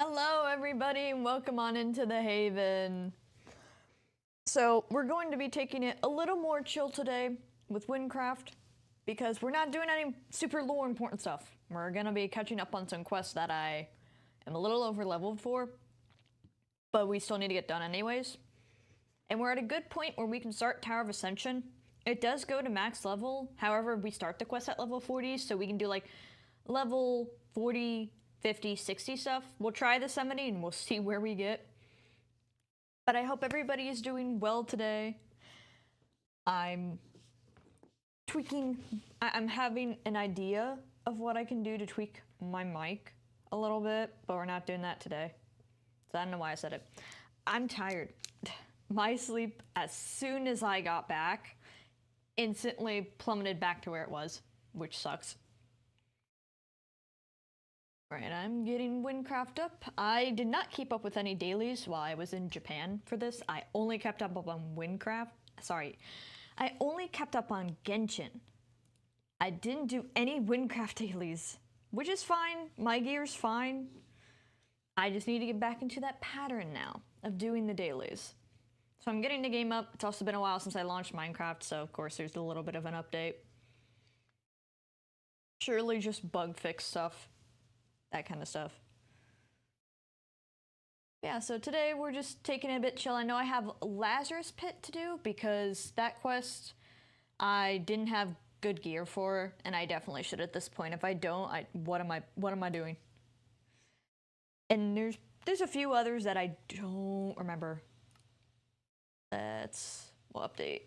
Hello everybody and welcome on into the Haven. So we're going to be taking it a little more chill today with Wynncraft because we're not doing any super lore important stuff. We're gonna be catching up on some quests that I am a little overleveled for, but we still need to get done anyways. And we're at a good point where we can start Tower of Ascension. It does go to max level, however we start the quest at level 40, so we can do like level 40, 50, 60 stuff. We'll try the 70 and we'll see where we get. But I hope everybody is doing well today. I'm having an idea of what I can do to tweak my mic a little bit, but we're not doing that today. So I don't know why I said it. I'm tired. My sleep, as soon as I got back, instantly plummeted back to where it was, which sucks. Right, I'm getting Wynncraft up. I did not keep up with any dailies while I was in Japan for this. I only kept up on Wynncraft. Sorry, I only kept up on Genshin. I didn't do any Wynncraft dailies, which is fine. My gear's fine. I just need to get back into that pattern now of doing the dailies. So I'm getting the game up. It's also been a while since I launched Minecraft, so of course there's a little bit of an update. Surely just bug fix stuff. That kind of stuff. Yeah, so today we're just taking it a bit chill. I know I have Lazarus Pit to do because that quest I didn't have good gear for, and I definitely should at this point. If I don't, what am I doing? And there's a few others that I don't remember. We'll update.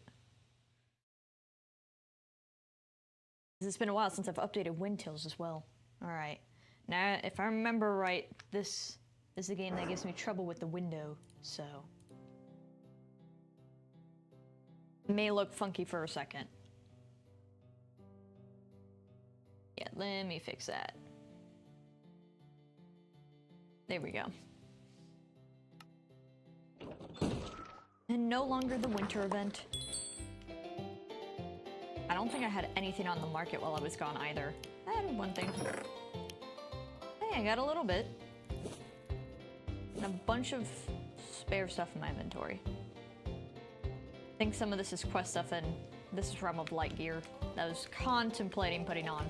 It's been a while since I've updated Windtills as well. All right. Now, if I remember right, this is a game that gives me trouble with the window, so it may look funky for a second. Yeah, let me fix that. There we go. And no longer the winter event. I don't think I had anything on the market while I was gone either. I had one thing. Hey, I got a little bit. And a bunch of spare stuff in my inventory. I think some of this is quest stuff and this is Realm of Light gear that I was contemplating putting on.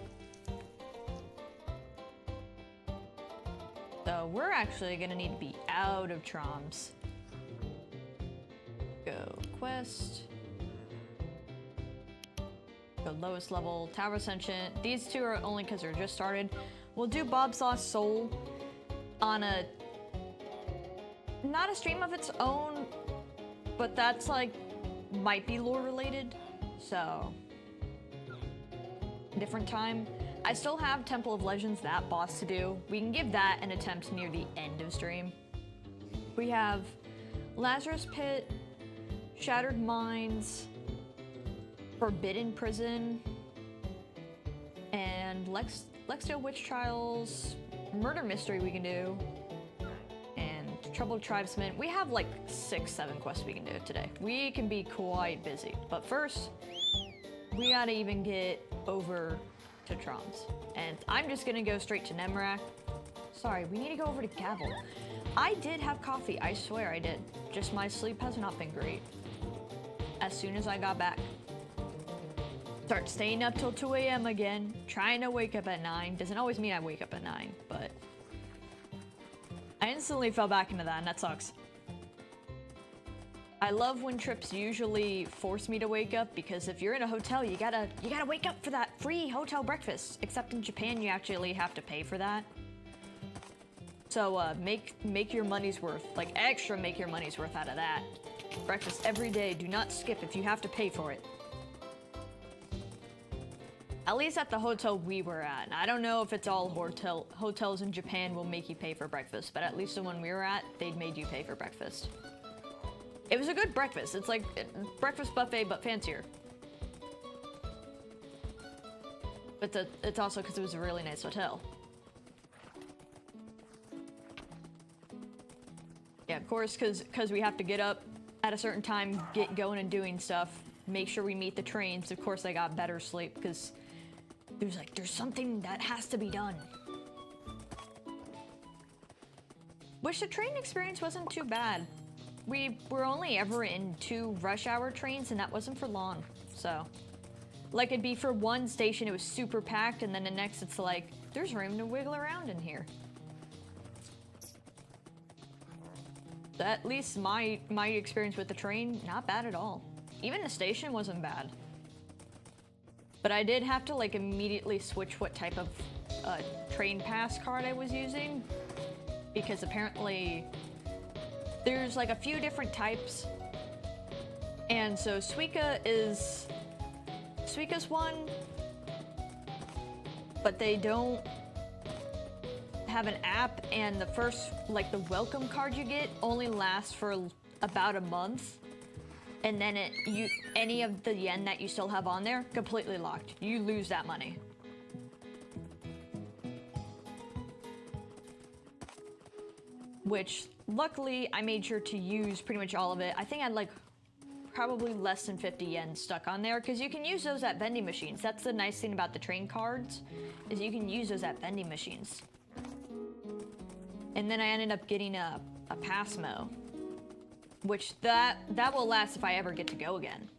So we're actually gonna need to be out of Troms. Go quest. Go lowest level, Tower of Ascension. These two are only because they're just started. We'll do Bob's Lost Soul on not a stream of its own, but that's like, might be lore related, so different time. I still have Temple of Legends, that boss to do. We can give that an attempt near the end of stream. We have Lazarus Pit, Shattered Mines, Forbidden Prison, and Lexdale Witch Trials, Murder Mystery we can do, and Troubled Tribesmen. We have like 6-7 quests we can do today. We can be quite busy, but first, we gotta even get over to Troms. And I'm just gonna go straight to Nemrak. Sorry, we need to go over to Gavel. I did have coffee, I swear I did. Just my sleep has not been great. As soon as I got back. Start staying up till 2 a.m. again, trying to wake up at 9. Doesn't always mean I wake up at 9, but I instantly fell back into that, and that sucks. I love when trips usually force me to wake up, because if you're in a hotel, you gotta wake up for that free hotel breakfast. Except in Japan, you actually have to pay for that. So make your money's worth, like extra make your money's worth out of that. Breakfast every day, do not skip if you have to pay for it. At least at the hotel we were at. I don't know if it's all hotels in Japan will make you pay for breakfast, but at least the one we were at, they'd made you pay for breakfast. It was a good breakfast. It's like breakfast buffet, but fancier. But it's also because it was a really nice hotel. Yeah, of course, because we have to get up at a certain time, get going and doing stuff. Make sure we meet the trains. Of course, I got better sleep because there's something that has to be done. Which the train experience wasn't too bad. We were only ever in 2 rush hour trains, and that wasn't for long, so. Like, it'd be for one station, it was super packed, and then the next it's like, there's room to wiggle around in here. So at least my experience with the train, not bad at all. Even the station wasn't bad. But I did have to, like, immediately switch what type of train pass card I was using, because apparently there's, like, a few different types. And so Suica's one, but they don't have an app, and the first, like, the welcome card you get only lasts for about a month, and then any of the yen that you still have on there, completely locked. You lose that money. Which, luckily, I made sure to use pretty much all of it. I think I had, like, probably less than 50 yen stuck on there, because you can use those at vending machines. That's the nice thing about the train cards, is you can use those at vending machines. And then I ended up getting a Passmo, which that will last if I ever get to go again.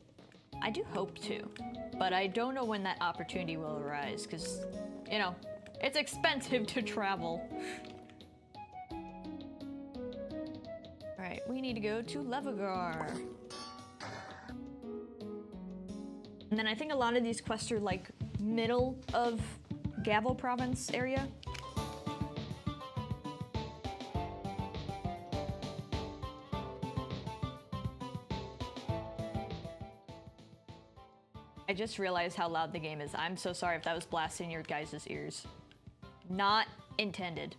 I do hope to, but I don't know when that opportunity will arise, because, you know, it's expensive to travel. Alright, we need to go to Levagar. And then I think a lot of these quests are, like, middle of Gavel province area. I just realized how loud the game is. I'm so sorry if that was blasting your guys' ears. Not intended.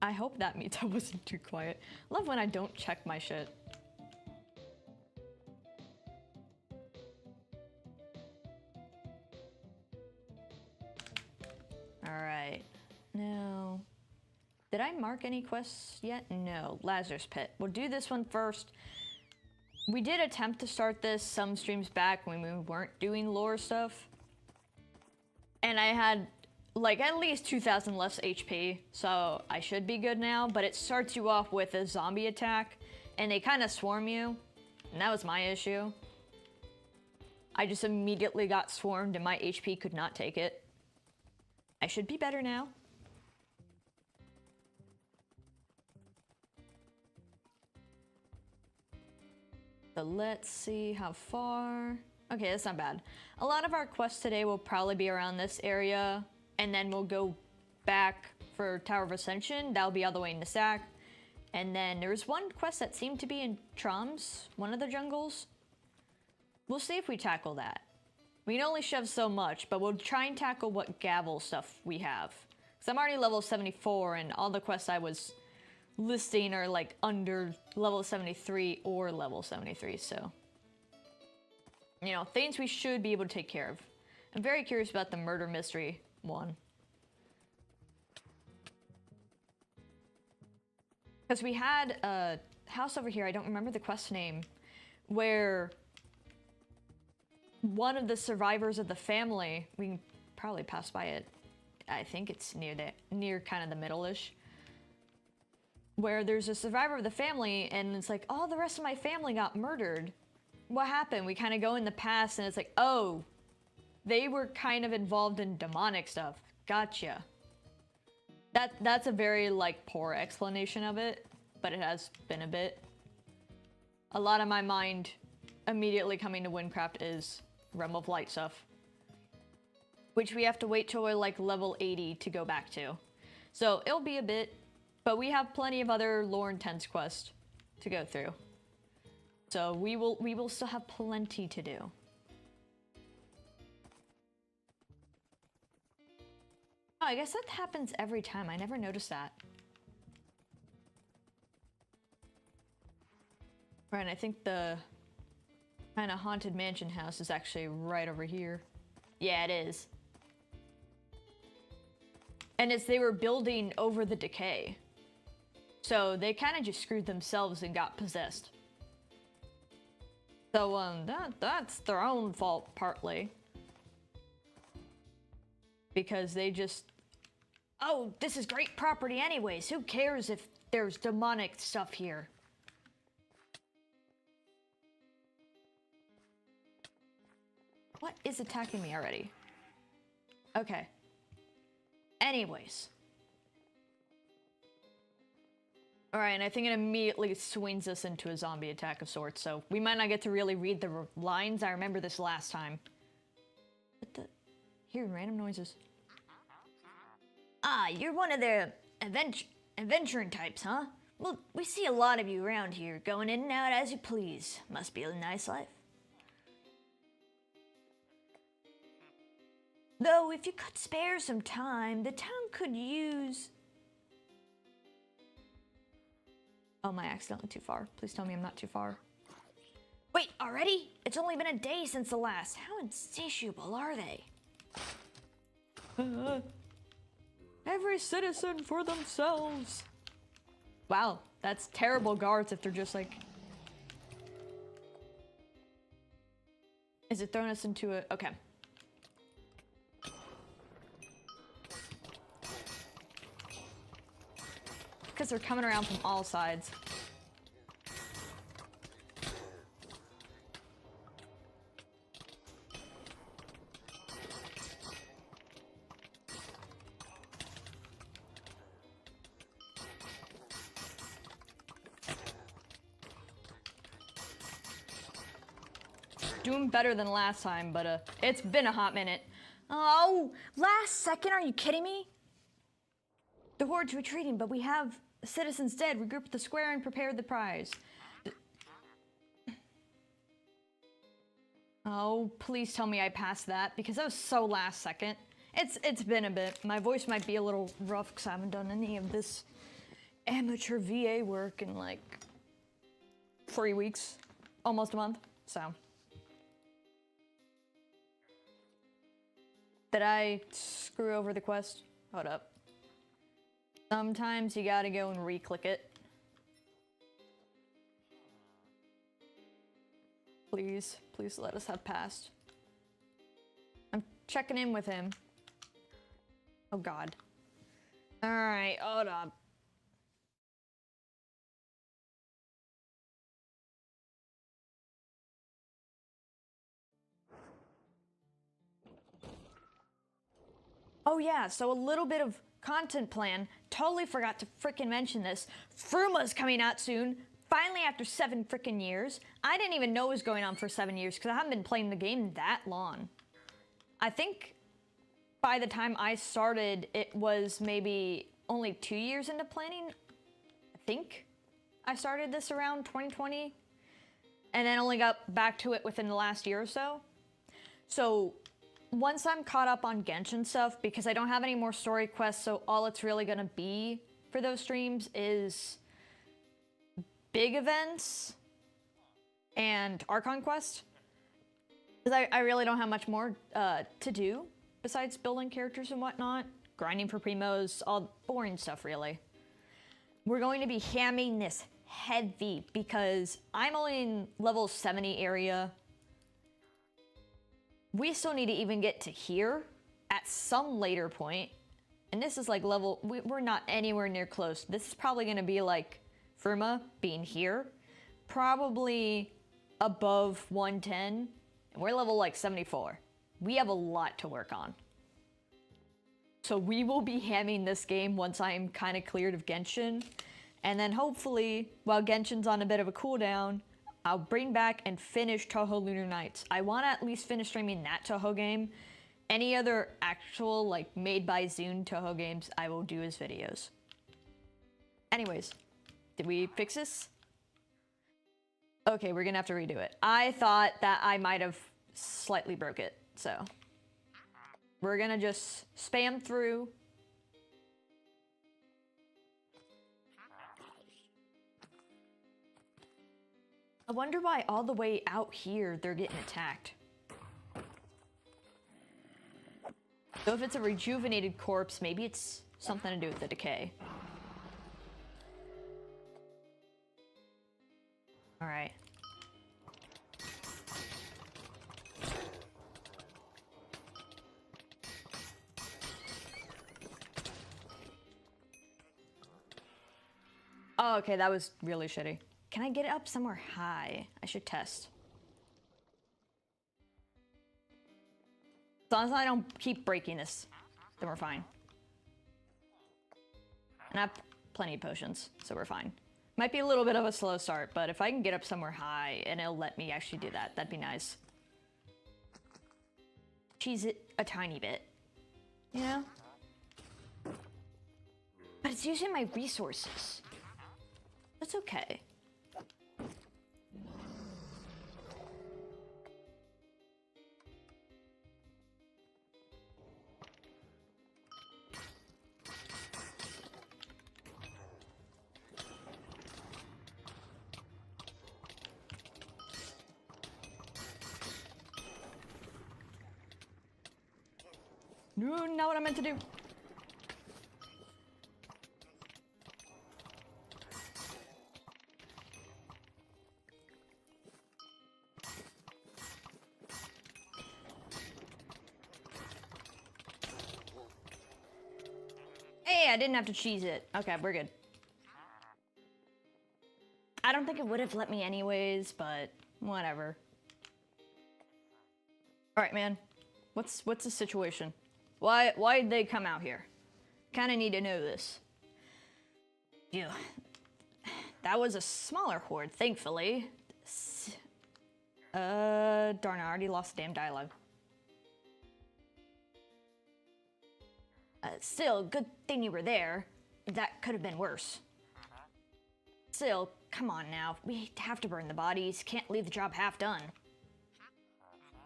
I hope that means I wasn't too quiet. Love when I don't check my shit. Alright. Now, did I mark any quests yet? No. Lazarus Pit. We'll do this one first. We did attempt to start this some streams back when we weren't doing lore stuff. And I had, like, at least 2,000 less HP, so I should be good now, but it starts you off with a zombie attack, and they kind of swarm you, and that was my issue. I just immediately got swarmed, and my HP could not take it. I should be better now. So let's see how far. Okay, that's not bad. A lot of our quests today will probably be around this area, and then we'll go back for Tower of Ascension. That'll be all the way in the sack. And then there's one quest that seemed to be in Troms, one of the jungles. We'll see if we tackle that. We can only shove so much, but we'll try and tackle what Gavel stuff we have. Because I'm already level 74, and all the quests I was listing are like under level 73 or level 73, so. You know, things we should be able to take care of. I'm very curious about the murder mystery one. Because we had a house over here, I don't remember the quest name, where one of the survivors of the family, we can probably pass by it, I think it's near kind of the middle-ish, where there's a survivor of the family and it's like, oh, the rest of my family got murdered. What happened? We kind of go in the past and it's like, oh, they were kind of involved in demonic stuff. Gotcha. That's a very, like, poor explanation of it, but it has been a bit. A lot of my mind immediately coming to Wynncraft is Realm of Light stuff, which we have to wait till we're like level 80 to go back to. So it'll be a bit, but we have plenty of other lore intense quests to go through. So we will still have plenty to do. Oh, I guess that happens every time. I never noticed that. Right, and I think the kind of haunted mansion house is actually right over here. Yeah, it is. And it's they were building over the Decay. So they kind of just screwed themselves and got possessed. So that's their own fault partly. Because they just, oh, this is great property anyways. Who cares if there's demonic stuff here? What is attacking me already? Okay. Anyways. Alright, and I think it immediately swings us into a zombie attack of sorts, so we might not get to really read the lines. I remember this last time. What the? Hearing random noises. Ah, you're one of the adventuring types, huh? Well, we see a lot of you around here, going in and out as you please. Must be a nice life. Though, if you could spare some time, the town could use... Oh, am I accidentally too far? Please tell me I'm not too far. Wait, already? It's only been a day since the last. How insatiable are they? Every citizen for themselves. Wow, that's terrible guards if they're just like... Is it throwing us into a... Okay. Because they're coming around from all sides. Doing better than last time, but it's been a hot minute. Oh, last second, are you kidding me? The horde's retreating, but we have citizens dead. Regroup at the square and prepare the prize. Oh, please tell me I passed that, because that was so last second. It's been a bit. My voice might be a little rough because I haven't done any of this amateur VA work in like 3 weeks, almost a month, so. Did I screw over the quest? Hold up. Sometimes you gotta go and re-click it. Please, please let us have passed. I'm checking in with him. Oh God. Alright, hold up. Oh yeah, so a little bit of content plan. Totally forgot to frickin' mention this. Fruma's coming out soon. Finally, after 7 frickin' years. I didn't even know it was going on for 7 years because I haven't been playing the game that long. I think by the time I started, it was maybe only 2 years into planning. I think I started this around 2020 and then only got back to it within the last year or so. So once I'm caught up on Genshin stuff, because I don't have any more story quests, so all it's really gonna be for those streams is big events and Archon quest. Because I really don't have much more to do besides building characters and whatnot. Grinding for primos, all boring stuff really. We're going to be hamming this heavy because I'm only in level 70 area. We still need to even get to here at some later point. And this is like level, we're not anywhere near close. This is probably gonna be like Firma being here. Probably above 110. And we're level like 74. We have a lot to work on. So we will be hamming this game once I'm kind of cleared of Genshin. And then hopefully, while Genshin's on a bit of a cooldown, I'll bring back and finish Touhou Lunar Nights. I want to at least finish streaming that Touhou game. Any other actual, like, made by Zune Touhou games, I will do as videos. Anyways, did we fix this? Okay, we're gonna have to redo it. I thought that I might have slightly broke it, so. We're gonna just spam through. I wonder why all the way out here they're getting attacked. So if it's a rejuvenated corpse, maybe it's something to do with the decay. All right. Oh, okay, that was really shitty. Can I get it up somewhere high? I should test. As long as I don't keep breaking this, then we're fine. And I have plenty of potions, so we're fine. Might be a little bit of a slow start, but if I can get up somewhere high and it'll let me actually do that, that'd be nice. Cheese it a tiny bit, you know? But it's using my resources. That's okay. No, not what I meant to do. Hey, I didn't have to cheese it. Okay, we're good. I don't think it would have let me anyways, but whatever. All right, man. What's the situation? Why'd they come out here? Kind of need to know this. Phew. That was a smaller horde, thankfully. Darn, I already lost the damn dialogue. Still, good thing you were there. That could have been worse. Still, come on now. We have to burn the bodies. Can't leave the job half done.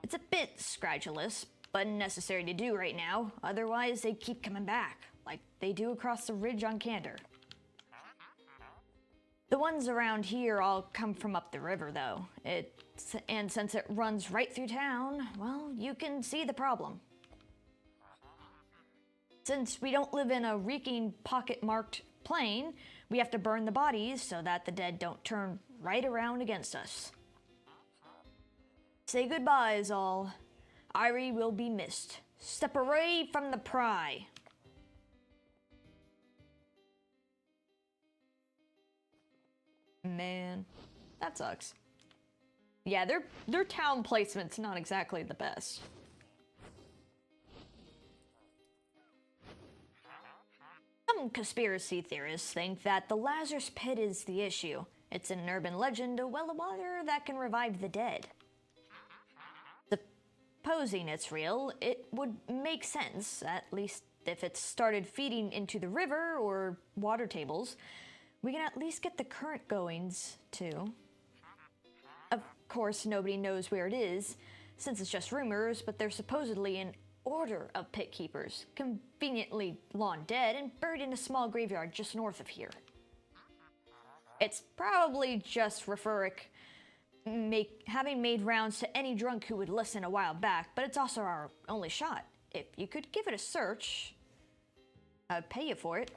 It's a bit scratchless, but necessary to do right now. Otherwise, they keep coming back, like they do across the ridge on Candor. The ones around here all come from up the river, though. And since it runs right through town, well, you can see the problem. Since we don't live in a reeking pocket-marked plain, we have to burn the bodies so that the dead don't turn right around against us. Say goodbyes, all. Irie will be missed. Step away from the pry. Man, that sucks. Yeah, their town placement's not exactly the best. Some conspiracy theorists think that the Lazarus Pit is the issue. It's an urban legend, a well of water that can revive the dead. Supposing it's real, it would make sense, at least if it started feeding into the river or water tables. We can at least get the current goings, too. Of course, nobody knows where it is, since it's just rumors, but there's supposedly an order of pit keepers, conveniently long dead and buried in a small graveyard just north of here. It's probably just Rhetoric having made rounds to any drunk who would listen a while back, but it's also our only shot. If you could give it a search, I'd pay you for it.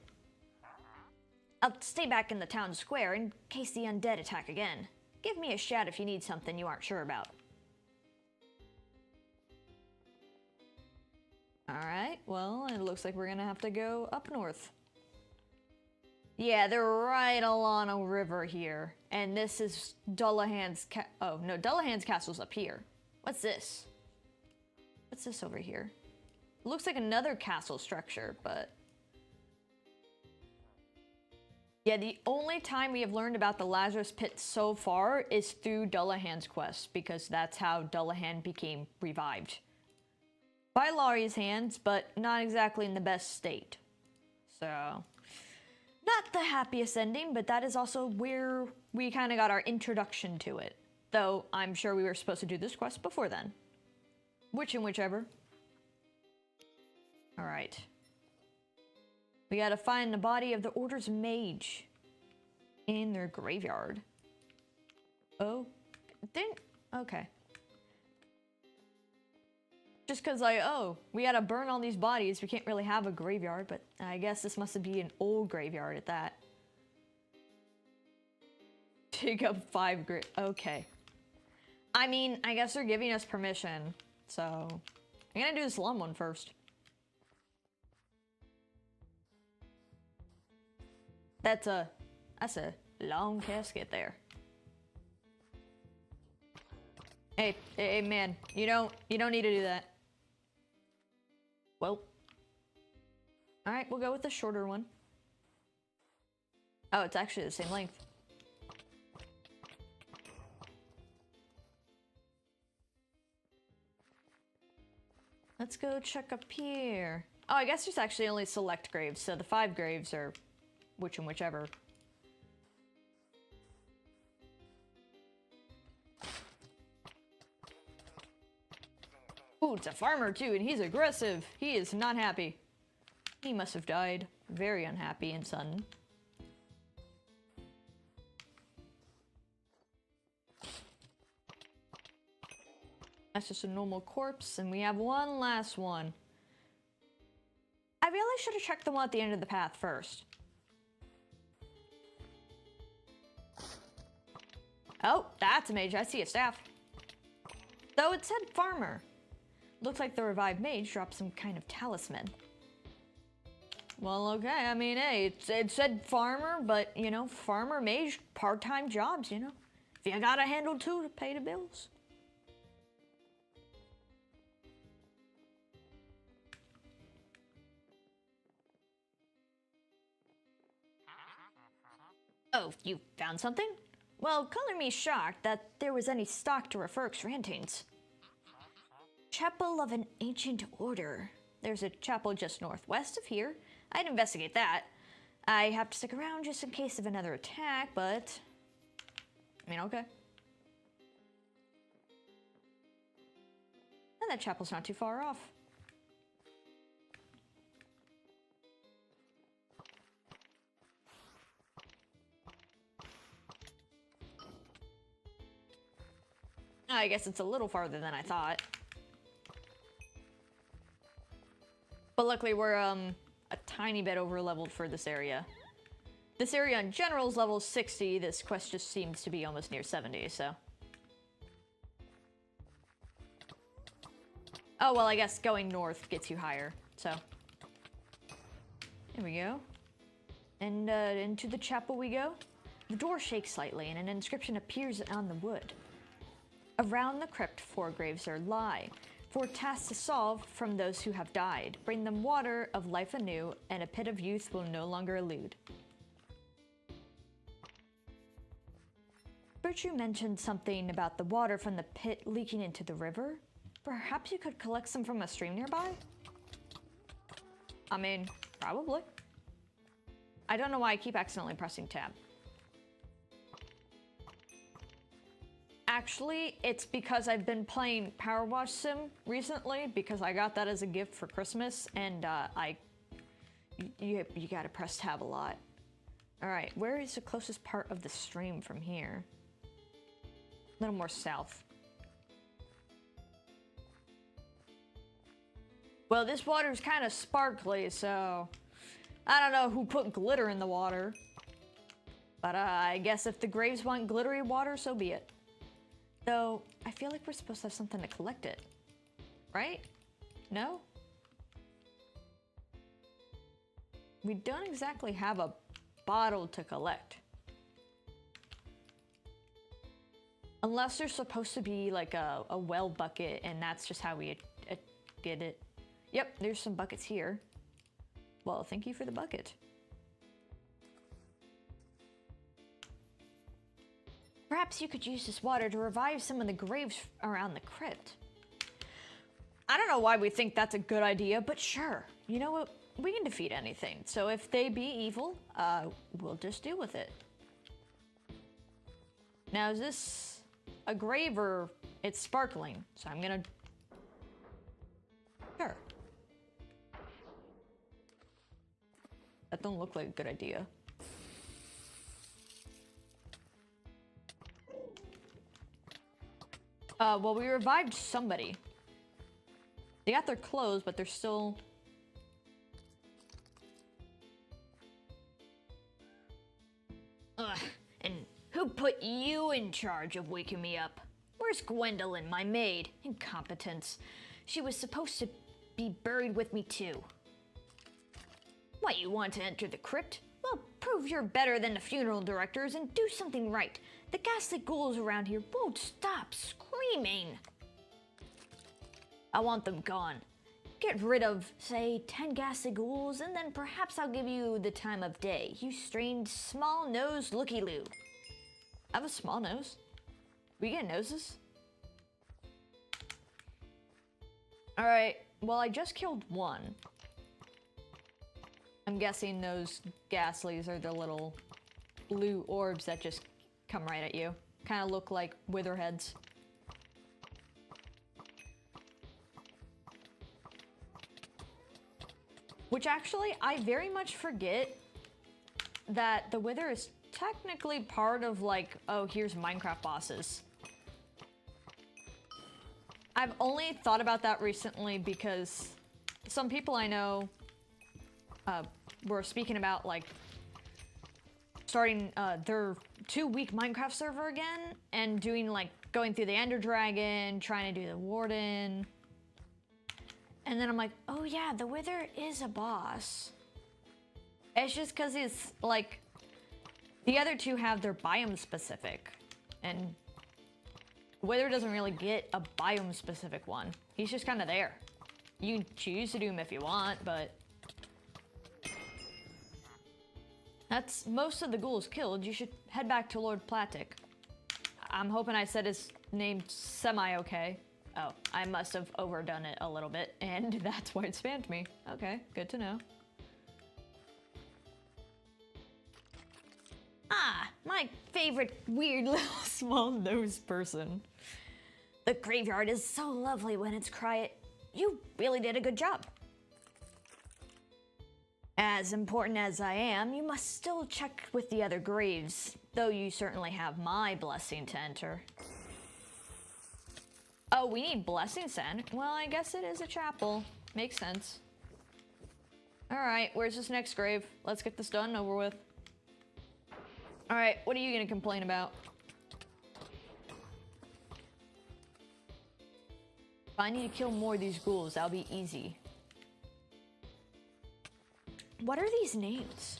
I'll stay back in the town square in case the undead attack again. Give me a shout if you need something you aren't sure about. Alright, well, it looks like we're gonna have to go up north. Yeah, they're right along a river here. And this is Dullahan's oh, no, Dullahan's castle's up here. What's this? What's this over here? It looks like another castle structure, but... Yeah, the only time we have learned about the Lazarus Pit so far is through Dullahan's quest, because that's how Dullahan became revived. By Lari's hands, but not exactly in the best state. So... not the happiest ending, but that is also where we kind of got our introduction to it. Though, I'm sure we were supposed to do this quest before then. Whichever. Alright. We gotta find the body of the Order's mage. In their graveyard. Oh. Okay. Just cause we gotta burn all these bodies, we can't really have a graveyard, but I guess this must be an old graveyard at that. Dig up 5 okay. I mean, I guess they're giving us permission, so... I'm gonna do this slum one first. That's a That's a long casket there. Hey, man, you don't need to do that. Well, all right, we'll go with the shorter one. Oh, it's actually the same length. Let's go check up here. Oh, I guess there's actually only select graves, so the 5 graves are whichever. Ooh, it's a farmer too, and he's aggressive. He is not happy. He must have died very unhappy and sudden. That's just a normal corpse, and we have one last one. I really should have checked the one at the end of the path first. Oh, that's a mage. I see a staff. Though it said farmer. Looks like the revived mage dropped some kind of talisman. Well, okay, I mean, hey, it said farmer, but, you know, farmer, mage, part-time jobs, you know. If you got a handle too to pay the bills. Oh, you found something? Well, color me shocked that there was any stock to refer Xrantines. Chapel of an Ancient Order. There's a chapel just northwest of here. I'd investigate that. I have to stick around just in case of another attack, but... I mean, okay. And that chapel's not too far off. I guess it's a little farther than I thought. But luckily we're a tiny bit overleveled for this area. This area in general is level 60. This quest just seems to be almost near 70, so. Oh, well, I guess going north gets you higher, so. Here we go. And into the chapel we go. The door shakes slightly and an inscription appears on the wood. Around the crypt 4 graves there lie. 4 tasks to solve from those who have died. Bring them water of life anew, and a pit of youth will no longer elude. Virtue mentioned something about the water from the pit leaking into the river. Perhaps you could collect some from a stream nearby? I mean, probably. I don't know why I keep accidentally pressing tab. Actually, it's because I've been playing Power Wash Sim recently because I got that as a gift for Christmas, and you gotta press tab a lot. All right, where is the closest part of the stream from here? A little more south. Well, this water's kind of sparkly, so I don't know who put glitter in the water. But I guess if the graves want glittery water, so be it. Though, I feel like we're supposed to have something to collect it. Right? No? We don't exactly have a bottle to collect. Unless there's supposed to be like a well bucket, and that's just how we get it. Yep, there's some buckets here. Well, thank you for the bucket. Perhaps you could use this water to revive some of the graves around the crypt. I don't know why we think that's a good idea, but sure. You know what? We can defeat anything. So if they be evil, we'll just deal with it. Now, is this a grave or it's sparkling? So I'm gonna... Sure. That don't look like a good idea. Well, we revived somebody. They got their clothes, but they're still... Ugh, and who put you in charge of waking me up? Where's Gwendolyn, my maid? Incompetence. She was supposed to be buried with me too. What, you want to enter the crypt? Well, prove you're better than the funeral directors and do something right. The ghastly ghouls around here won't stop screaming. I want them gone. Get rid of, say, 10 ghastly ghouls, and then perhaps I'll give you the time of day, you strange, small-nosed looky-loo. I have a small nose? We get noses? Alright, well, I just killed one. I'm guessing those ghastlies are the little blue orbs that just come right at you. Kind of look like witherheads. Which actually, I very much forget that the wither is technically part of like, oh, here's Minecraft bosses. I've only thought about that recently because some people I know were speaking about like starting their 2-week Minecraft server again and doing like going through the Ender Dragon, trying to do the Warden. And then I'm like, oh yeah, the Wither is a boss. It's just because he's like, the other two have their biome specific. And Wither doesn't really get a biome specific one. He's just kind of there. You can choose to do him if you want, but that's most of the ghouls killed. You should head back to Lord Platic. I'm hoping I said his name semi-okay. Oh, I must have overdone it a little bit, and that's why it spammed me. Okay, good to know. Ah, my favorite weird little small-nosed person. The graveyard is so lovely when it's quiet. You really did a good job. As important as I am, you must still check with the other graves, though you certainly have my blessing to enter. Oh, we need blessings then? Well, I guess it is a chapel. Makes sense. Alright, where's this next grave? Let's get this done and over with. Alright, what are you gonna complain about? If I need to kill more of these ghouls, that'll be easy. What are these names?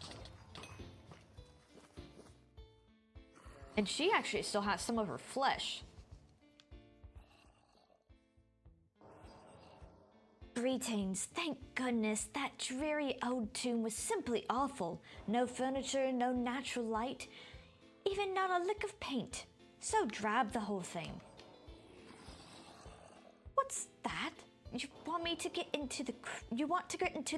And she actually still has some of her flesh. Greetings. Thank goodness that dreary old tomb was simply awful. No furniture, no natural light, even not a lick of paint. So drab the whole thing. What's that? You want to get into the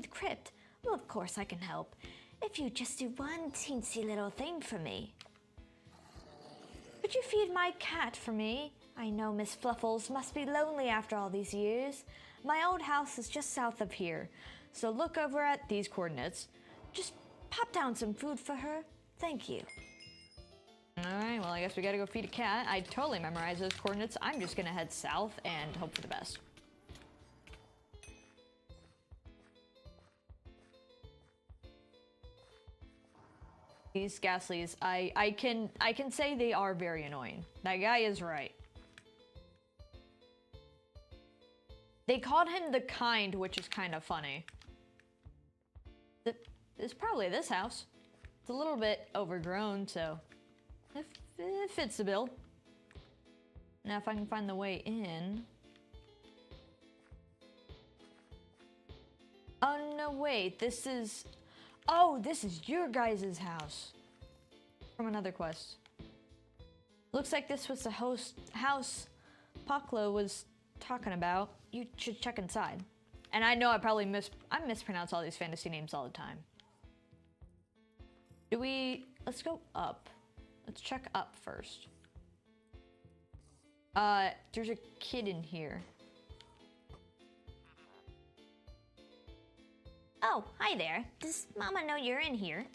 crypt? Well, of course I can help. If you just do one teensy little thing for me. Could you feed my cat for me? I know Miss Fluffles must be lonely after all these years. My old house is just south of here, so look over at these coordinates. Just pop down some food for her. Thank you. Alright, well I guess we gotta go feed a cat. I totally memorized those coordinates. I'm just gonna head south and hope for the best. These ghastlies, I can say they are very annoying. That guy is right. They called him the Kind, which is kind of funny. It's probably this house. It's a little bit overgrown, so it fits the bill. Now if I can find the way in. Oh no, wait, this is... Oh, this is your guys' house. From another quest. Looks like this was the house Paklo was talking about. You should check inside. And I know I mispronounce all these fantasy names all the time. Let's go up. Let's check up first. There's a kid in here. Oh, hi there. Does Mama know you're in here?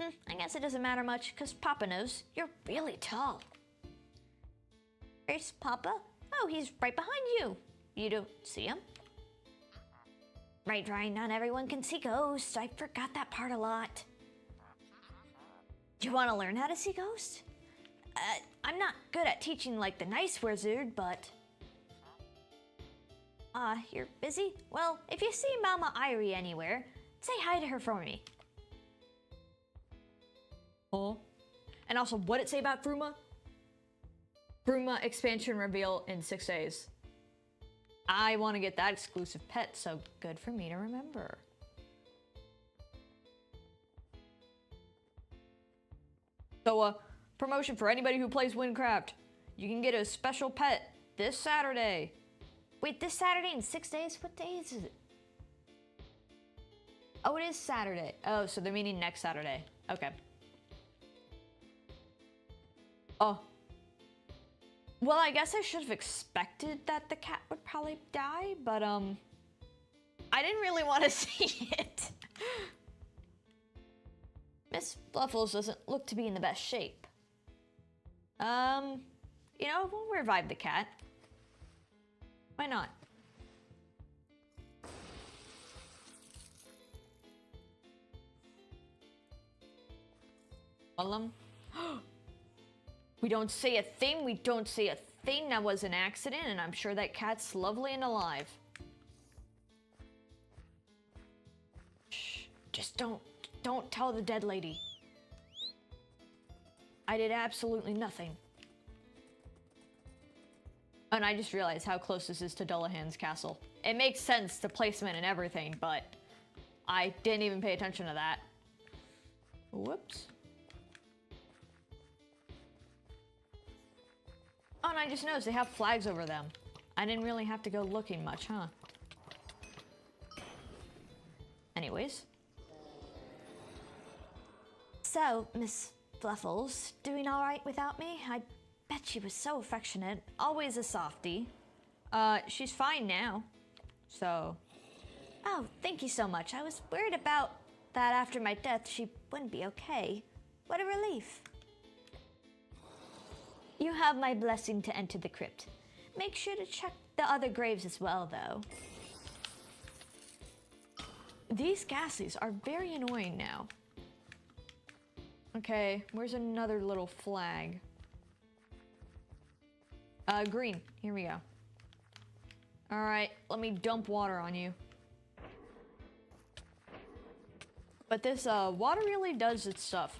I guess it doesn't matter much, because Papa knows. You're really tall. Where's Papa? Oh, he's right behind you. You don't see him? Right, not everyone can see ghosts. I forgot that part a lot. Do you want to learn how to see ghosts? I'm not good at teaching like the nice wizard, but... You're busy? Well, if you see Mama Irie anywhere, say hi to her for me. Oh. And also, what did it say about Bruma? Bruma expansion reveal in 6 days. I want to get that exclusive pet, so good for me to remember. So, promotion for anybody who plays Wynncraft. You can get a special pet this Saturday. Wait, this Saturday in 6 days? What day is it? Oh, it is Saturday. Oh, so they're meaning next Saturday. Okay. Oh. Well, I guess I should have expected that the cat would probably die, but, I didn't really want to see it. Miss Bluffles doesn't look to be in the best shape. You know, we'll revive the cat. Why not? Well, we don't say a thing, we don't say a thing. That was an accident, and I'm sure that cat's lovely and alive. Shh, just don't tell the dead lady. I did absolutely nothing. And I just realized how close this is to Dullahan's castle. It makes sense, the placement and everything, but I didn't even pay attention to that. Whoops. Oh, and I just noticed they have flags over them. I didn't really have to go looking much, huh? Anyways. So, Miss Fluffles, doing all right without me? I bet she was so affectionate. Always a softie. She's fine now. So. Oh, thank you so much. I was worried about that after my death she wouldn't be okay. What a relief. You have my blessing to enter the crypt. Make sure to check the other graves as well, though. These Ghastlies are very annoying now. Okay, where's another little flag? Green. Here we go. Alright, let me dump water on you. But this, water really does its stuff.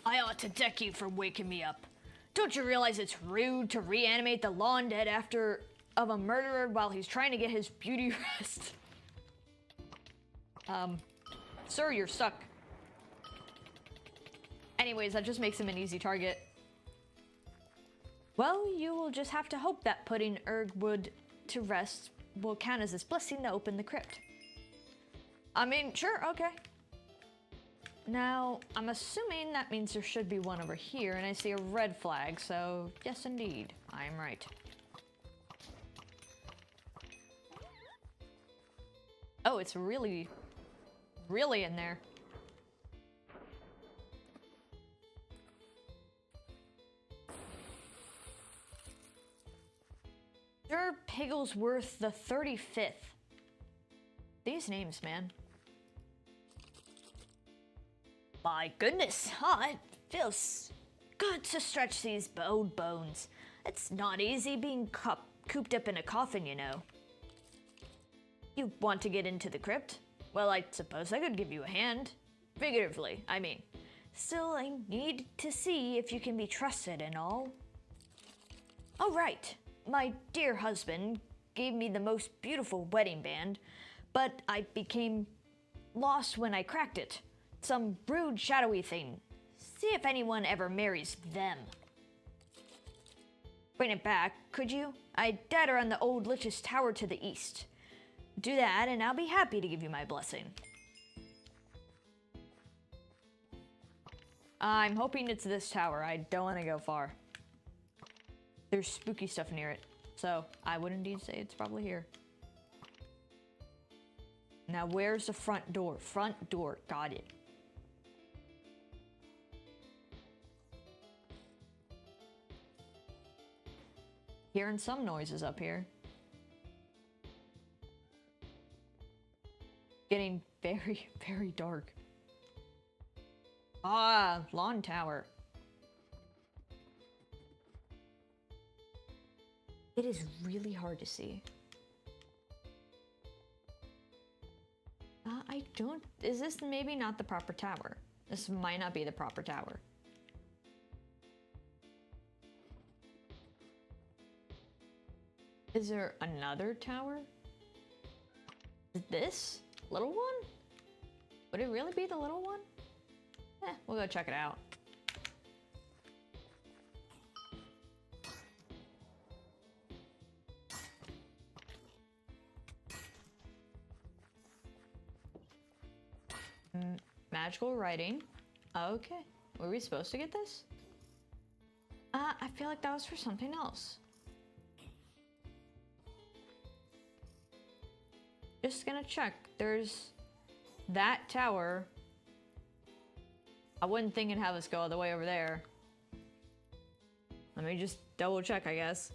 I ought to deck you for waking me up. Don't you realize it's rude to reanimate the long dead after of a murderer while he's trying to get his beauty rest? Sir, you're stuck. Anyways, that just makes him an easy target. Well, you will just have to hope that putting Ergwood to rest will count as his blessing to open the crypt. I mean, sure, okay. Now, I'm assuming that means there should be one over here, and I see a red flag, so yes, indeed, I'm right. Oh, it's really in there. Sir Pigglesworth the 35th. These names, man. My goodness, it feels good to stretch these bowed bones. It's not easy being cooped up in a coffin, you know. You want to get into the crypt? Well, I suppose I could give you a hand. Figuratively, I mean. Still, I need to see if you can be trusted and all. Oh, right. My dear husband gave me the most beautiful wedding band, but I became lost when I cracked it. Some rude, shadowy thing. See if anyone ever marries them. Bring it back, could you? I died her on the old Lich's Tower to the east. Do that, and I'll be happy to give you my blessing. I'm hoping it's this tower. I don't want to go far. There's spooky stuff near it, so I would indeed say it's probably here. Now, where's the front door? Front door. Got it. Hearing some noises up here. Getting very, very dark. Ah, lawn tower. It is really hard to see. I don't... Is this maybe not the proper tower? This might not be the proper tower. Is there another tower? Is this little one? Would it really be the little one? We'll go check it out. Magical writing. Okay. Were we supposed to get this? I feel like that was for something else. Just gonna check. There's that tower. I wouldn't think it'd have us go all the way over there. Let me just double check, I guess.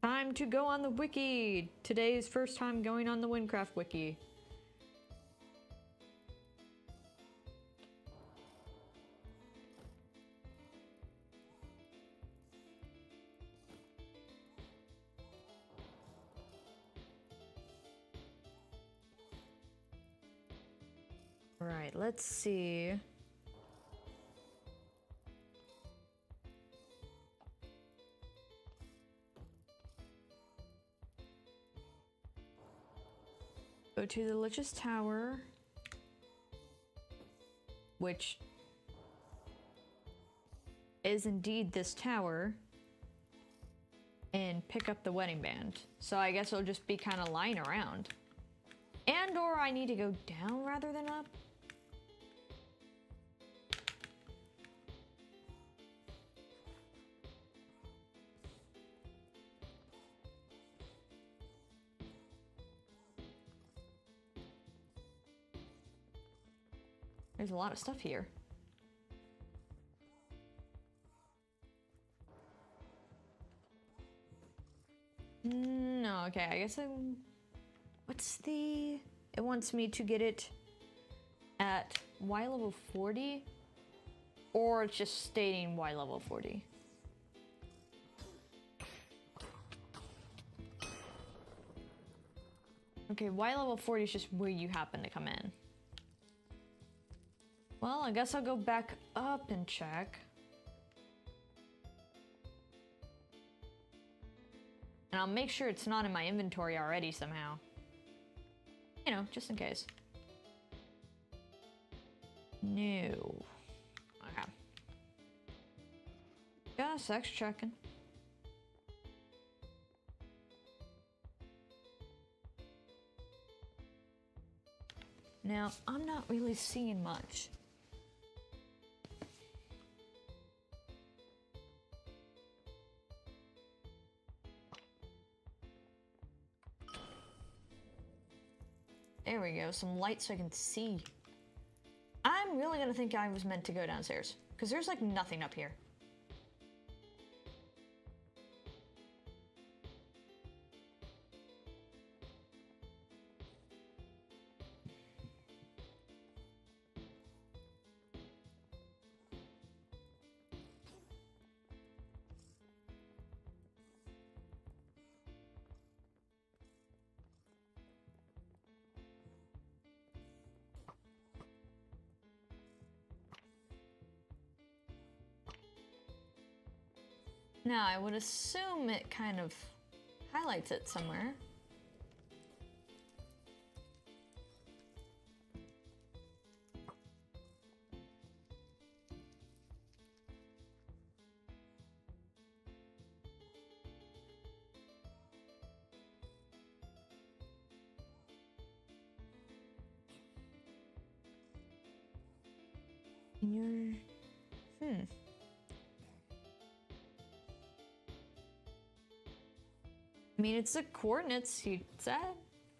Time to go on the wiki. Today's first time going on the Wynncraft wiki. Right, let's see. Go to the Lich's Tower, which is indeed this tower, and pick up the wedding band. So I guess it'll just be kind of lying around. And or I need to go down rather than up. There's a lot of stuff here. No, okay, I guess what's the... It wants me to get it at Y level 40, or it's just stating Y level 40. Okay, Y level 40 is just where you happen to come in. Well, I guess I'll go back up and check. And I'll make sure it's not in my inventory already somehow. You know, just in case. No. Okay. Yeah, sex checking. Now, I'm not really seeing much. There we go, some light so I can see. I'm really gonna think I was meant to go downstairs, because there's like nothing up here. Now, I would assume it kind of highlights it somewhere. In your... I mean, it's the coordinates he said.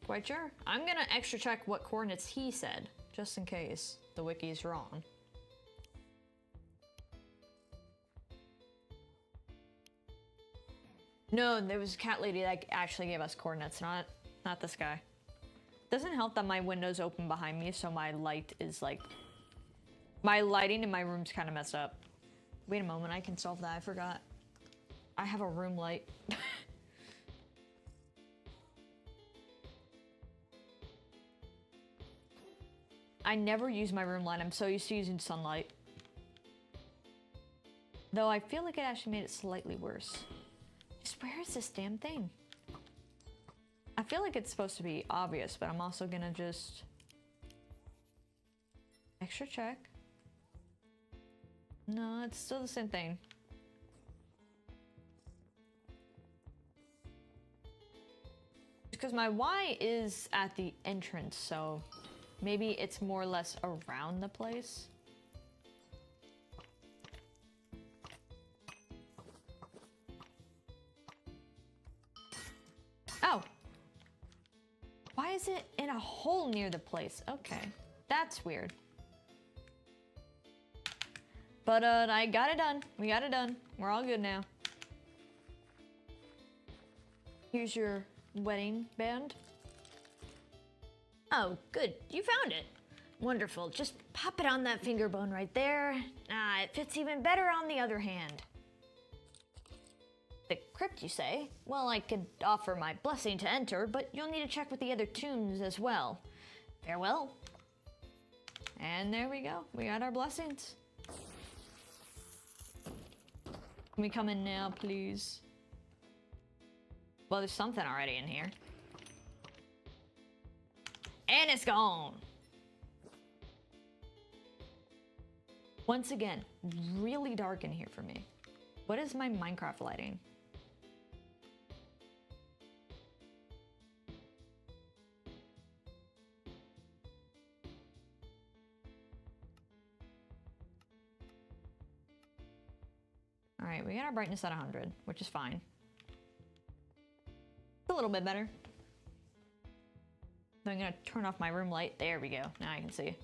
Quite sure. I'm gonna extra check what coordinates he said, just in case the wiki's wrong. No, there was a cat lady that actually gave us coordinates, not this guy. Doesn't help that my window's open behind me, so my light is like... My lighting in my room's kind of messed up. Wait a moment, I can solve that, I forgot. I have a room light. I never use my room light. I'm so used to using sunlight. Though I feel like it actually made it slightly worse. Just where is this damn thing? I feel like it's supposed to be obvious, but I'm also gonna just... extra check. No, it's still the same thing. Because my Y is at the entrance, so maybe it's more or less around the place. Oh. Why is it in a hole near the place? Okay, that's weird. But I got it done. We got it done. We're all good now. Here's your wedding band. Oh, good. You found it. Wonderful. Just pop it on that finger bone right there. Ah, it fits even better on the other hand. The crypt, you say? Well, I could offer my blessing to enter, but you'll need to check with the other tombs as well. Farewell. And there we go. We got our blessings. Can we come in now, please? Well, there's something already in here. And it's gone. Once again, really dark in here for me. What is my Minecraft lighting? All right, we got our brightness at 100, which is fine. It's a little bit better. So I'm gonna turn off my room light. There we go. Now I can see.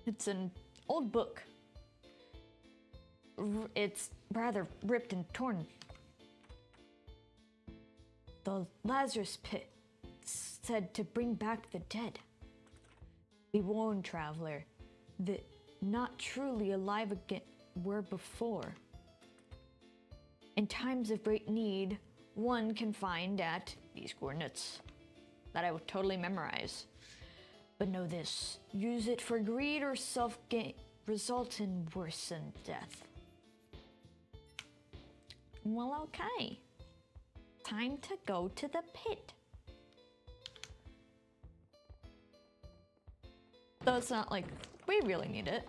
It's an old book. It's rather ripped and torn. The Lazarus Pit said to bring back the dead. Be warned, traveler, that not truly alive again were before. In times of great need, one can find at these coordinates that I will totally memorize. But know this, use it for greed or self-gain results in worsened death. Well, okay. Time to go to the pit. Though it's not like we really need it.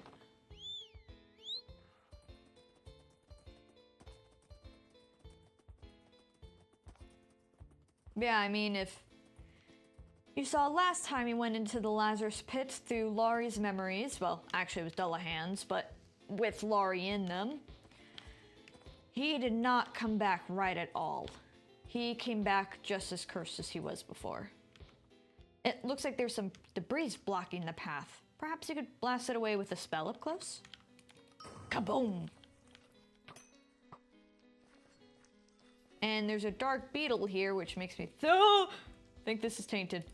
Yeah, I mean, if you saw last time he went into the Lazarus Pit through Lari's memories, well, actually it was Dullahan's, but with Lari in them, he did not come back right at all. He came back just as cursed as he was before. It looks like there's some debris blocking the path. Perhaps you could blast it away with a spell up close? Kaboom! And there's a dark beetle here, which makes me think this is tainted.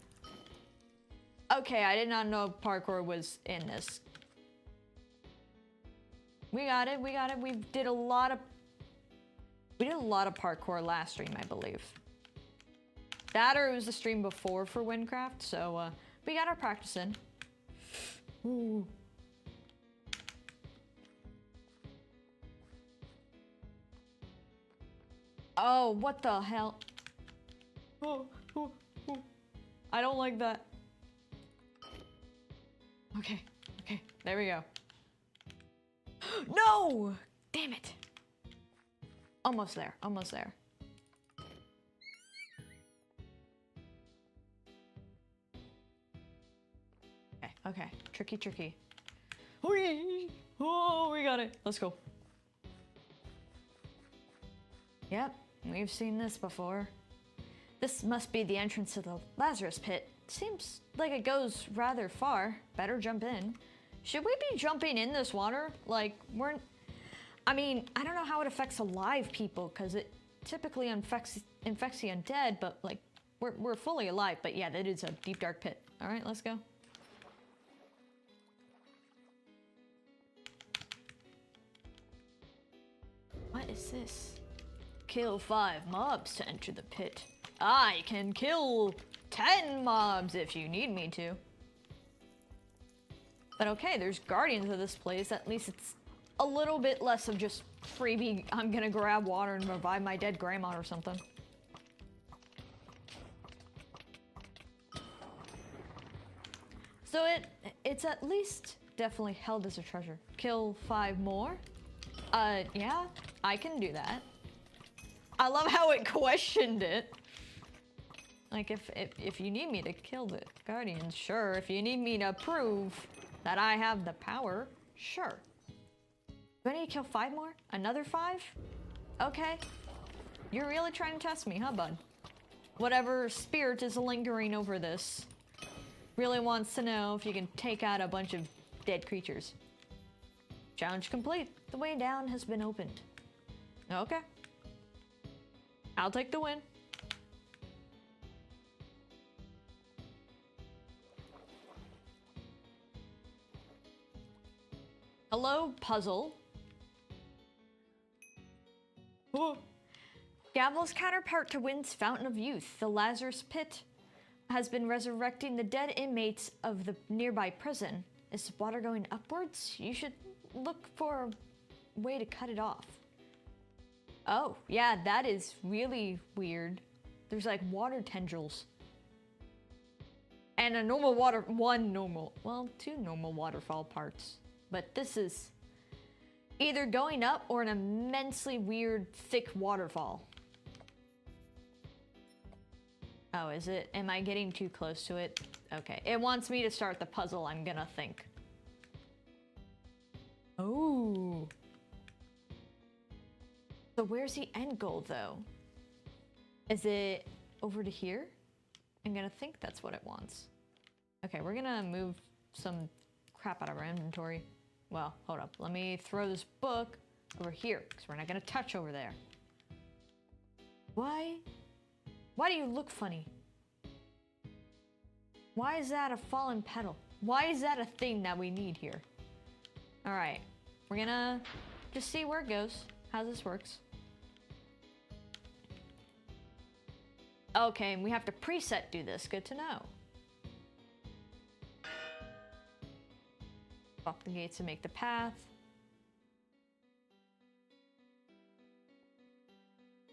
Okay, I did not know parkour was in this. We got it, we got it. We did a lot of parkour last stream, I believe. That or it was the stream before for Wynncraft, so we got our practice in. Ooh. Oh, what the hell? Oh, oh, oh. I don't like that. Okay, okay, there we go. No! Damn it. Almost there, almost there. Okay, okay, tricky, tricky. Oh, we got it. Let's go. Yep, we've seen this before. This must be the entrance to the Lazarus Pit. Seems like it goes rather far. Better jump in. Should we be jumping in this water? Like, I mean, I don't know how it affects alive people, because it typically infects the undead, but like, we're fully alive. But yeah, that is a deep, dark pit. All right, let's go. What is this? Kill 5 mobs to enter the pit. I can kill 10 mobs if you need me to. But okay, there's guardians of this place. At least it's a little bit less of just freebie, I'm gonna grab water and revive my dead grandma or something. So it's at least definitely held as a treasure. Kill 5 more? Yeah, I can do that. I love how it questioned it. Like, if you need me to kill the guardians, sure. If you need me to prove that I have the power, sure. Do I need to kill 5 more? Another 5? Okay. You're really trying to test me, huh, bud? Whatever spirit is lingering over this really wants to know if you can take out a bunch of dead creatures. Challenge complete. The way down has been opened. Okay. I'll take the win. Hello, puzzle. Oh. Gavel's counterpart to Wynn's Fountain of Youth, the Lazarus Pit, has been resurrecting the dead inmates of the nearby prison. Is the water going upwards? You should look for a way to cut it off. Oh, yeah, that is really weird. There's like water tendrils. And a normal water, two normal waterfall parts. But this is either going up or an immensely weird, thick waterfall. Oh, is it? Am I getting too close to it? Okay, it wants me to start the puzzle, I'm gonna think. Oh. So where's the end goal, though? Is it over to here? I'm gonna think that's what it wants. Okay, we're gonna move some crap out of our inventory. Well, hold up. Let me throw this book over here, because we're not gonna touch over there. Why? Why do you look funny? Why is that a fallen petal? Why is that a thing that we need here? All right, we're gonna just see where it goes, how this works. Okay, and we have to preset do this, good to know. Up the gates to make the path.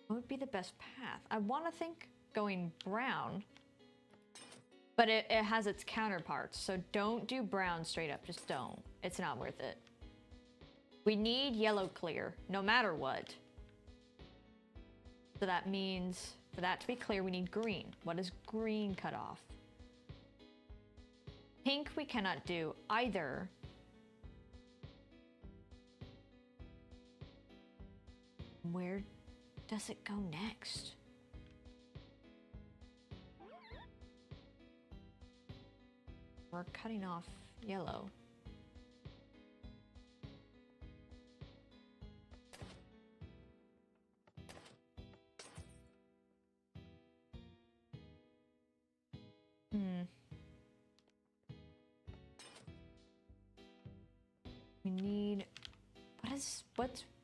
What would be the best path? I want to think going brown, but it has its counterparts, so don't do brown straight up, just don't. It's not worth it. We need yellow clear, no matter what. So that means, for that to be clear, we need green. What does green cut off? Pink we cannot do either. Where does it go next? We're cutting off yellow. We need,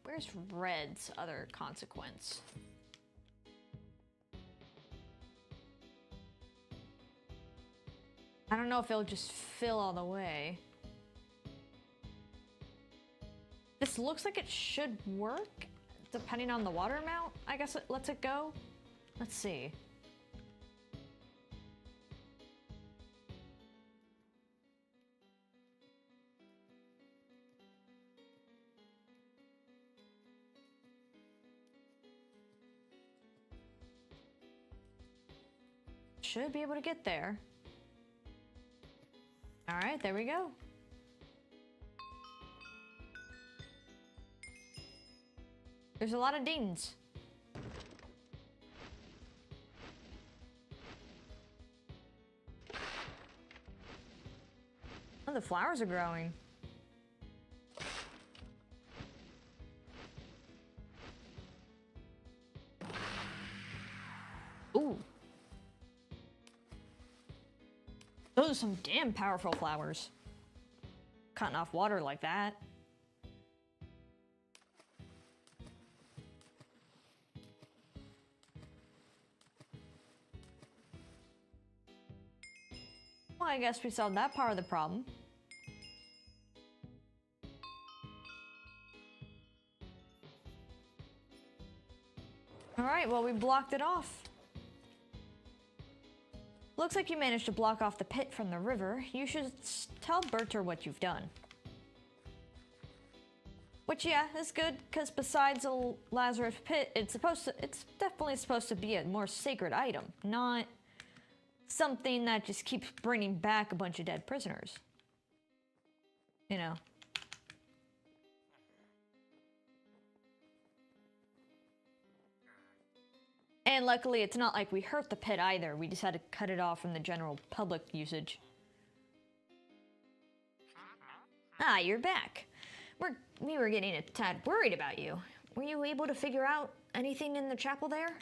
where's red's other consequence? I don't know if it'll just fill all the way. This looks like it should work, depending on the water amount. I guess it lets it go. Let's see. Should be able to get there. All right, there we go. There's a lot of dings. Oh, the flowers are growing. Ooh. Those are some damn powerful flowers. Cutting off water like that. Well, I guess we solved that part of the problem. Alright, well, we blocked it off. Looks like you managed to block off the pit from the river. You should tell Berter what you've done. Which, yeah, is good, because besides a Lazarus pit, it's definitely supposed to be a more sacred item, not something that just keeps bringing back a bunch of dead prisoners. You know. And luckily, it's not like we hurt the pit either. We just had to cut it off from the general public usage. Ah, you're back. We were getting a tad worried about you. Were you able to figure out anything in the chapel there?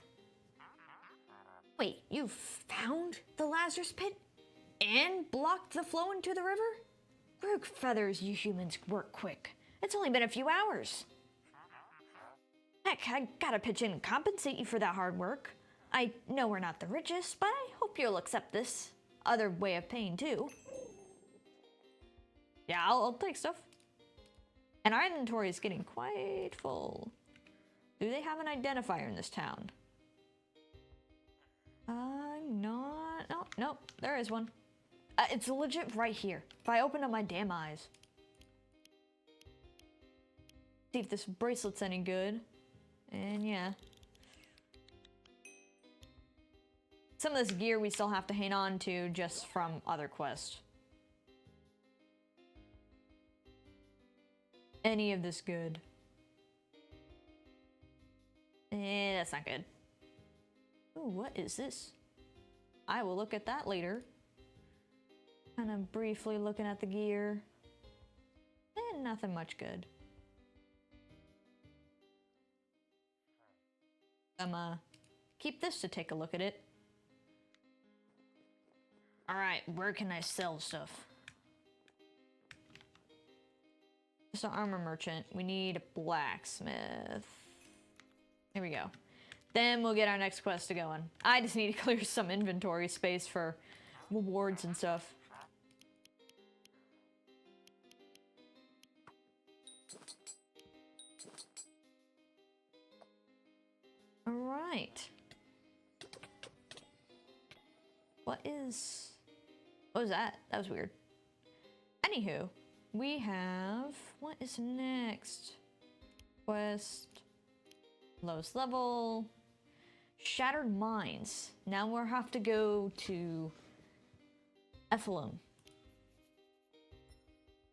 Wait, you found the Lazarus pit? And blocked the flow into the river? Rook feathers, you humans work quick. It's only been a few hours. Heck, I gotta pitch in and compensate you for that hard work. I know we're not the richest, but I hope you'll accept this other way of paying too. Yeah, I'll take stuff. And our inventory is getting quite full. Do they have an identifier in this town? No, nope, there is one. It's legit right here. If I open up my damn eyes. See if this bracelet's any good. And yeah. Some of this gear we still have to hang on to just from other quests. Any of this good? That's not good. Ooh, what is this? I will look at that later. Kind of briefly looking at the gear. Nothing much good. Keep this to take a look at it. Alright, where can I sell stuff? Just an armor merchant. We need a blacksmith. Here we go. Then we'll get our next quest to going. I just need to clear some inventory space for rewards and stuff. Alright. What was that? That was weird. Anywho, we have... What is next? Quest... Lowest level... Shattered Mines. Now we'll have to go to... Ephelum.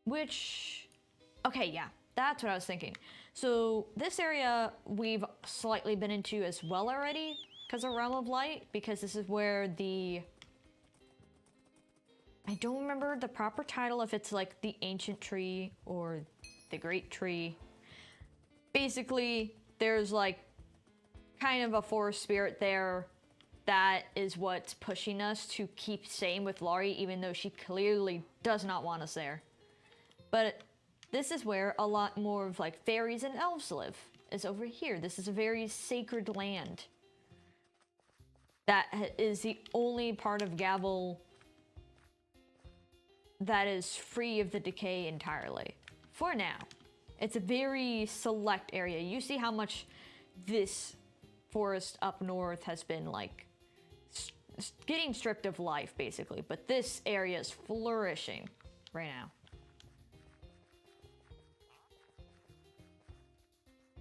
Which... Okay, yeah. That's what I was thinking. So this area we've slightly been into as well already because of Realm of Light, because this is where the... I don't remember the proper title, if it's like the Ancient Tree or the Great Tree. Basically, there's like kind of a forest spirit there that is what's pushing us to keep staying with Lari, even though she clearly does not want us there. But this is where a lot more of like fairies and elves live, is over here. This is a very sacred land. That is the only part of Gavel that is free of the decay entirely. For now. It's a very select area. You see how much this forest up north has been like getting stripped of life, basically. But this area is flourishing right now.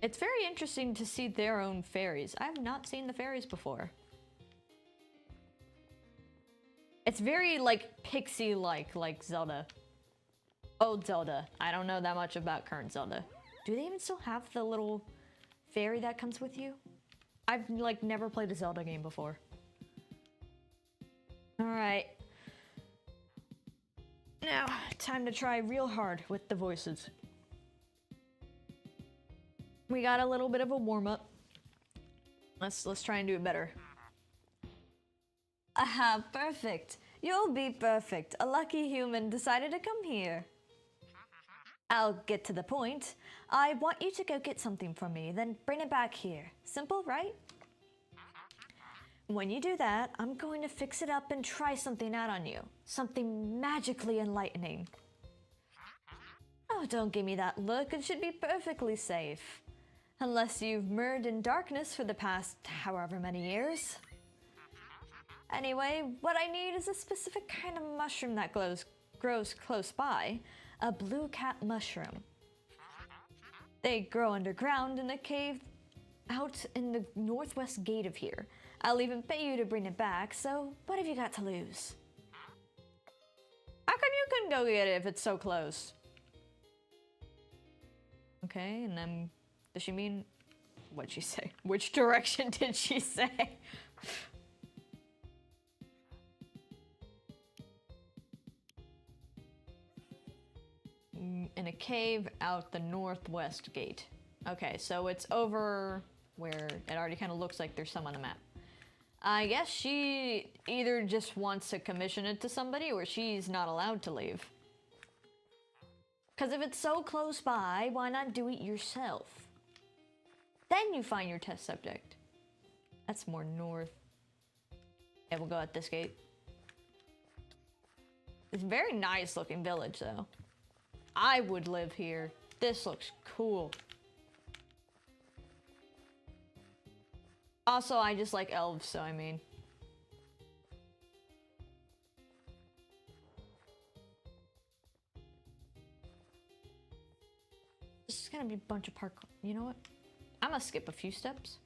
It's very interesting to see their own fairies. I have not seen the fairies before. It's very, like, pixie-like, like Zelda. Old Zelda. I don't know that much about current Zelda. Do they even still have the little fairy that comes with you? I've, like, never played a Zelda game before. Alright. Now, time to try real hard with the voices. We got a little bit of a warm-up. Let's try and do it better. Aha, perfect. You'll be perfect. A lucky human decided to come here. I'll get to the point. I want you to go get something from me, then bring it back here. Simple, right? When you do that, I'm going to fix it up and try something out on you. Something magically enlightening. Oh, don't give me that look. It should be perfectly safe. Unless you've mirrored in darkness for the past however many years. Anyway, what I need is a specific kind of mushroom that grows close by. A blue cat mushroom. They grow underground in a cave out in the northwest gate of here. I'll even pay you to bring it back, so what have you got to lose? How come you couldn't go get it if it's so close? Okay, and then, does she mean, what'd she say? Which direction did she say? In a cave out the northwest gate. Okay, so it's over where it already kind of looks like there's some on the map. I guess she either just wants to commission it to somebody or she's not allowed to leave. Because if it's so close by, why not do it yourself? Then you find your test subject. That's more north. Yeah, we'll go at this gate. It's a very nice looking village though. I would live here. This looks cool. Also, I just like elves, so I mean. This is gonna be a bunch of parkour. You know what? I'm gonna skip a few steps.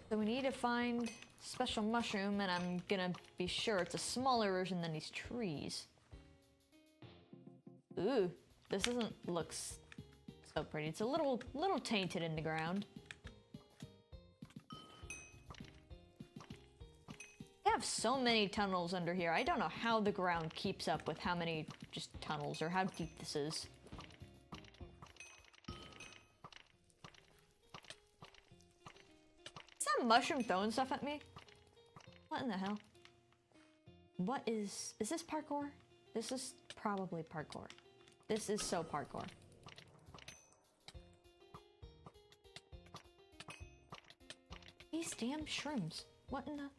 So we need to find special mushroom, and I'm gonna be sure it's a smaller version than these trees. Ooh, this doesn't look so pretty. It's a little tainted in the ground. They have so many tunnels under here. I don't know how the ground keeps up with how many just tunnels or how deep this is. Is that mushroom throwing stuff at me? What in the hell? What is this parkour? This is probably parkour. This is so parkour. These damn shrooms. What in the...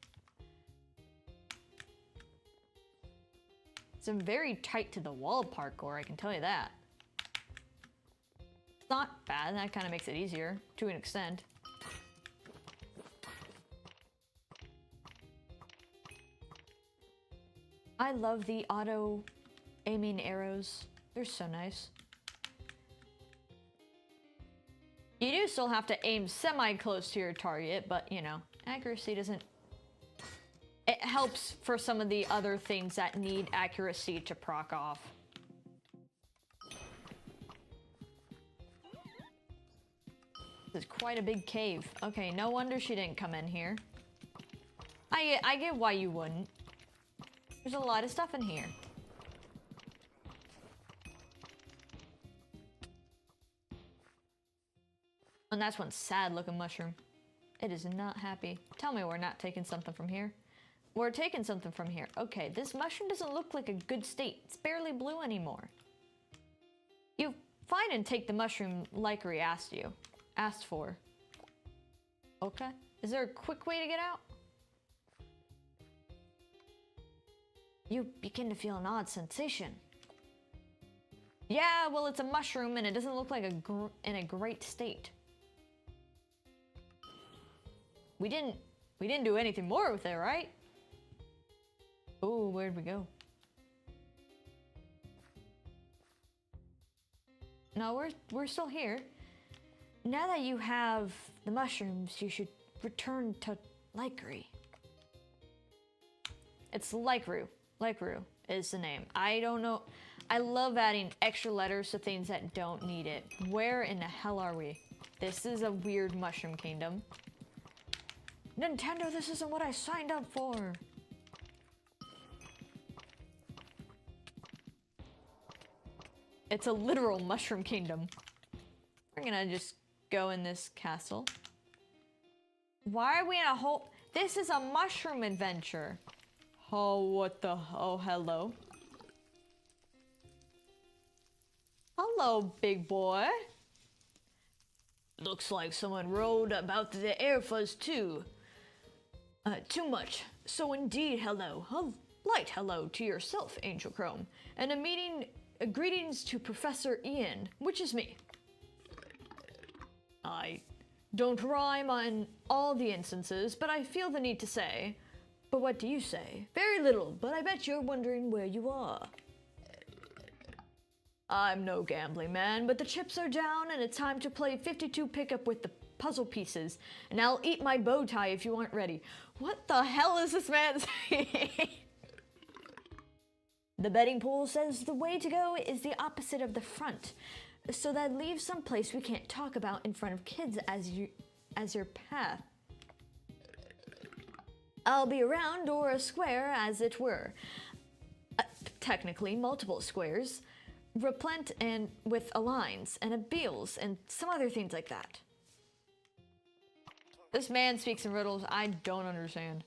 It's a very tight to the wall parkour, I can tell you that. It's not bad, that kind of makes it easier, to an extent. I love the auto aiming arrows. They're so nice. You do still have to aim semi-close to your target, but you know, accuracy doesn't... It helps for some of the other things that need accuracy to proc off. This is quite a big cave. Okay, no wonder she didn't come in here. I get why you wouldn't. There's a lot of stuff in here. And that's one sad looking mushroom. It is not happy. Tell me we're not taking something from here. We're taking something from here. Okay, this mushroom doesn't look like a good state. It's barely blue anymore. You find and take the mushroom like we asked for. Okay. Is there a quick way to get out? You begin to feel an odd sensation. Yeah, well, it's a mushroom and it doesn't look like in a great state. We didn't do anything more with it, right? Oh, where'd we go? No, we're still here. Now that you have the mushrooms, you should return to Lycree. It's Lycree. Lycree is the name. I don't know. I love adding extra letters to things that don't need it. Where in the hell are we? This is a weird mushroom kingdom. Nintendo, this isn't what I signed up for. It's a literal mushroom kingdom. We're gonna just go in this castle. Why are we in a whole... This is a mushroom adventure. Oh, what the... Oh, hello. Hello, big boy. Looks like someone wrote about the air fuzz too. Too much. So indeed, hello. Light hello to yourself, Angel Chrome, and greetings to Professor Ian, which is me. I don't rhyme on all the instances, but I feel the need to say, but what do you say? Very little, but I bet you're wondering where you are. I'm no gambling man, but the chips are down and it's time to play 52 pickup with the puzzle pieces, and I'll eat my bow tie if you aren't ready. What the hell is this man saying? The betting pool says the way to go is the opposite of the front, so that leaves some place we can't talk about in front of kids as your path. I'll be around, or a square as it were. Technically multiple squares, replete and with lines and abeles and some other things like that. This man speaks in riddles I don't understand.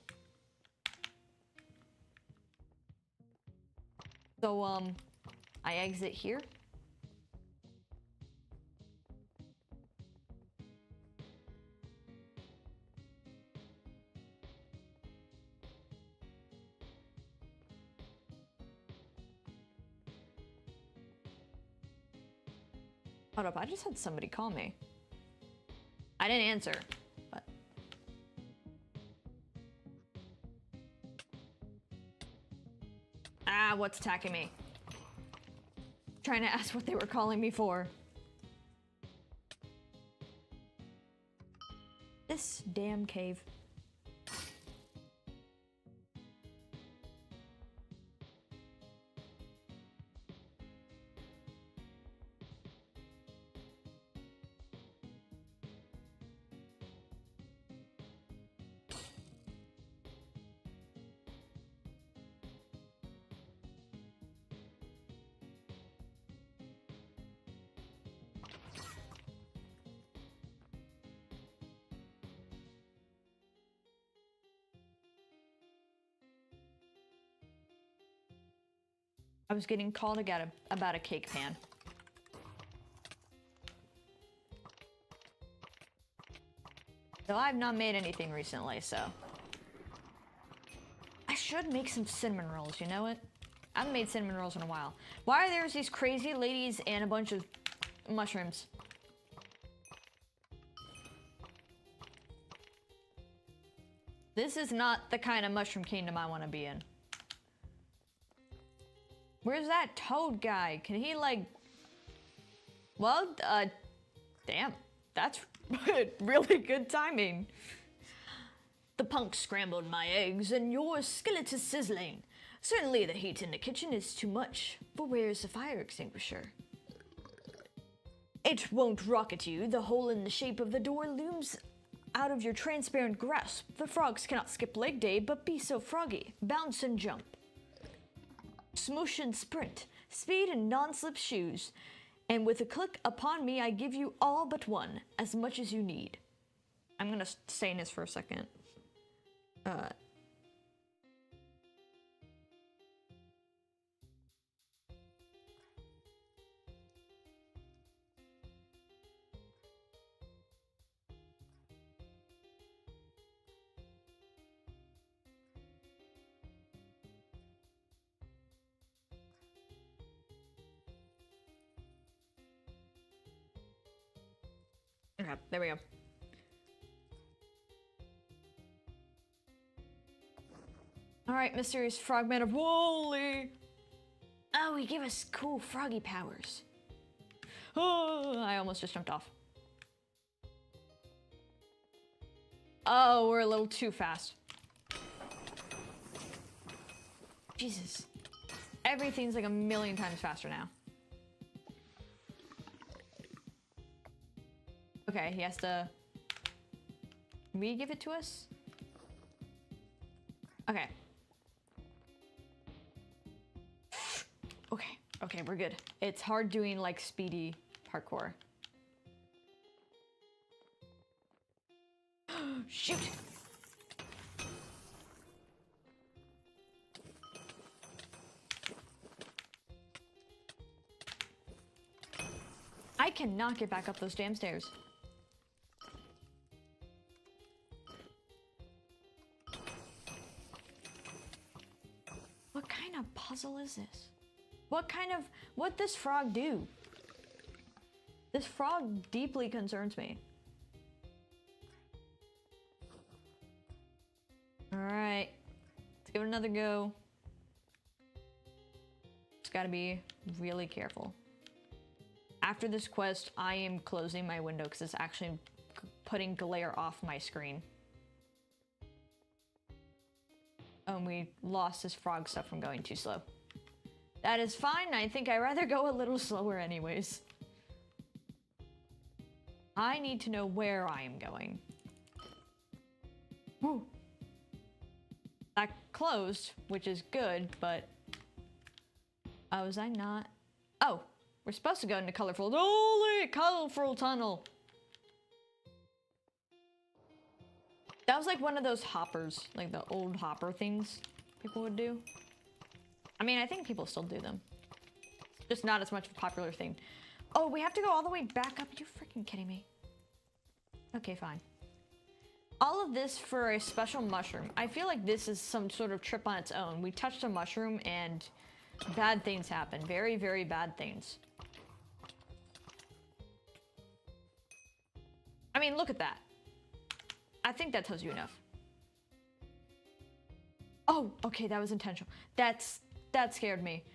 So, I exit here. Hold up, I just had somebody call me. I didn't answer, but... Ah, what's attacking me? Trying to ask what they were calling me for. This damn cave. I was getting called about a cake pan. Though I've not made anything recently, so. I should make some cinnamon rolls, you know what? I haven't made cinnamon rolls in a while. Why are there these crazy ladies and a bunch of mushrooms? This is not the kind of mushroom kingdom I want to be in. Where's that toad guy? Can he, like... Well, damn. That's really good timing. The punk scrambled my eggs, and your skillet is sizzling. Certainly the heat in the kitchen is too much, but where's the fire extinguisher? It won't rocket you. The hole in the shape of the door looms out of your transparent grasp. The frogs cannot skip leg day, but be so froggy. Bounce and jump. Smoosh and sprint, speed and non-slip shoes, and with a click upon me I give you all but one, as much as you need. I'm gonna stay in this for a second. Okay, there we go. Alright, mysterious frogman of Wooly. Oh, he gave us cool froggy powers. Oh, I almost just jumped off. Oh, we're a little too fast. Jesus. Everything's like a million times faster now. Okay, he has to... Can we give it to us? Okay. Okay, we're good. It's hard doing, like, speedy parkour. Shoot! I cannot get back up those damn stairs. puzzle is this? What this frog do? This frog deeply concerns me. All right, let's give it another go. Just gotta be really careful. After this quest, I am closing my window because it's actually putting glare off my screen. Oh, and we lost this frog stuff from going too slow. That is fine. I think I'd rather go a little slower anyways. I need to know where I am going. Woo. That closed, which is good, but... Oh, was I not? Oh, we're supposed to go into colorful... Holy colorful tunnel! That was like one of those hoppers, like the old hopper things people would do. I mean, I think people still do them. Just not as much of a popular thing. Oh, we have to go all the way back up. Are you freaking kidding me? Okay, fine. All of this for a special mushroom. I feel like this is some sort of trip on its own. We touched a mushroom and bad things happen. Very, very bad things. I mean, look at that. I think that tells you enough. Oh, okay, that was intentional. That scared me.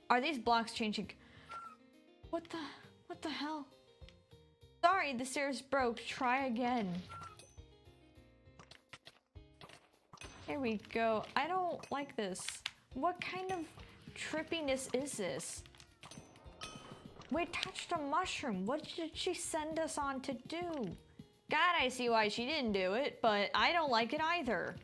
Are these blocks changing? What the hell? Sorry, the stairs broke. Try again. Here we go. I don't like this. What kind of trippiness is this? We touched a mushroom. What did she send us on to do? God, I see why she didn't do it, but I don't like it either.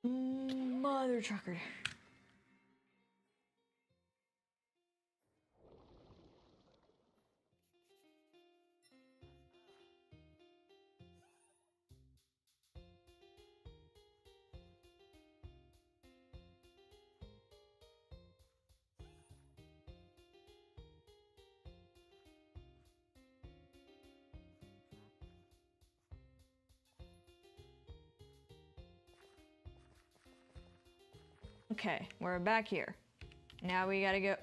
Mother trucker. Okay, we're back here. Now we gotta go.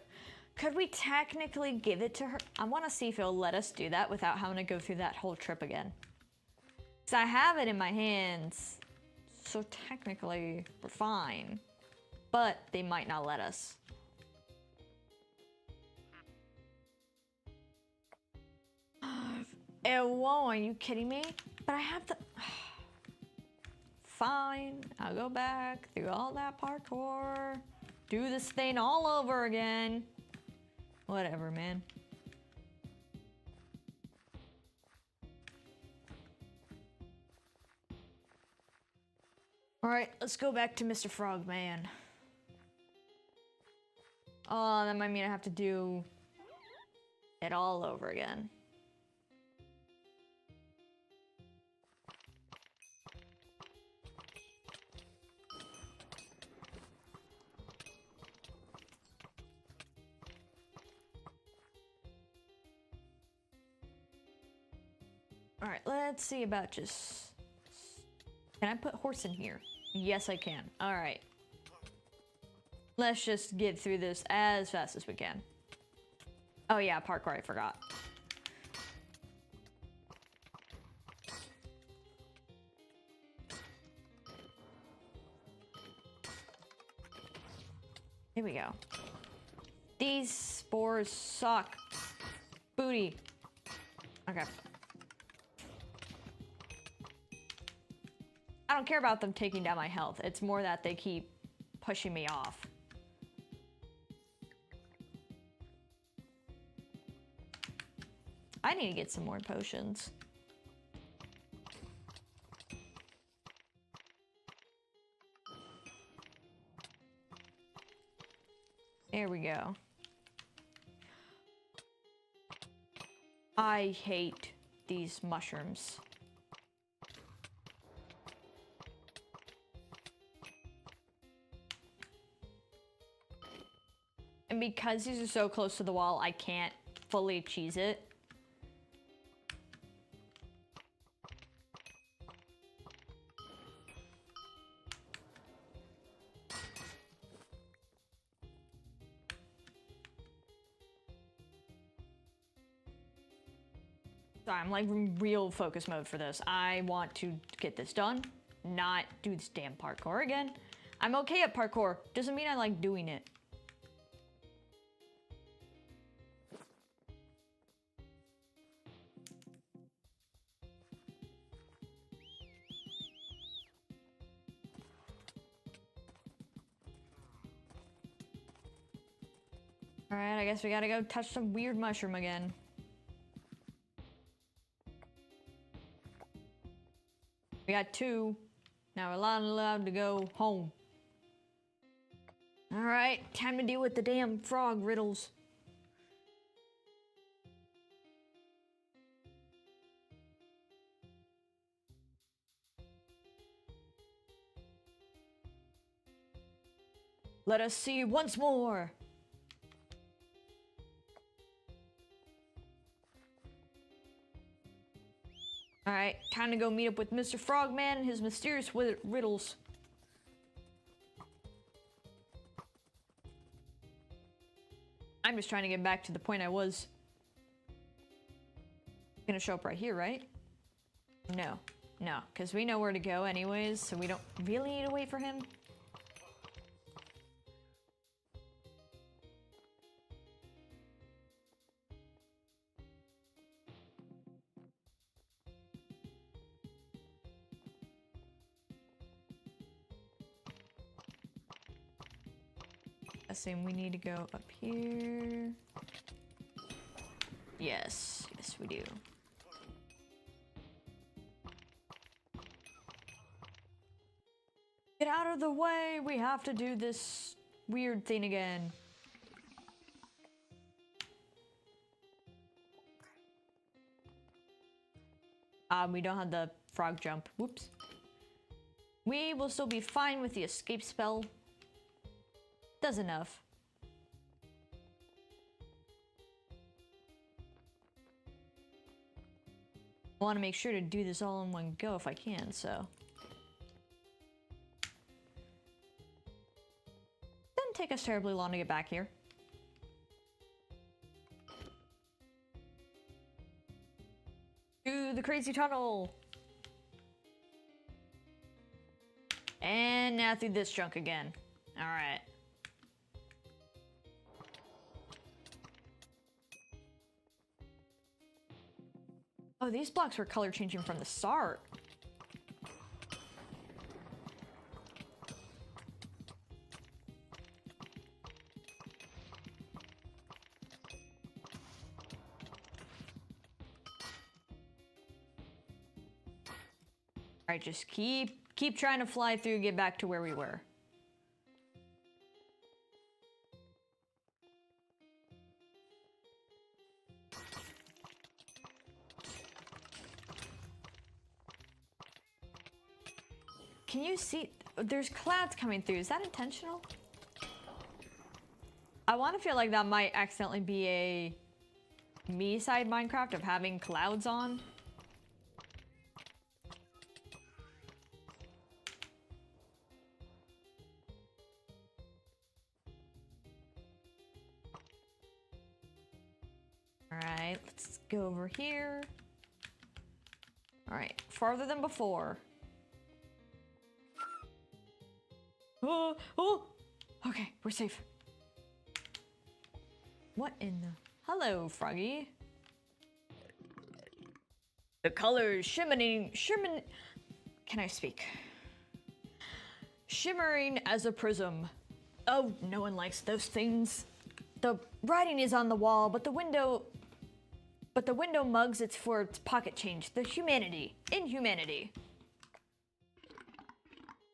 Could we technically give it to her? I want to see if it'll let us do that without having to go through that whole trip again. Because I have it in my hands. So technically, we're fine. But they might not let us. It won't, are you kidding me? But I have the... Fine, I'll go back through all that parkour. Do this thing all over again. Whatever, man. Alright, let's go back to Mr. Frogman. Oh, that might mean I have to do it all over again. All right, let's see about just... Can I put horse in here? Yes, I can. All right. Let's just get through this as fast as we can. Oh yeah, parkour, I forgot. Here we go. These spores suck. Booty. Okay. I don't care about them taking down my health. It's more that they keep pushing me off. I need to get some more potions. There we go. I hate these mushrooms. And because these are so close to the wall, I can't fully cheese it. Sorry, I'm like real focus mode for this. I want to get this done, not do this damn parkour again. I'm okay at parkour. Doesn't mean I like doing it. Alright, I guess we gotta go touch some weird mushroom again. We got 2. Now we're not allowed to go home. Alright, time to deal with the damn frog riddles. Let us see once more. Alright, time to go meet up with Mr. Frogman and his mysterious riddles. I'm just trying to get back to the point I was. Gonna show up right here, right? No, because we know where to go anyways, so we don't really need to wait for him. Assume we need to go up here. Yes, we do. Get out of the way! We have to do this weird thing again. We don't have the frog jump. Whoops. We will still be fine with the escape spell. Does enough. I want to make sure to do this all in one go if I can, so. Doesn't take us terribly long to get back here. To the crazy tunnel. And now through this junk again. Alright. Oh, these blocks were color changing from the start. Alright, just keep trying to fly through and get back to where we were. Can you see? There's clouds coming through. Is that intentional? I want to feel like that might accidentally be a me side Minecraft of having clouds on. Alright, let's go over here. Alright, farther than before. Oh! Okay, we're safe. What in the... Hello, Froggy. The colors shimmering... Can I speak? Shimmering as a prism. Oh, no one likes those things. The writing is on the wall, but the window mugs it's for its pocket change. The inhumanity.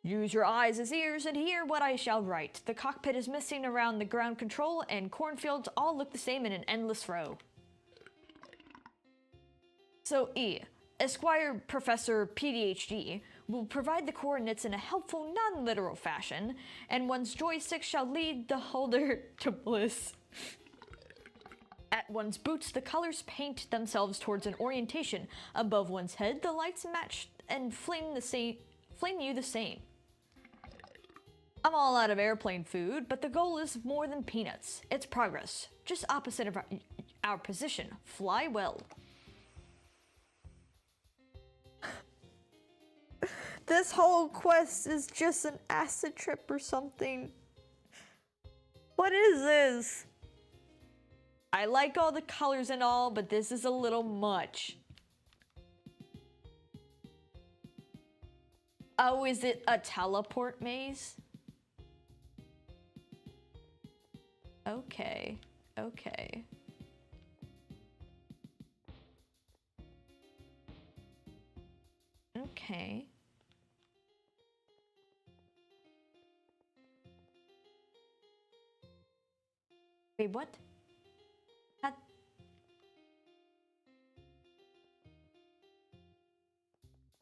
Use your eyes as ears and hear what I shall write. The cockpit is missing around the ground control, and cornfields all look the same in an endless row. So Esquire Professor PhD will provide the coordinates in a helpful, non-literal fashion, and one's joystick shall lead the holder to bliss. At one's boots, the colors paint themselves towards an orientation. Above one's head, the lights match and flame you the same. I'm all out of airplane food, but the goal is more than peanuts. It's progress, just opposite of our position. Fly well. This whole quest is just an acid trip or something. What is this? I like all the colors and all, but this is a little much. Oh, is it a teleport maze? Okay, okay. Okay. Wait, what? That...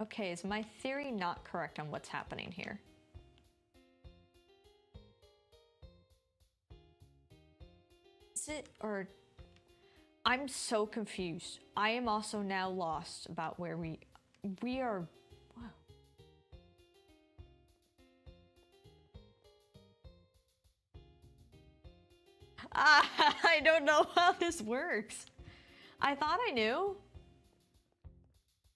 Okay, is my theory not correct on what's happening here? Is it, or... I'm so confused. I am also now lost about where we are... Wow. I don't know how this works. I thought I knew.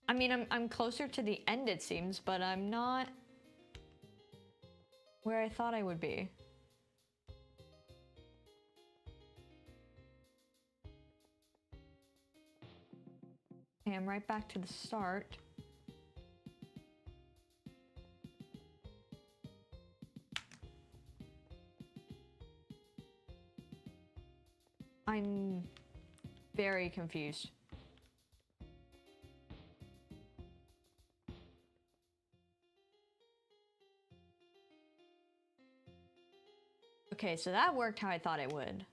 I mean, I'm closer to the end, it seems, but I'm not where I thought I would be. Okay, I'm right back to the start. I'm very confused. Okay, so that worked how I thought it would.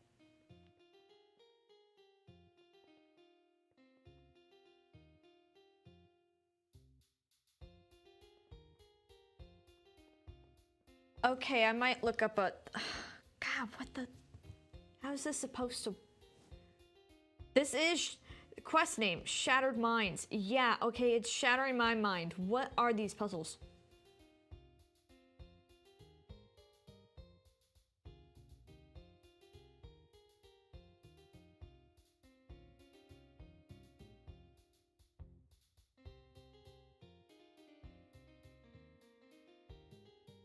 Okay, I might look up a... God, what the... How is this supposed to... This is... Quest name, Shattered Minds. Yeah, okay, it's shattering my mind. What are these puzzles?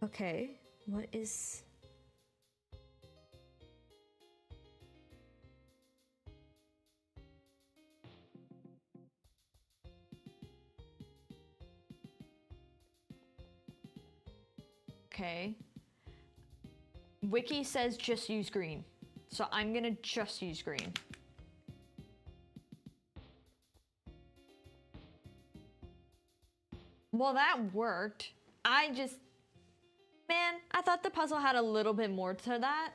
Okay, what is... Okay. Wiki says just use green. So I'm gonna just use green. Well, that worked. Man, I thought the puzzle had a little bit more to that.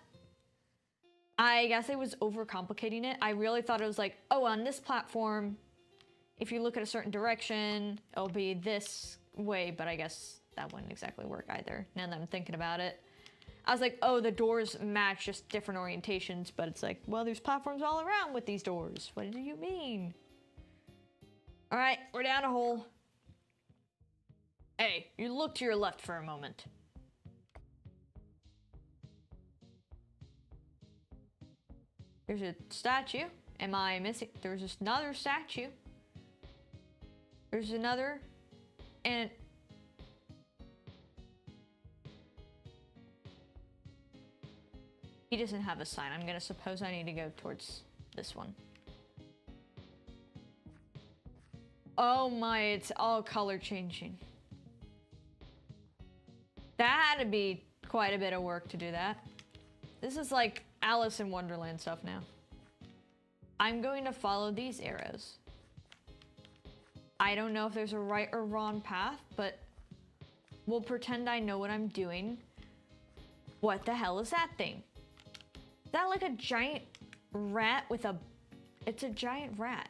I guess I was overcomplicating it. I really thought it was like, oh, on this platform, if you look at a certain direction, it'll be this way, but I guess that wouldn't exactly work either, now that I'm thinking about it. I was like, oh, the doors match just different orientations, but it's like, well, there's platforms all around with these doors. What do you mean? All right, we're down a hole. Hey, you look to your left for a moment. There's a statue. Am I missing? There's just another statue. There's another, and he doesn't have a sign. I'm gonna suppose I need to go towards this one. Oh my, it's all color changing. That had to be quite a bit of work to do that. This is like Alice in Wonderland stuff now. I'm going to follow these arrows. I don't know if there's a right or wrong path, but we'll pretend I know what I'm doing. What the hell is that thing? Is that like a giant rat with a... It's a giant rat.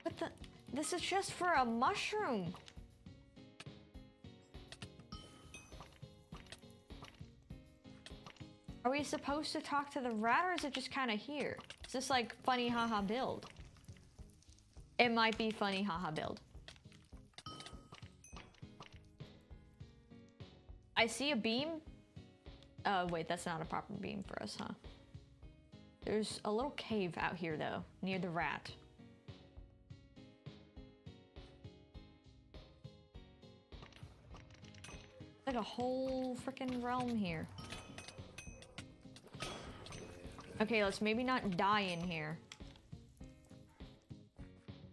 What the... This is just for a mushroom. Are we supposed to talk to the rat, or is it just kind of here? Is this like funny haha build? It might be funny haha build. I see a beam. Wait, that's not a proper beam for us, huh? There's a little cave out here though, near the rat. Like a whole freaking realm here. Okay, let's maybe not die in here.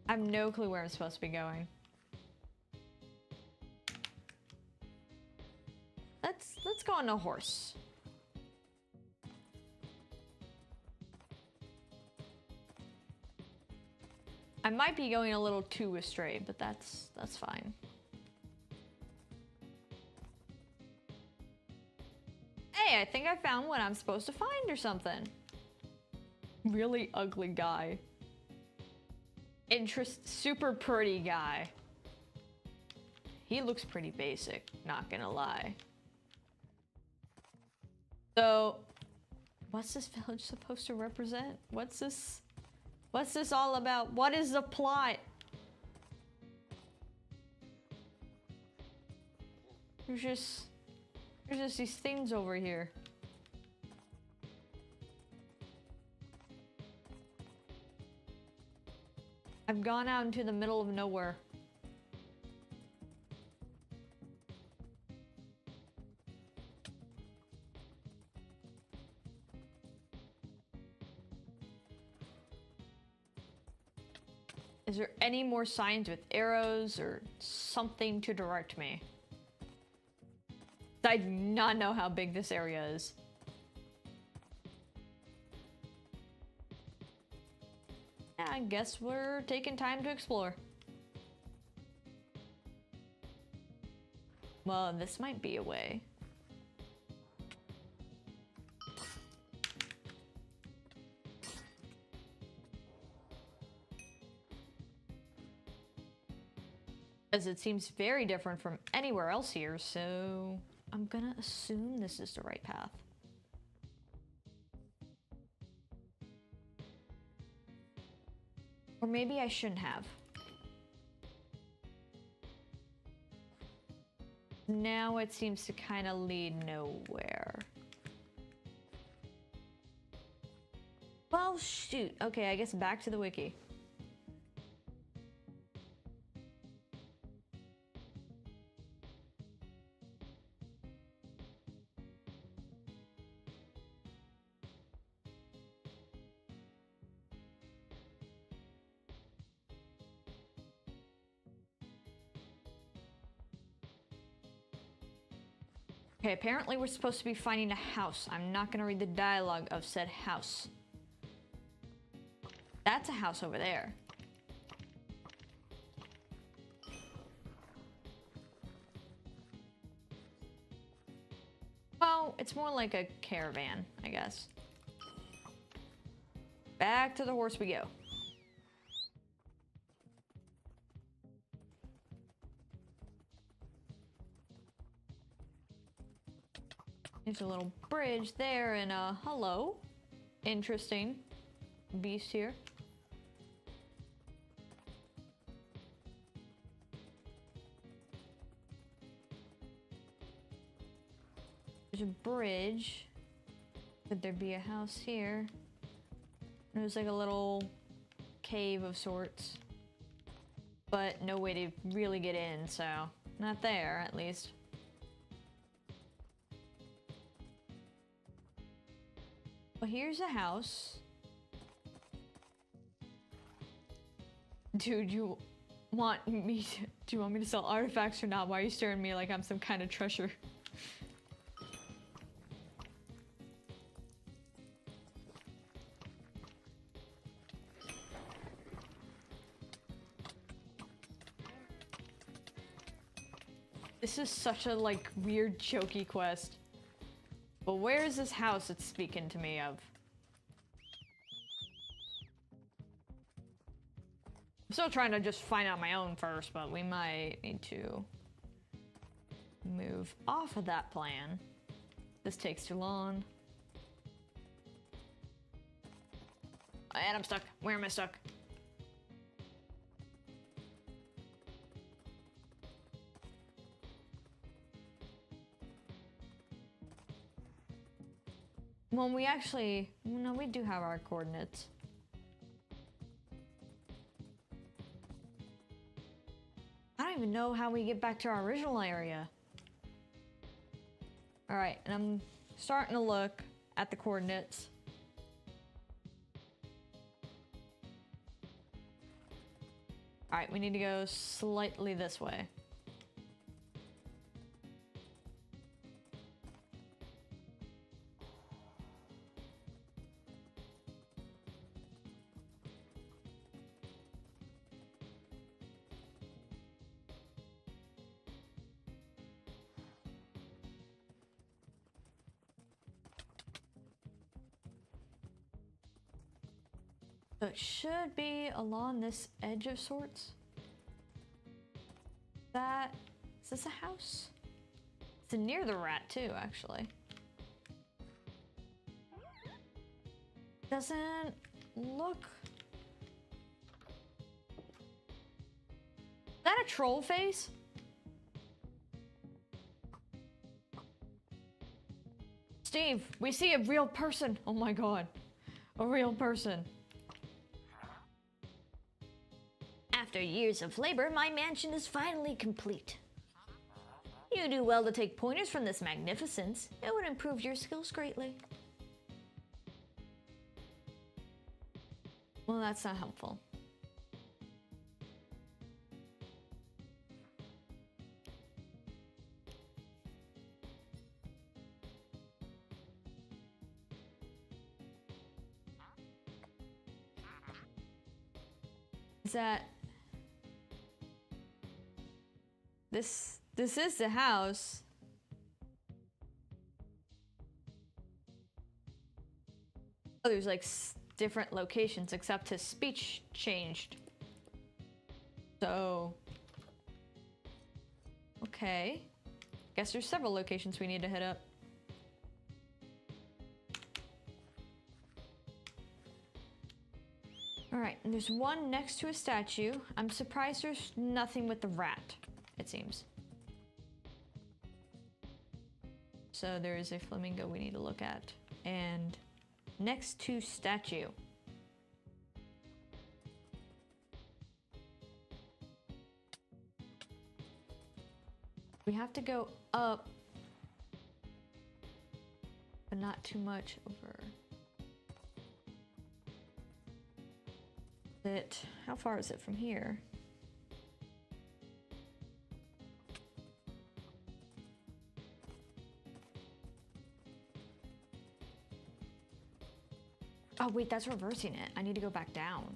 I have no clue where I'm supposed to be going. Let's go on a horse. I might be going a little too astray, but that's fine. Hey, I think I found what I'm supposed to find or something. Really ugly guy. Super pretty guy. He looks pretty basic, not gonna lie. So, what's this village supposed to represent? What's this all about? What is the plot? There's just these things over here. I've gone out into the middle of nowhere. Is there any more signs with arrows or something to direct me? I do not know how big this area is. Yeah, I guess we're taking time to explore. Well, this might be a way. As it seems very different from anywhere else here, so I'm gonna assume this is the right path. Or maybe I shouldn't have. Now it seems to kind of lead nowhere. Well, shoot. Okay, I guess back to the wiki. Okay, apparently we're supposed to be finding a house. I'm not gonna read the dialogue of said house. That's a house over there. Well, it's more like a caravan, I guess. Back to the horse we go. There's a little bridge there and hello. Interesting beast here. There's a bridge. Could there be a house here? There's like a little cave of sorts. But no way to really get in, so not there at least. Well, here's a house. Dude, do you want me to sell artifacts or not? Why are you staring at me like I'm some kind of treasure? This is such a like weird jokey quest. But where is this house it's speaking to me of? I'm still trying to just find out my own first, but we might need to move off of that plan. This takes too long. And I'm stuck. Where am I stuck? Well, we actually... No, we do have our coordinates. I don't even know how we get back to our original area. All right, and I'm starting to look at the coordinates. All right, we need to go slightly this way. So it should be along this edge of sorts. Is this a house? It's near the rat too, actually. Doesn't look... Is that a troll face? Steve, we see a real person. Oh my god. A real person. After years of labor, my mansion is finally complete. You do well to take pointers from this magnificence. It would improve your skills greatly. Well, that's not helpful. Is that... This is the house. Oh, there's like different locations, except his speech changed. So... Okay. Guess there's several locations we need to hit up. Alright, and there's one next to a statue. I'm surprised there's nothing with the rat, it seems. So there is a flamingo we need to look at. And next to statue. We have to go up, but not too much over. How far is it from here? Oh wait, that's reversing it. I need to go back down.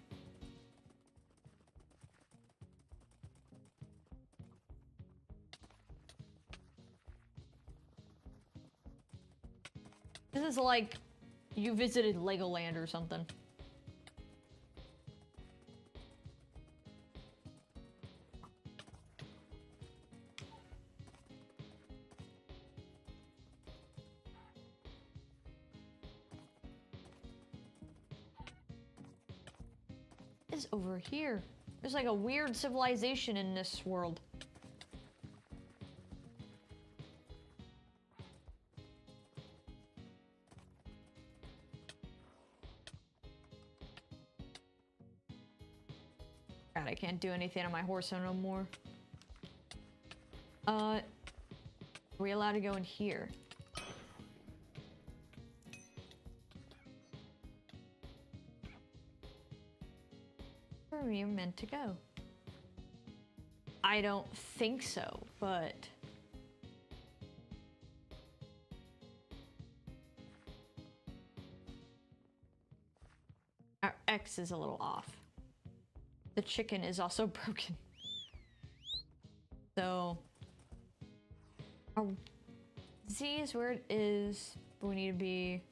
This is like you visited Legoland or something. Is over here. There's like a weird civilization in this world. God, I can't do anything on my horse no more. Are we allowed to go in here? Where are you meant to go? I don't think so, but... Our X is a little off. The chicken is also broken. So... Our Z is where it is, but we need to be...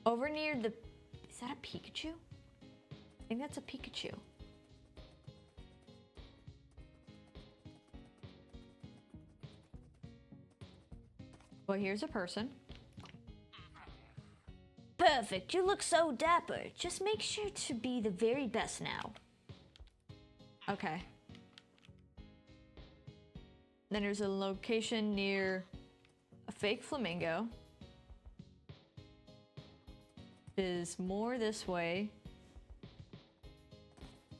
over near the... Is that a Pikachu? I think that's a Pikachu. Well, here's a person. Perfect, you look so dapper. Just make sure to be the very best now. Okay. Then there's a location near a fake flamingo. Is more this way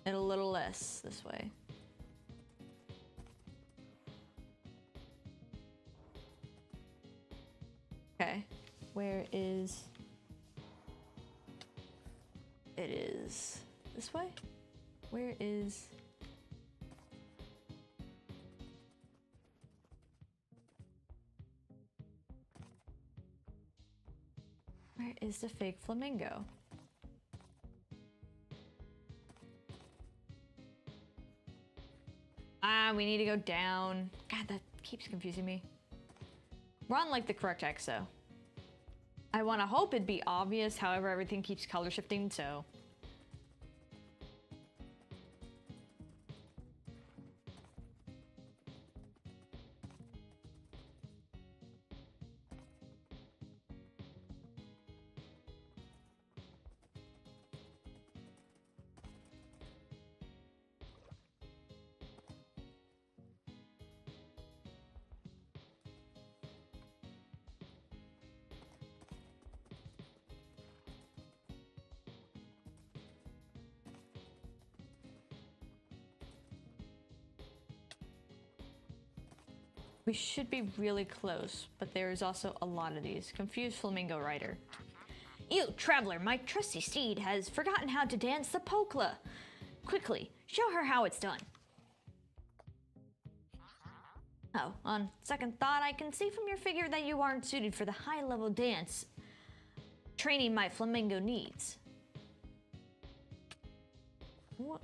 and a little less this way. Where is... It is this way? Where is... Where is the fake flamingo? Ah, we need to go down. God, that keeps confusing me. We're on like the correct X though. I want to hope it'd be obvious, however everything keeps color shifting, so... We should be really close, but there is also a lot of these. Confused Flamingo Rider. You, traveler, my trusty steed has forgotten how to dance the polka. Quickly, show her how it's done. Oh, on second thought, I can see from your figure that you aren't suited for the high-level dance training my flamingo needs. What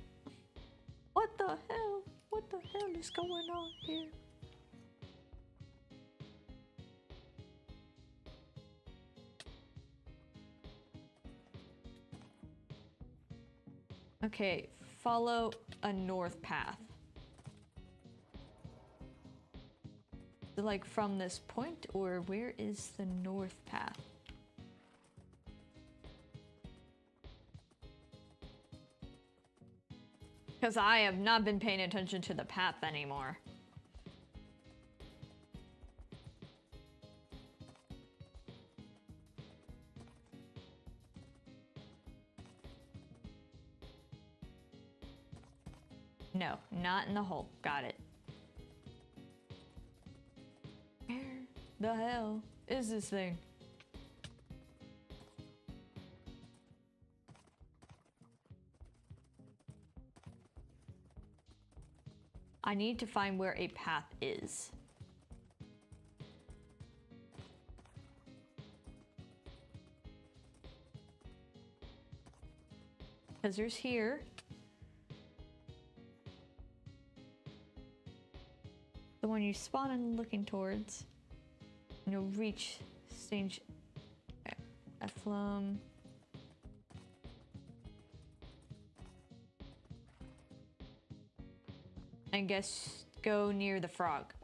the hell? What the hell is going on here? Okay, follow a north path. Is it like from this point, or where is the north path? Because I have not been paying attention to the path anymore. No, not in the hole. Got it. Where the hell is this thing? I need to find where a path is. Because there's here. The one you spawn in looking towards. And you'll reach stage Efflum. I guess go near the frog.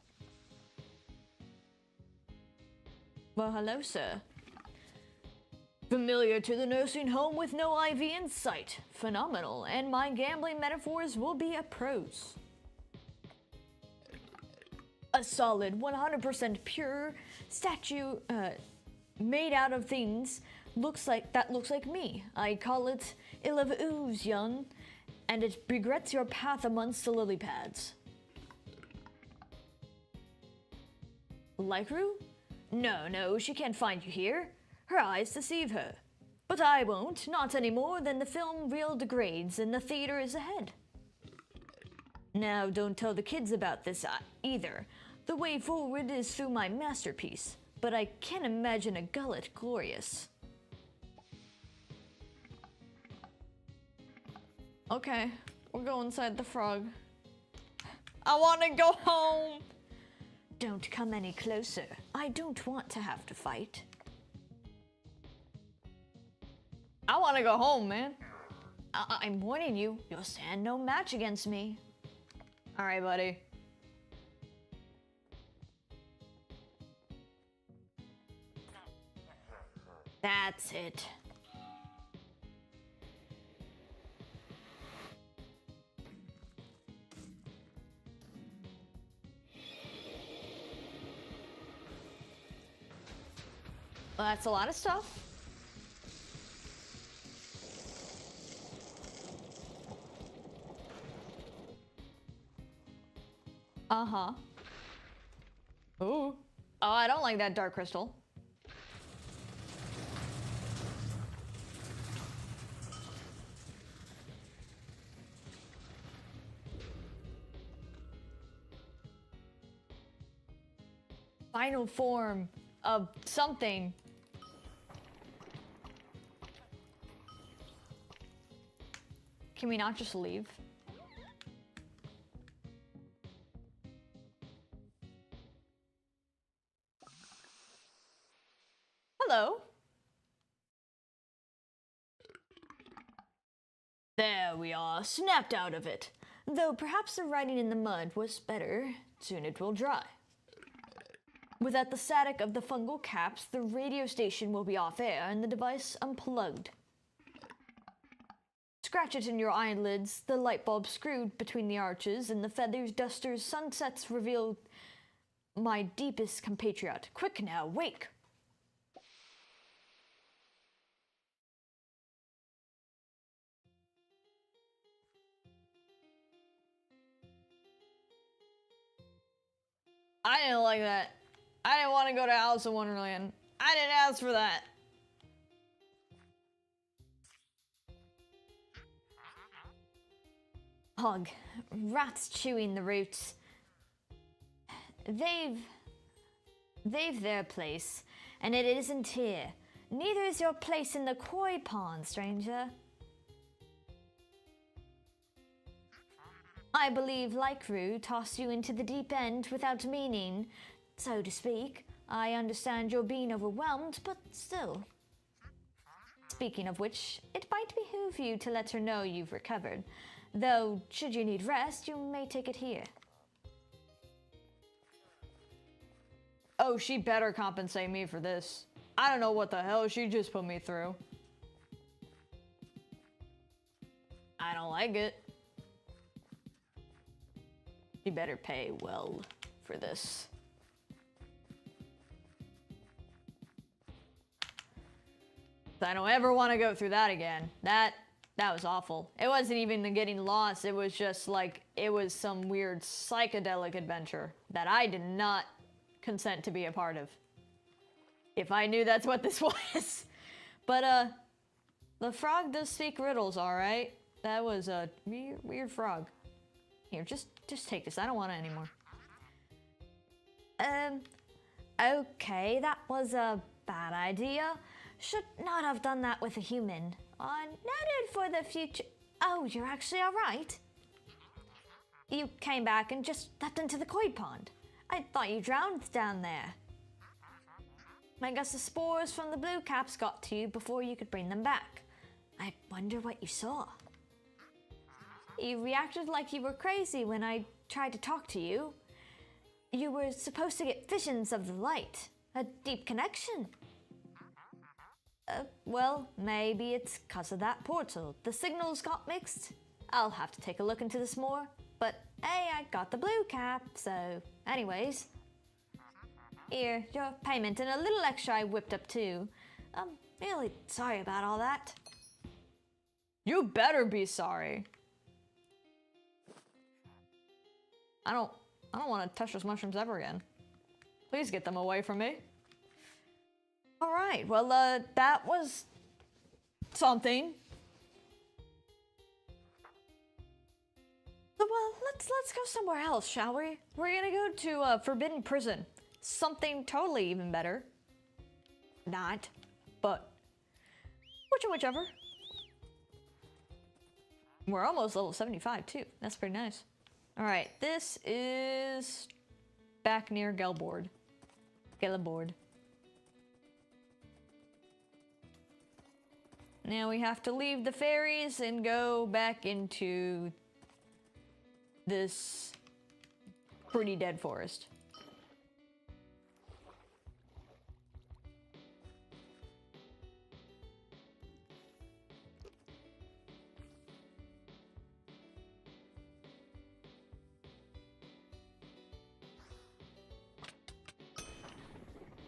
Well, hello, sir. Familiar to the nursing home with no IV in sight. Phenomenal, and my gambling metaphors will be a prose. A solid, 100% pure statue made out of things looks like me. I call it Illiv Ooze, young, and it regrets your path amongst the lily pads. Lycru? No, she can't find you here. Her eyes deceive her. But I won't, not any more than the film reel degrades and the theater is ahead. Now, don't tell the kids about this either. The way forward is through my masterpiece, but I can't imagine a gullet glorious. Okay, we'll go inside the frog. I want to go home! Don't come any closer. I don't want to have to fight. I want to go home, man. I'm warning you, you'll stand no match against me. All right, buddy. That's it. Well, that's a lot of stuff. Uh-huh. Ooh. Oh, I don't like that dark crystal. final form of something. Can we not just leave? Hello. There we are, snapped out of it. Though perhaps the writing in the mud was better, soon it will dry. Without the static of the fungal caps, the radio station will be off air and the device unplugged. Scratch it in your eyelids, the light bulb screwed between the arches, and the feathers, dusters, sunsets reveal my deepest compatriot. Quick now, wake! I didn't like that. I didn't want to go to Alice in Wonderland. I didn't ask for that. Hog, rats chewing the roots. They've their place, and it isn't here. Neither is your place in the koi pond, stranger. I believe Lycru tossed you into the deep end without meaning, so to speak. I understand you're being overwhelmed, but still. Speaking of which, it might behoove you to let her know you've recovered. Though, should you need rest, you may take it here. Oh, she better compensate me for this. I don't know what the hell she just put me through. I don't like it. She better pay well for this. I don't ever want to go through that again. That was awful. It wasn't even the getting lost. It was just like, it was some weird psychedelic adventure that I did not consent to be a part of. If I knew that's what this was. But, the frog does speak riddles, alright? That was a weird frog. Here, just take this. I don't want it anymore. Okay, that was a bad idea. Should not have done that with a human. Noted for the future. Oh, you're actually alright? You came back and just stepped into the koi pond. I thought you drowned down there. I guess the spores from the blue caps got to you before you could bring them back. I wonder what you saw. You reacted like you were crazy when I tried to talk to you. You were supposed to get visions of the light. A deep connection. Well, maybe it's 'cause of that portal. The signals got mixed. I'll have to take a look into this more. But hey, I got the blue cap, so anyways. Here, your payment and a little extra I whipped up too. I'm really sorry about all that. You better be sorry. I don't want to touch those mushrooms ever again. Please get them away from me. All right, well, that was something. So, let's go somewhere else, shall we? We're gonna go to Forbidden Prison. Something totally even better. Not, but whichever. We're almost level 75 too. That's pretty nice. All right, this is back near Gelboard. Now we have to leave the fairies and go back into this pretty dead forest.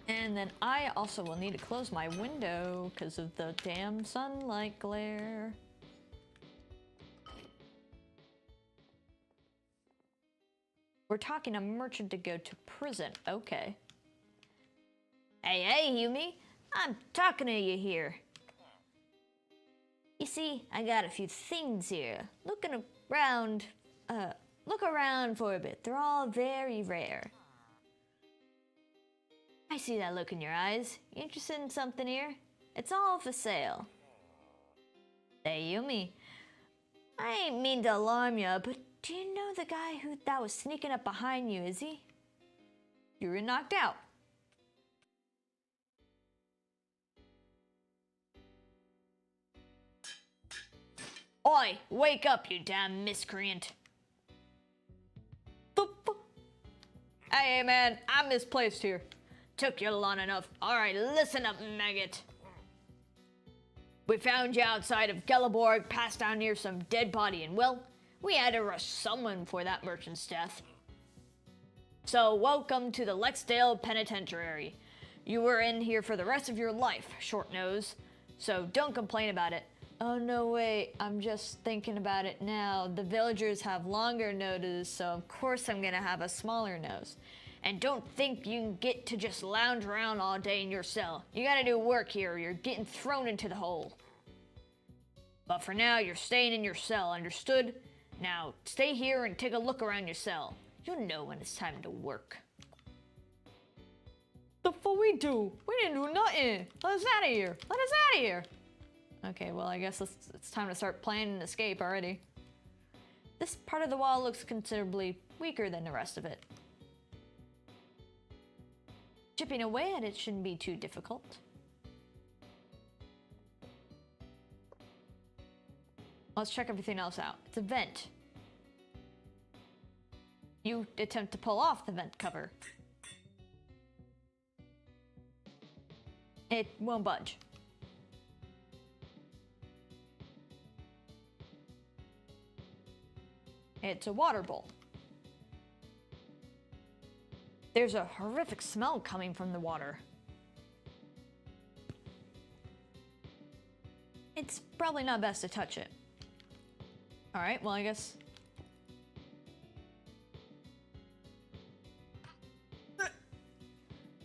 And then I also will need to close my window because of the damn sunlight glare. We're talking a merchant to go to prison. Okay. Hey, Yumi. I'm talking to you here. You see, I got a few things here. Look around for a bit. They're all very rare. I see that look in your eyes. You interested in something here? It's all for sale. Say Yumi. I ain't mean to alarm ya, but do you know the guy that was sneaking up behind you, is he? You were knocked out. Oi, wake up, you damn miscreant. Hey, man, I'm misplaced here. Took you long enough. Alright, listen up, maggot. We found you outside of Gelleborg, passed down near some dead body, and well, we had to rush someone for that merchant's death. So, welcome to the Lexdale Penitentiary. You were in here for the rest of your life, short nose. So don't complain about it. Oh no, wait, I'm just thinking about it now. The villagers have longer noses, so of course I'm gonna have a smaller nose. And don't think you can get to just lounge around all day in your cell. You gotta do work here or you're getting thrown into the hole. But for now, you're staying in your cell, understood? Now, stay here and take a look around your cell. You'll know when it's time to work. The fuck we do? We didn't do nothing. Let us out of here. Let us out of here. Okay, well, I guess it's time to start planning an escape already. This part of the wall looks considerably weaker than the rest of it. Chipping away at it shouldn't be too difficult. Let's check everything else out. It's a vent. You attempt to pull off the vent cover. It won't budge. It's a water bowl. There's a horrific smell coming from the water. It's probably not best to touch it. Alright, well, I guess.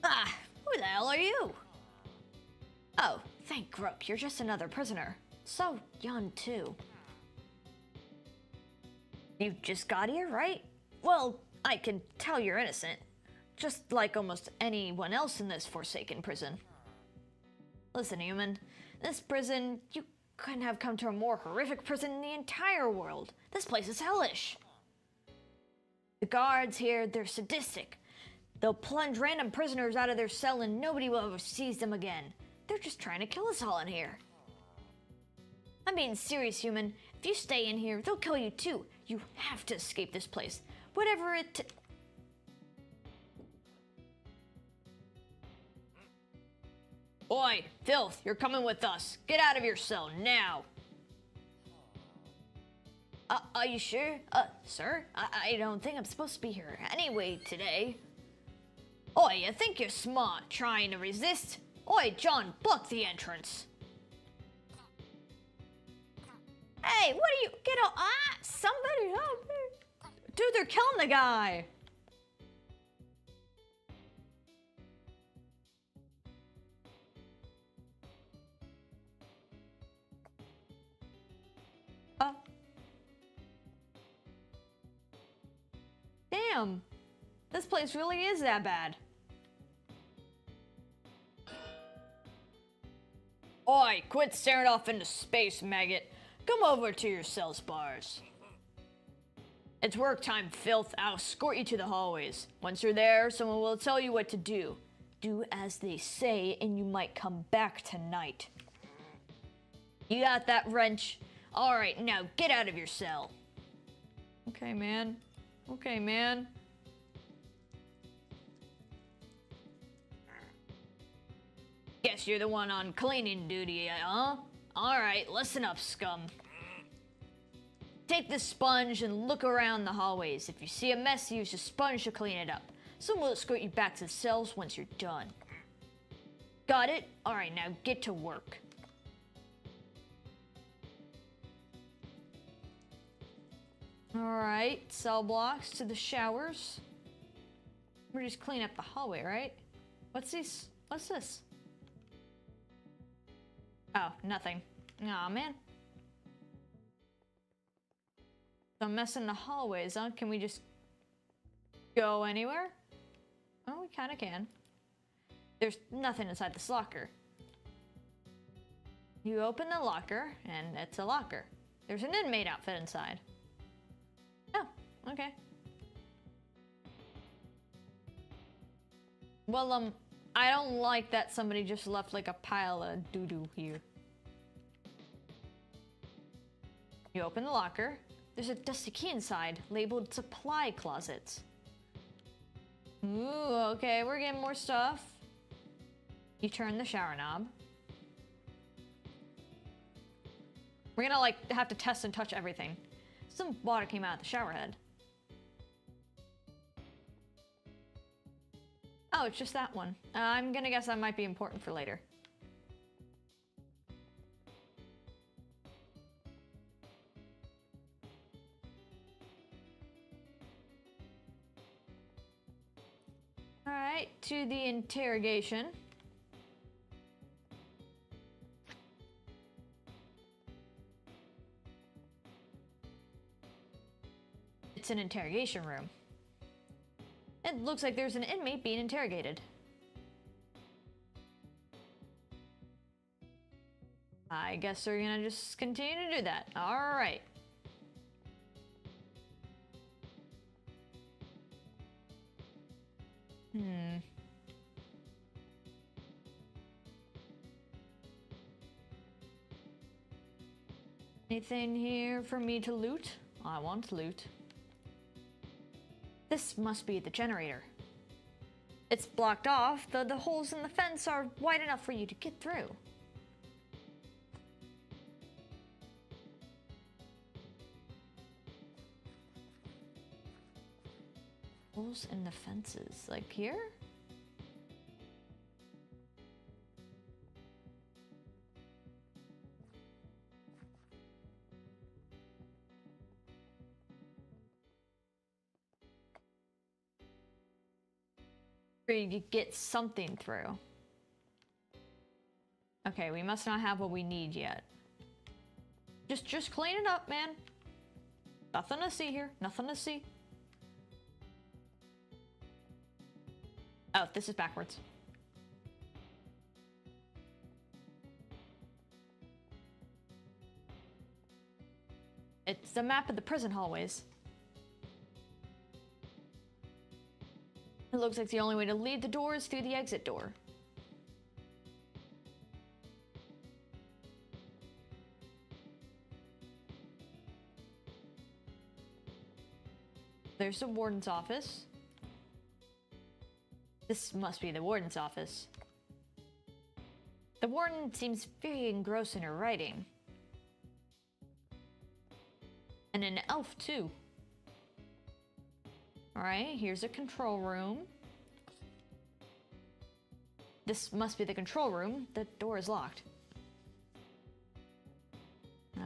Ah, who the hell are you? Oh, thank Grook, you're just another prisoner. So young, too. You just got here, right? Well, I can tell you're innocent. Just like almost anyone else in this forsaken prison. Listen, human. This prison, you couldn't have come to a more horrific prison in the entire world. This place is hellish. The guards here, they're sadistic. They'll plunge random prisoners out of their cell and nobody will ever seize them again. They're just trying to kill us all in here. I'm being serious, human. If you stay in here, they'll kill you too. You have to escape this place. Whatever it... Oi, filth, you're coming with us. Get out of your cell, now. Are you sure? Sir? I don't think I'm supposed to be here anyway today. Oi, you think you're smart, trying to resist? Oi, John, block the entrance. Hey, what are you, get out, somebody help me. Dude, they're killing the guy. Damn, this place really is that bad. Oi, quit staring off into space, maggot. Come over to your cell spars. It's work time, filth. I'll escort you to the hallways. Once you're there, someone will tell you what to do. Do as they say, and you might come back tonight. You got that, wrench? Alright, now get out of your cell. Okay, man. Okay, man. Guess you're the one on cleaning duty, huh? Alright, listen up, scum. Take this sponge and look around the hallways. If you see a mess, use the sponge to clean it up. Someone will escort you back to the cells once you're done. Got it? Alright, now get to work. Alright, cell blocks to the showers. We're just cleaning up the hallway, right? What's this? What's this? Oh, nothing. Aw, man. So I'm messing the hallways, huh? Can we just go anywhere? Oh, we kinda can. There's nothing inside this locker. You open the locker, and it's a locker. There's an inmate outfit inside. Oh, okay. Well, I don't like that somebody just left like a pile of doo-doo here. You open the locker. There's a dusty key inside, labeled supply closets. Ooh, okay, we're getting more stuff. You turn the shower knob. We're gonna like have to test and touch everything. Some water came out of the shower head. Oh, it's just that one. I'm gonna guess that might be important for later. All right, to the interrogation. It's an interrogation room. It looks like there's an inmate being interrogated. I guess we're gonna just continue to do that. All right. Anything here for me to loot? I want loot. This must be the generator. It's blocked off, though the holes in the fence are wide enough for you to get through. Holes in the fences, like here? You get something through. Okay, we must not have what we need yet. Just clean it up, man. Nothing to see here. Nothing to see. Oh, this is backwards. It's the map of the prison hallways. It looks like the only way to leave the door is through the exit door. There's the warden's office. This must be the warden's office. The warden seems very engrossed in her writing. And an elf, too. Alright, here's a control room. This must be the control room. The door is locked.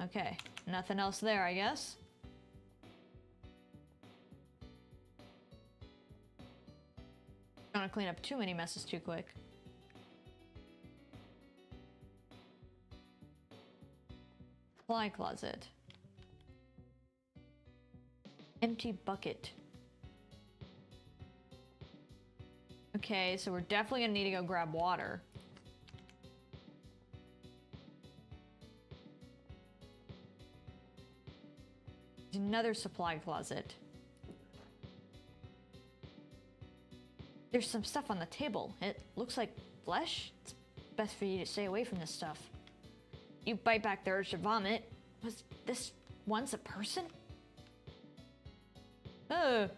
Okay, nothing else there, I guess. Don't want to clean up too many messes too quick. Supply closet. Empty bucket. Okay, so we're definitely gonna need to go grab water. There's another supply closet. There's some stuff on the table. It looks like flesh. It's best for you to stay away from this stuff. You bite back the urge to vomit. Was this once a person? Ugh.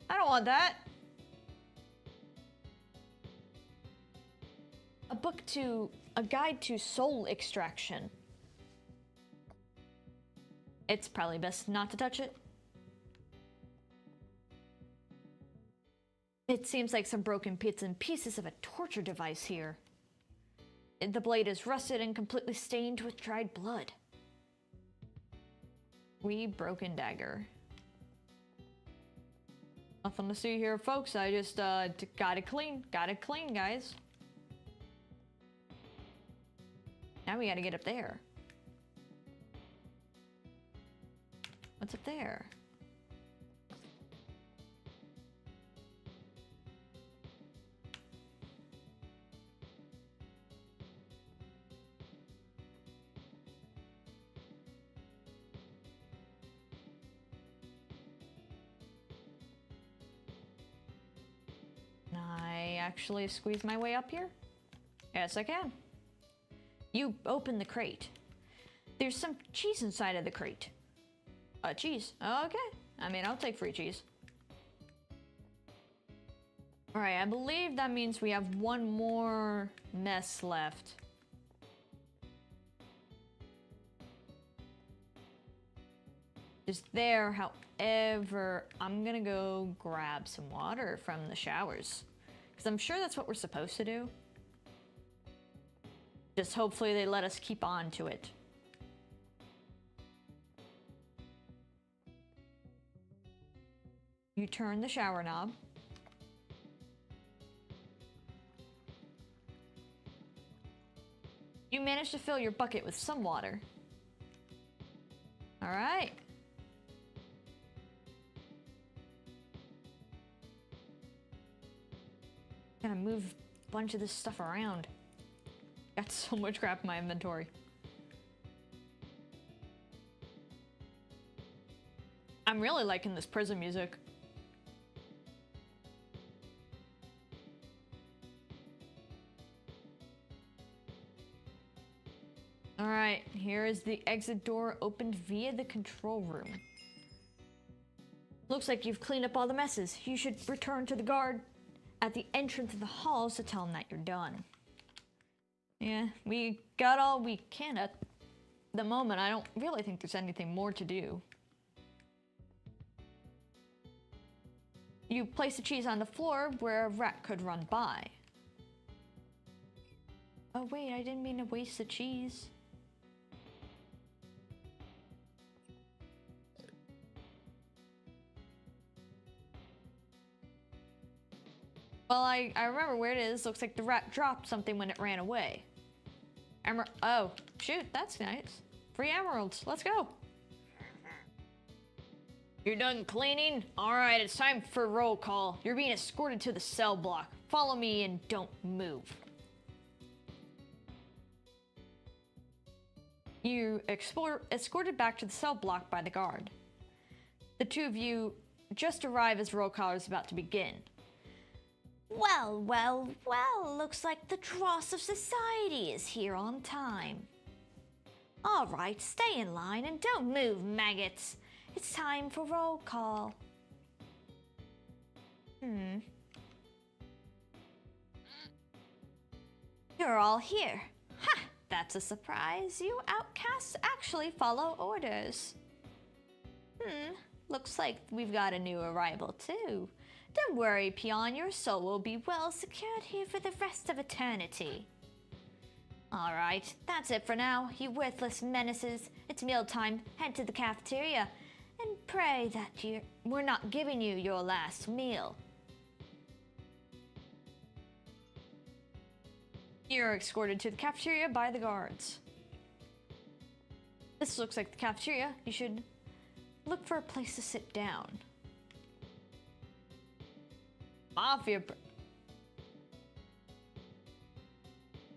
I don't want that. A guide to soul extraction. It's probably best not to touch it. It seems like some broken bits and pieces of a torture device here. The blade is rusted and completely stained with dried blood. Broken dagger. Nothing to see here, folks. I just gotta clean, guys. Now we gotta get up there. What's up there? actually squeeze my way up here? Yes, I can. You open the crate. There's some cheese inside of the crate. Cheese. Okay. I mean, I'll take free cheese. Alright, I believe that means we have one more mess left. Just there, however, I'm gonna go grab some water from the showers. Because I'm sure that's what we're supposed to do. Just hopefully they let us keep on to it. You turn the shower knob. You manage to fill your bucket with some water. All right. Gotta move a bunch of this stuff around. Got so much crap in my inventory. I'm really liking this prison music. Alright, here is the exit door opened via the control room. Looks like you've cleaned up all the messes. You should return to the guard at the entrance of the halls to tell them that you're done. Yeah, we got all we can at the moment. I don't really think there's anything more to do. You place the cheese on the floor where a rat could run by. Oh wait, I didn't mean to waste the cheese. Well, I remember where it is. Looks like the rat dropped something when it ran away. Oh, shoot, that's nice. Free emeralds, let's go. You're done cleaning? All right, it's time for roll call. You're being escorted to the cell block. Follow me and don't move. You escorted back to the cell block by the guard. The two of you just arrive as roll call is about to begin. Well, well, well, looks like the dross of society is here on time. All right, stay in line and don't move, maggots. It's time for roll call. You're all here. Ha! That's a surprise. You outcasts actually follow orders. Looks like we've got a new arrival too. Don't worry, peon, your soul will be well secured here for the rest of eternity. Alright, that's it for now, you worthless menaces. It's mealtime. Head to the cafeteria and pray that we're not giving you your last meal. You're escorted to the cafeteria by the guards. This looks like the cafeteria. You should look for a place to sit down. Mafia.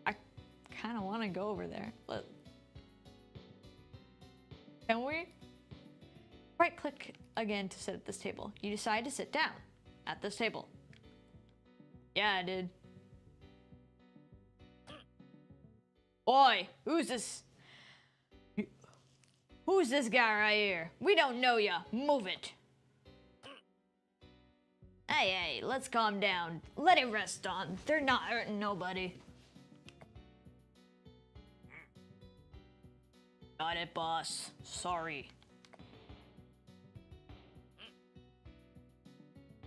I kind of want to go over there. Can we? Right click again to sit at this table. You decide to sit down at this table. Yeah, I did. Oi, who's this? Who's this guy right here? We don't know ya. Move it. Hey, let's calm down. Let it rest on. They're not hurting nobody. Got it, boss. Sorry.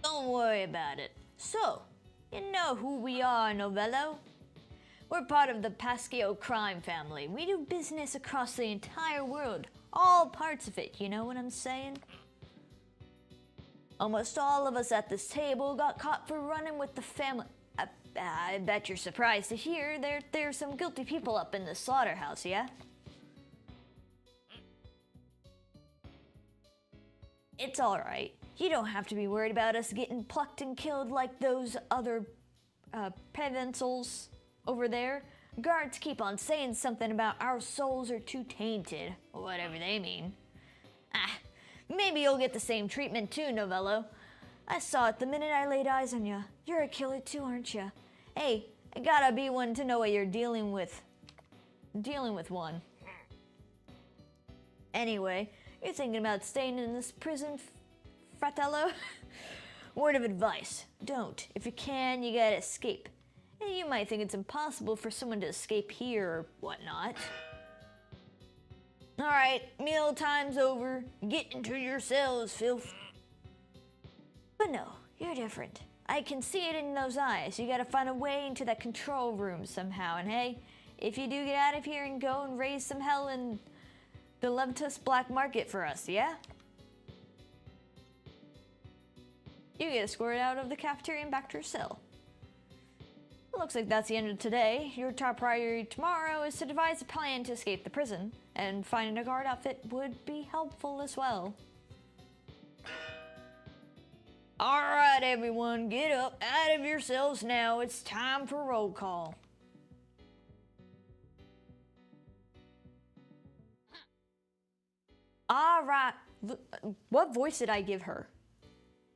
Don't worry about it. So, you know who we are, Novello? We're part of the Pasquio crime family. We do business across the entire world. All parts of it, you know what I'm saying? Almost all of us at this table got caught for running with the family. I bet you're surprised to hear there's some guilty people up in the slaughterhouse, yeah? It's alright. You don't have to be worried about us getting plucked and killed like those other pencils over there. Guards keep on saying something about our souls are too tainted, or whatever they mean. Maybe you'll get the same treatment too, Novello. I saw it the minute I laid eyes on you. You're a killer too, aren't you? Hey, I gotta be one to know what you're dealing with. Dealing with one. Anyway, you're thinking about staying in this prison, fratello? Word of advice, don't. If you can, you gotta escape. And you might think it's impossible for someone to escape here or whatnot. Alright, meal time's over. Get into your cells, filth. But no, you're different. I can see it in those eyes. You gotta find a way into that control room somehow. And hey, if you do get out of here and go and raise some hell in the Levitus black market for us, yeah? You get escorted out of the cafeteria and back to your cell. Looks like that's the end of today. Your top priority tomorrow is to devise a plan to escape the prison, and finding a guard outfit would be helpful as well. Alright everyone, get up out of your cells now. It's time for roll call. Alright, what voice did I give her?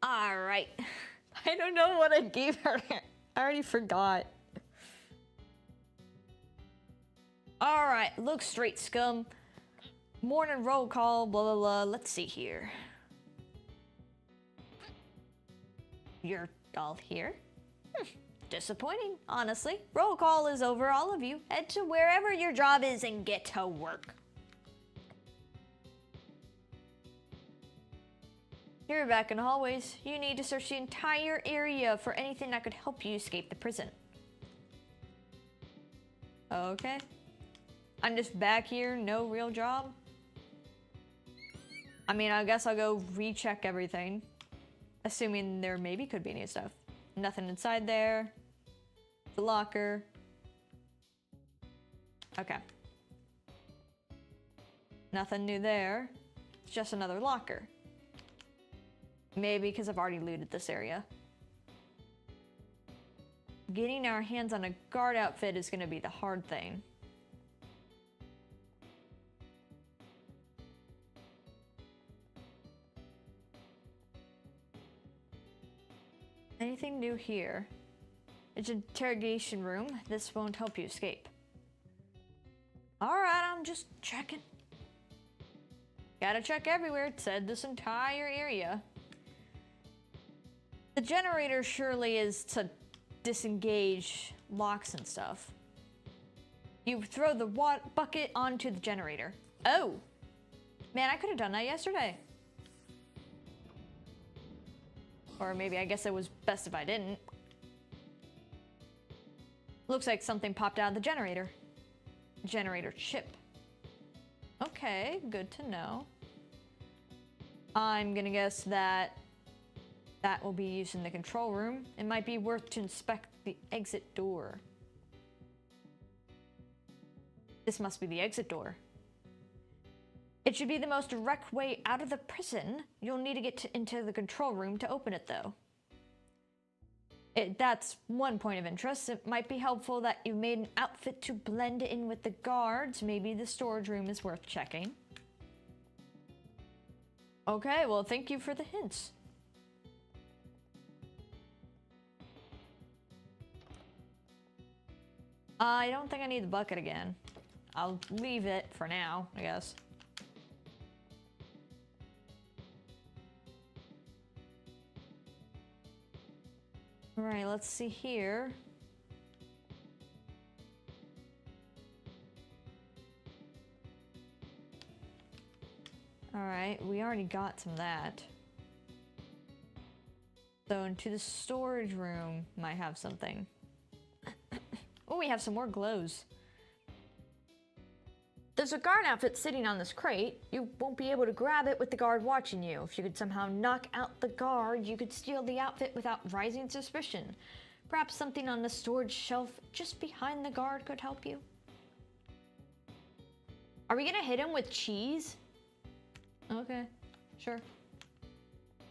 Alright. I don't know what I gave her. I already forgot. Alright, look straight, scum. Morning roll call, blah blah blah. Let's see here. You're all here? Disappointing, honestly. Roll call is over, all of you. Head to wherever your job is and get to work. You're back in the hallways. You need to search the entire area for anything that could help you escape the prison. Okay. I'm just back here, no real job. I mean, I guess I'll go recheck everything. Assuming there maybe could be new stuff. Nothing inside there. The locker. Okay. Nothing new there. It's just another locker. Maybe because I've already looted this area. Getting our hands on a guard outfit is going to be the hard thing. Anything new here? It's an interrogation room. This won't help you escape. Alright, I'm just checking. Gotta check everywhere. It said this entire area. The generator surely is to disengage locks and stuff. You throw the bucket onto the generator. Oh! Man, I could have done that yesterday. Or maybe I guess it was best if I didn't. Looks like something popped out of the generator. Generator chip. Okay, good to know. I'm gonna guess that that will be used in the control room. It might be worth to inspect the exit door. This must be the exit door. It should be the most direct way out of the prison. You'll need to get into the control room to open it, though. That's one point of interest. It might be helpful that you made an outfit to blend in with the guards. Maybe the storage room is worth checking. Okay, well, thank you for the hints. I don't think I need the bucket again. I'll leave it for now, I guess. All right, let's see here. All right, we already got some of that. So into the storage room might have something. Oh, we have some more glows. There's a guard outfit sitting on this crate. You won't be able to grab it with the guard watching you. If you could somehow knock out the guard, you could steal the outfit without rising suspicion. Perhaps something on the storage shelf just behind the guard could help you. Are we gonna hit him with cheese? Okay, sure.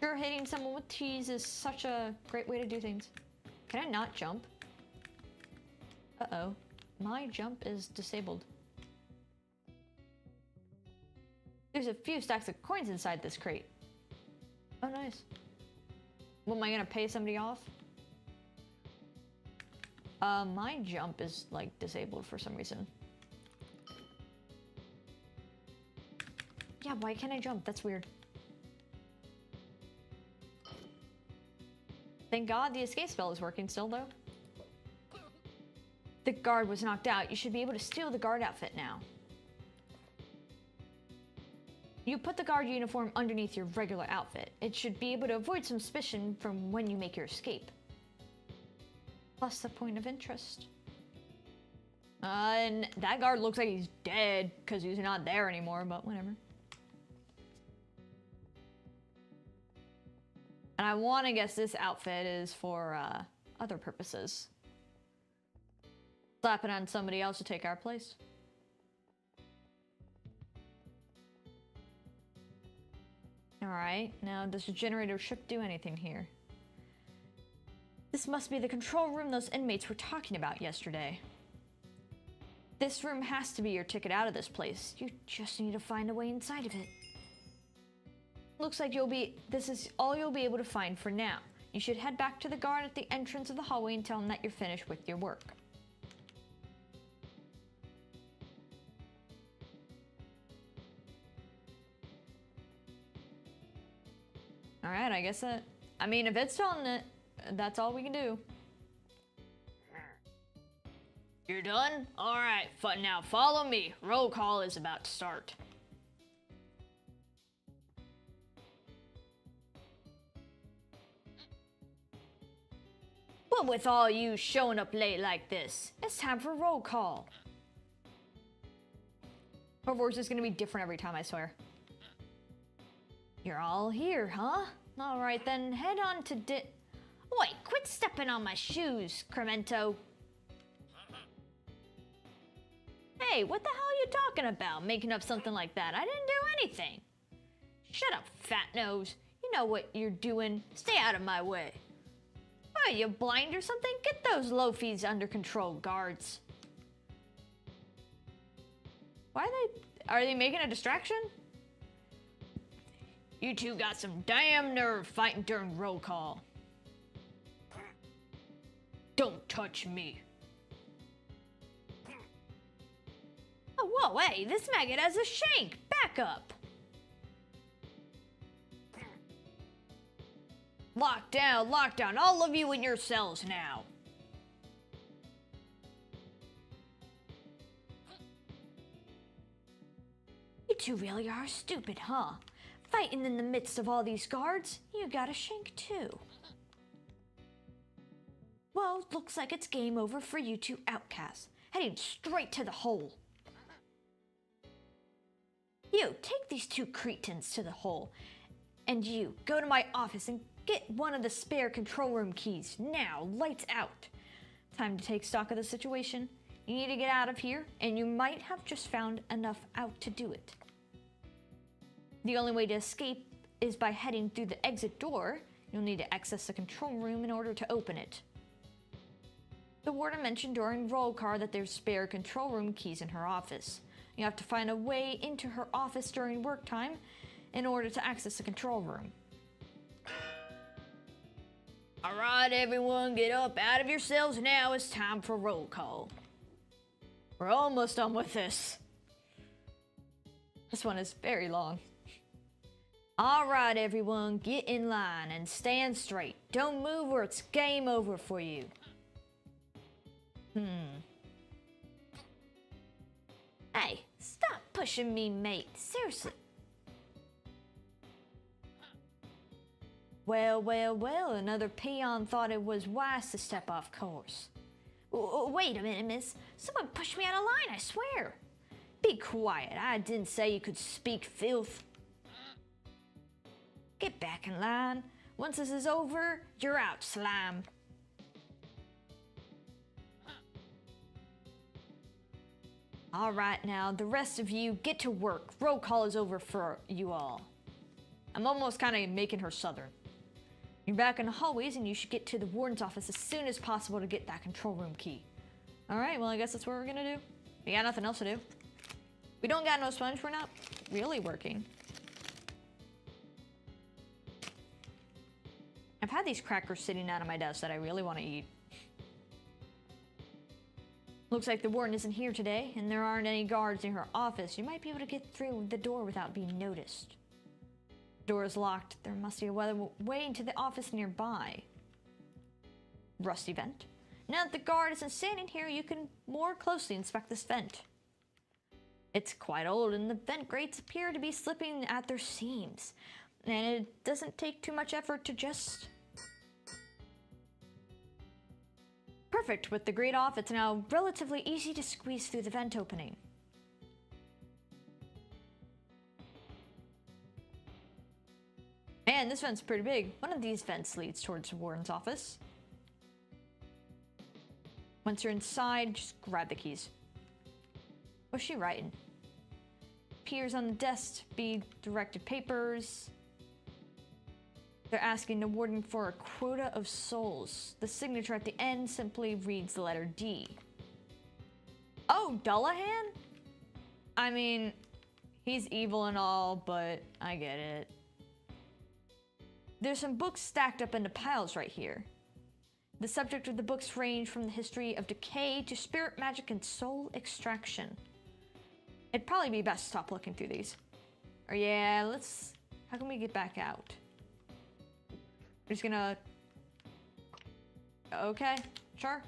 Sure, hitting someone with cheese is such a great way to do things. Can I not jump? Uh-oh, my jump is disabled. There's a few stacks of coins inside this crate. Oh, nice. What, am I gonna pay somebody off? My jump is, like, disabled for some reason. Yeah, why can't I jump? That's weird. Thank God the escape spell is working still, though. The guard was knocked out. You should be able to steal the guard outfit now. You put the guard uniform underneath your regular outfit. It should be able to avoid suspicion from when you make your escape. Plus the point of interest. And that guard looks like he's dead because he's not there anymore, but whatever. And I want to guess this outfit is for other purposes. Slap it on somebody else to take our place. Alright, now does the generator ship do anything here? This must be the control room those inmates were talking about yesterday. This room has to be your ticket out of this place. You just need to find a way inside of it. Looks like this is all you'll be able to find for now. You should head back to the guard at the entrance of the hallway and tell him that you're finished with your work. Alright, I guess that... I mean, if it's telling it, that's all we can do. You're done? Alright, now follow me. Roll call is about to start. What with all you showing up late like this? It's time for roll call. Her voice is gonna be different every time, I swear. You're all here, huh? Alright then, head on to Wait, quit stepping on my shoes, Cremento. Hey, what the hell are you talking about? Making up something like that? I didn't do anything. Shut up, fat nose. You know what you're doing. Stay out of my way. Are you blind or something? Get those loafies under control, guards. Why are they making a distraction? You two got some damn nerve fighting during roll call. Don't touch me. Oh, whoa, hey, this maggot has a shank. Back up. Lockdown, all of you in your cells now. You two really are stupid, huh? Fighting in the midst of all these guards, you got a shank too. Well, looks like it's game over for you two outcasts, heading straight to the hole. You, take these two cretins to the hole, and you, go to my office and get one of the spare control room keys. Now, lights out. Time to take stock of the situation. You need to get out of here, and you might have just found enough out to do it. The only way to escape is by heading through the exit door. You'll need to access the control room in order to open it. The warden mentioned during roll call that there's spare control room keys in her office. You have to find a way into her office during work time in order to access the control room. Alright everyone, get up out of your cells now. It's time for roll call. We're almost done with this. This one is very long. Alright everyone, get in line and stand straight. Don't move or it's game over for you. Hey, stop pushing me, mate. Seriously. Well, another peon thought it was wise to step off course. Wait a minute, miss. Someone pushed me out of line, I swear. Be quiet. I didn't say you could speak filth. Get back in line. Once this is over, you're out, slime. All right, now, the rest of you, get to work. Roll call is over for you all. I'm almost kind of making her southern. You're back in the hallways, and you should get to the warden's office as soon as possible to get that control room key. All right, well, I guess that's what we're gonna do. We got nothing else to do. We don't got no sponge. We're not really working. I've had these crackers sitting out on my desk that I really want to eat. Looks like the warden isn't here today, and there aren't any guards near her office. You might be able to get through the door without being noticed. The door is locked. There must be a way into the office nearby. Rusty vent. Now that the guard isn't standing here, you can more closely inspect this vent. It's quite old, and the vent grates appear to be slipping at their seams. And it doesn't take too much effort to just... Perfect. With the grate off, it's now relatively easy to squeeze through the vent opening. Man, this vent's pretty big. One of these vents leads towards the warden's office. Once you're inside, just grab the keys. What's she writing? Appears on the desk, be directed papers. They're asking the warden for a quota of souls. The signature at the end simply reads the letter D. Oh, Dullahan? I mean, he's evil and all, but I get it. There's some books stacked up into piles right here. The subject of the books range from the history of decay to spirit magic and soul extraction. It'd probably be best to stop looking through these. Or yeah, let's... How can we get back out? We're just gonna... Okay, sure.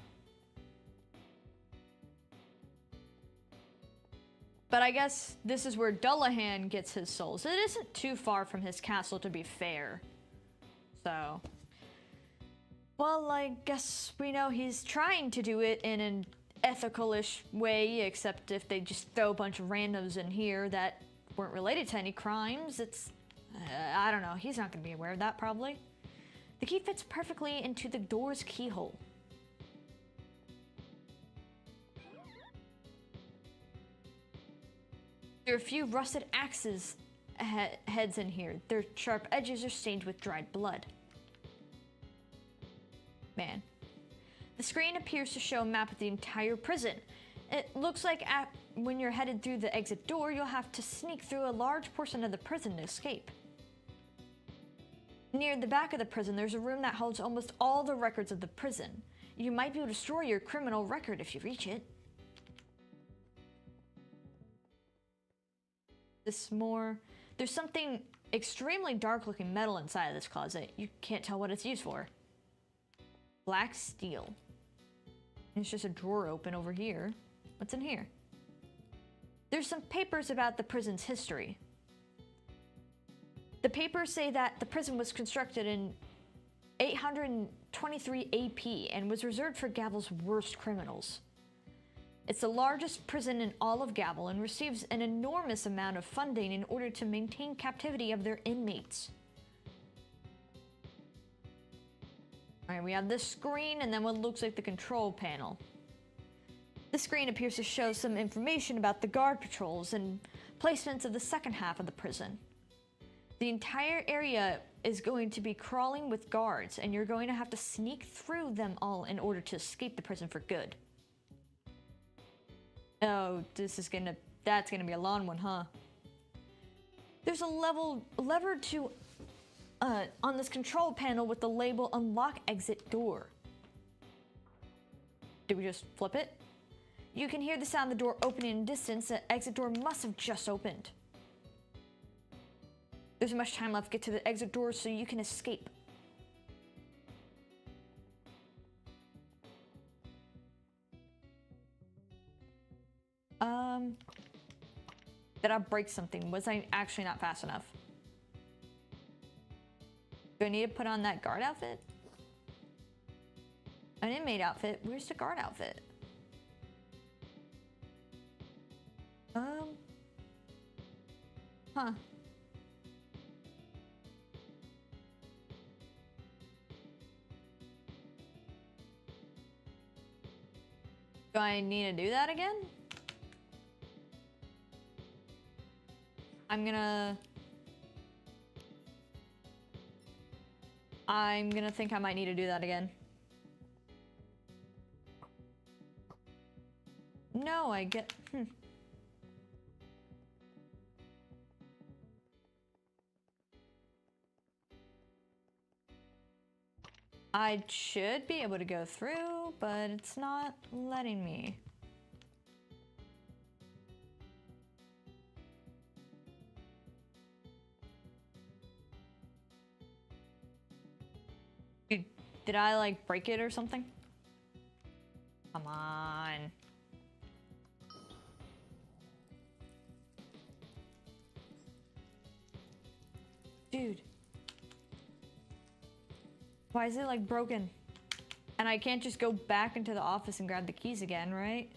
But I guess this is where Dullahan gets his souls. It isn't too far from his castle, to be fair. So... Well, I guess we know he's trying to do it in an ethical-ish way, except if they just throw a bunch of randoms in here that weren't related to any crimes, it's... I don't know, he's not gonna be aware of that, probably. The key fits perfectly into the door's keyhole. There are a few rusted axes heads in here. Their sharp edges are stained with dried blood. Man. The screen appears to show a map of the entire prison. It looks like when you're headed through the exit door, you'll have to sneak through a large portion of the prison to escape. Near the back of the prison, there's a room that holds almost all the records of the prison. You might be able to destroy your criminal record if you reach it. There's something extremely dark-looking metal inside of this closet. You can't tell what it's used for. Black steel. It's just a drawer open over here. What's in here? There's some papers about the prison's history. The papers say that the prison was constructed in 823 AP and was reserved for Gavel's worst criminals. It's the largest prison in all of Gavel and receives an enormous amount of funding in order to maintain captivity of their inmates. Alright, we have this screen and then what looks like the control panel. The screen appears to show some information about the guard patrols and placements of the second half of the prison. The entire area is going to be crawling with guards, and you're going to have to sneak through them all in order to escape the prison for good. Oh, that's gonna be a long one, huh? There's a lever to on this control panel with the label unlock exit door. Did we just flip it? You can hear the sound of the door opening in distance. The exit door must have just opened. There's much time left to get to the exit door so you can escape. Did I break something? Was I actually not fast enough? Do I need to put on that guard outfit? An inmate outfit? Where's the guard outfit? Huh. Do I need to do that again? I'm gonna think I might need to do that again. No, I get... I should be able to go through, but it's not letting me. Did I like break it or something? Come on. Dude. Why is it like broken? And I can't just go back into the office and grab the keys again, right?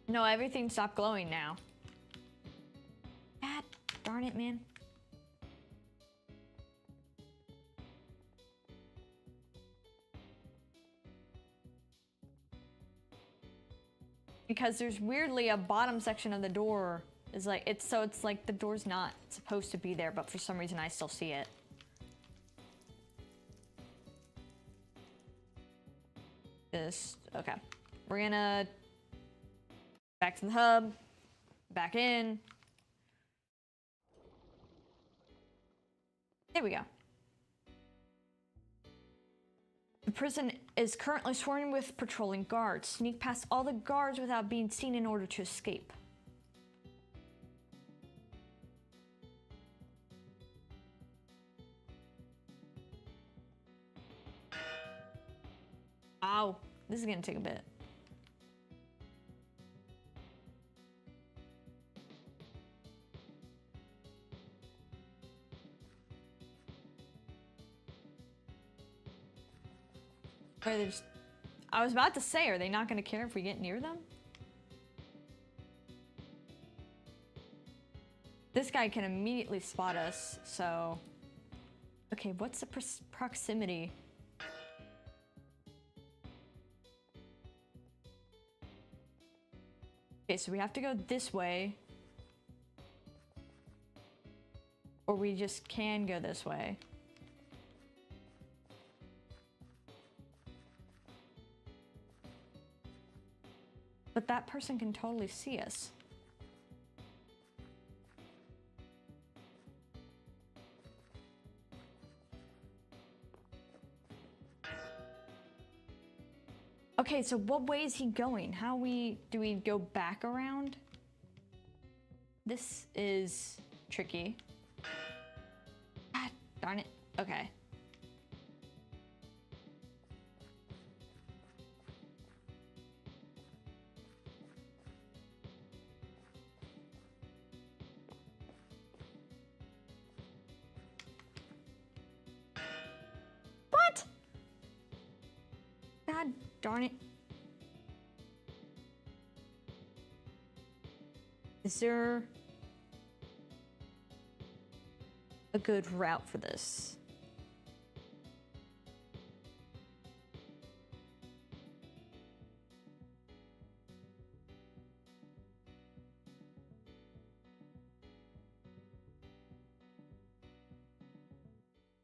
No, everything stopped glowing now. God darn it, man. Because there's weirdly a bottom section of the door is like, it's like the door's not supposed to be there, but for some reason I still see it. Okay. We're gonna back to the hub, back in. There we go. The prison is currently swarming with patrolling guards. Sneak past all the guards without being seen in order to escape. Ow, this is gonna take a bit. I was about to say, are they not gonna care if we get near them? This guy can immediately spot us, so... Okay, what's the proximity? Okay, so we have to go this way. Or we just can go this way. But that person can totally see us. Okay, so what way is he going? Do we go back around? This is tricky. God darn it. Okay. What? God darn it. Is there a good route for this?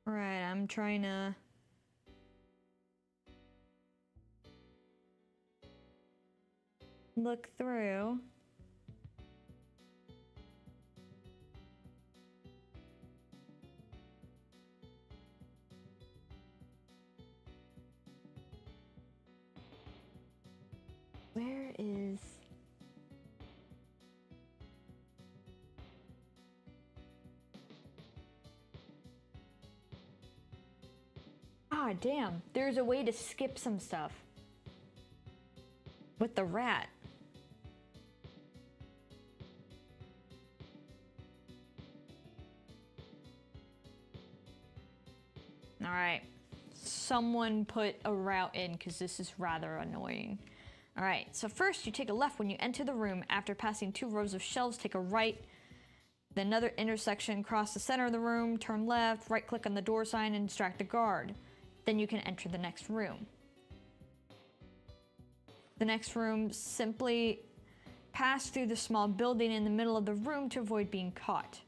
All right, I'm trying to... look through. Where is... Ah, damn. There's a way to skip some stuff. With the rat. All right. Someone put a route in because this is rather annoying. All right, so first you take a left when you enter the room. After passing 2 rows of shelves, take a right. Then another intersection, cross the center of the room, turn left, right-click on the door sign and distract the guard. Then you can enter the next room. The next room, simply pass through the small building in the middle of the room to avoid being caught.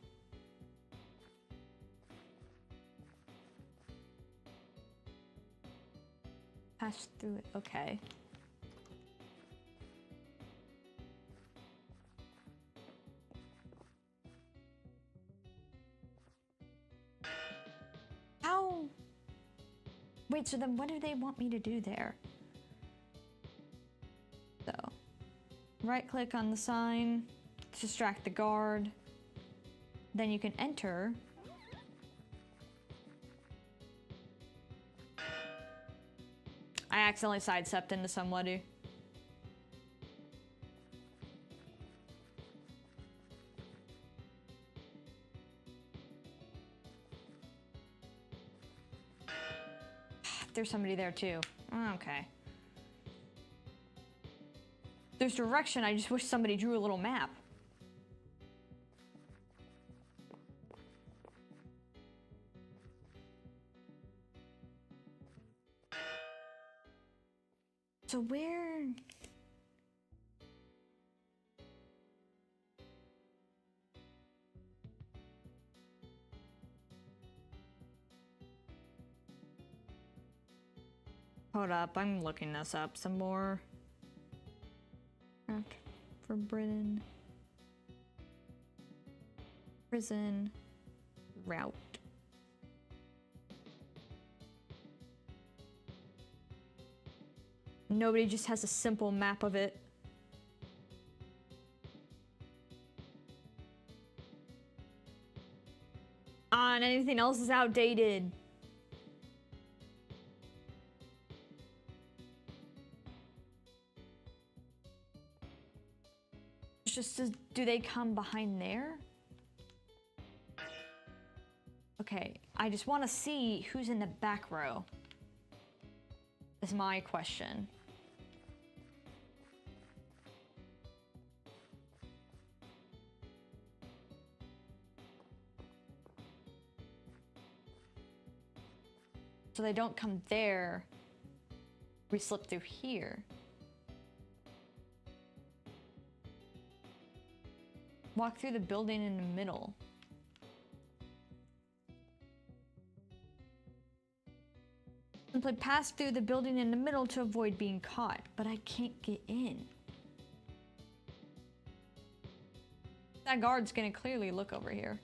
Pass through it, okay. Wait, so then what do they want me to do there? So, right click on the sign, distract the guard. Then you can enter. I accidentally sidestepped into somebody. There's somebody there too. Okay. There's direction, I just wish somebody drew a little map. So where... Hold up, I'm looking this up some more. For Britain. Prison. Route. Nobody just has a simple map of it. And anything else is outdated. Just do they come behind there? Okay, I just want to see who's in the back row. Is my question. So they don't come there. We slip through here. Walk through the building in the middle. Simply pass through the building in the middle to avoid being caught, but I can't get in. That guard's gonna clearly look over here.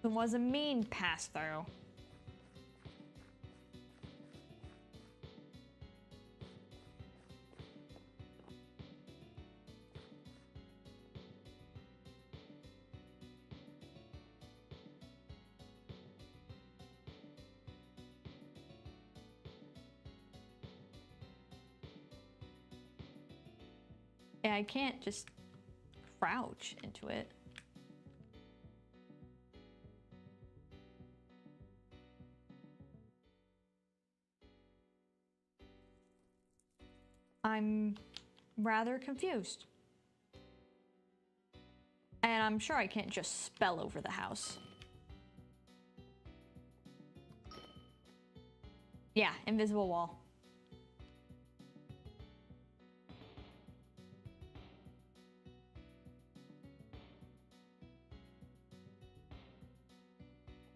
It was a mean pass through. Yeah, I can't just crouch into it. I'm rather confused. And I'm sure I can't just spell over the house. Yeah, invisible wall.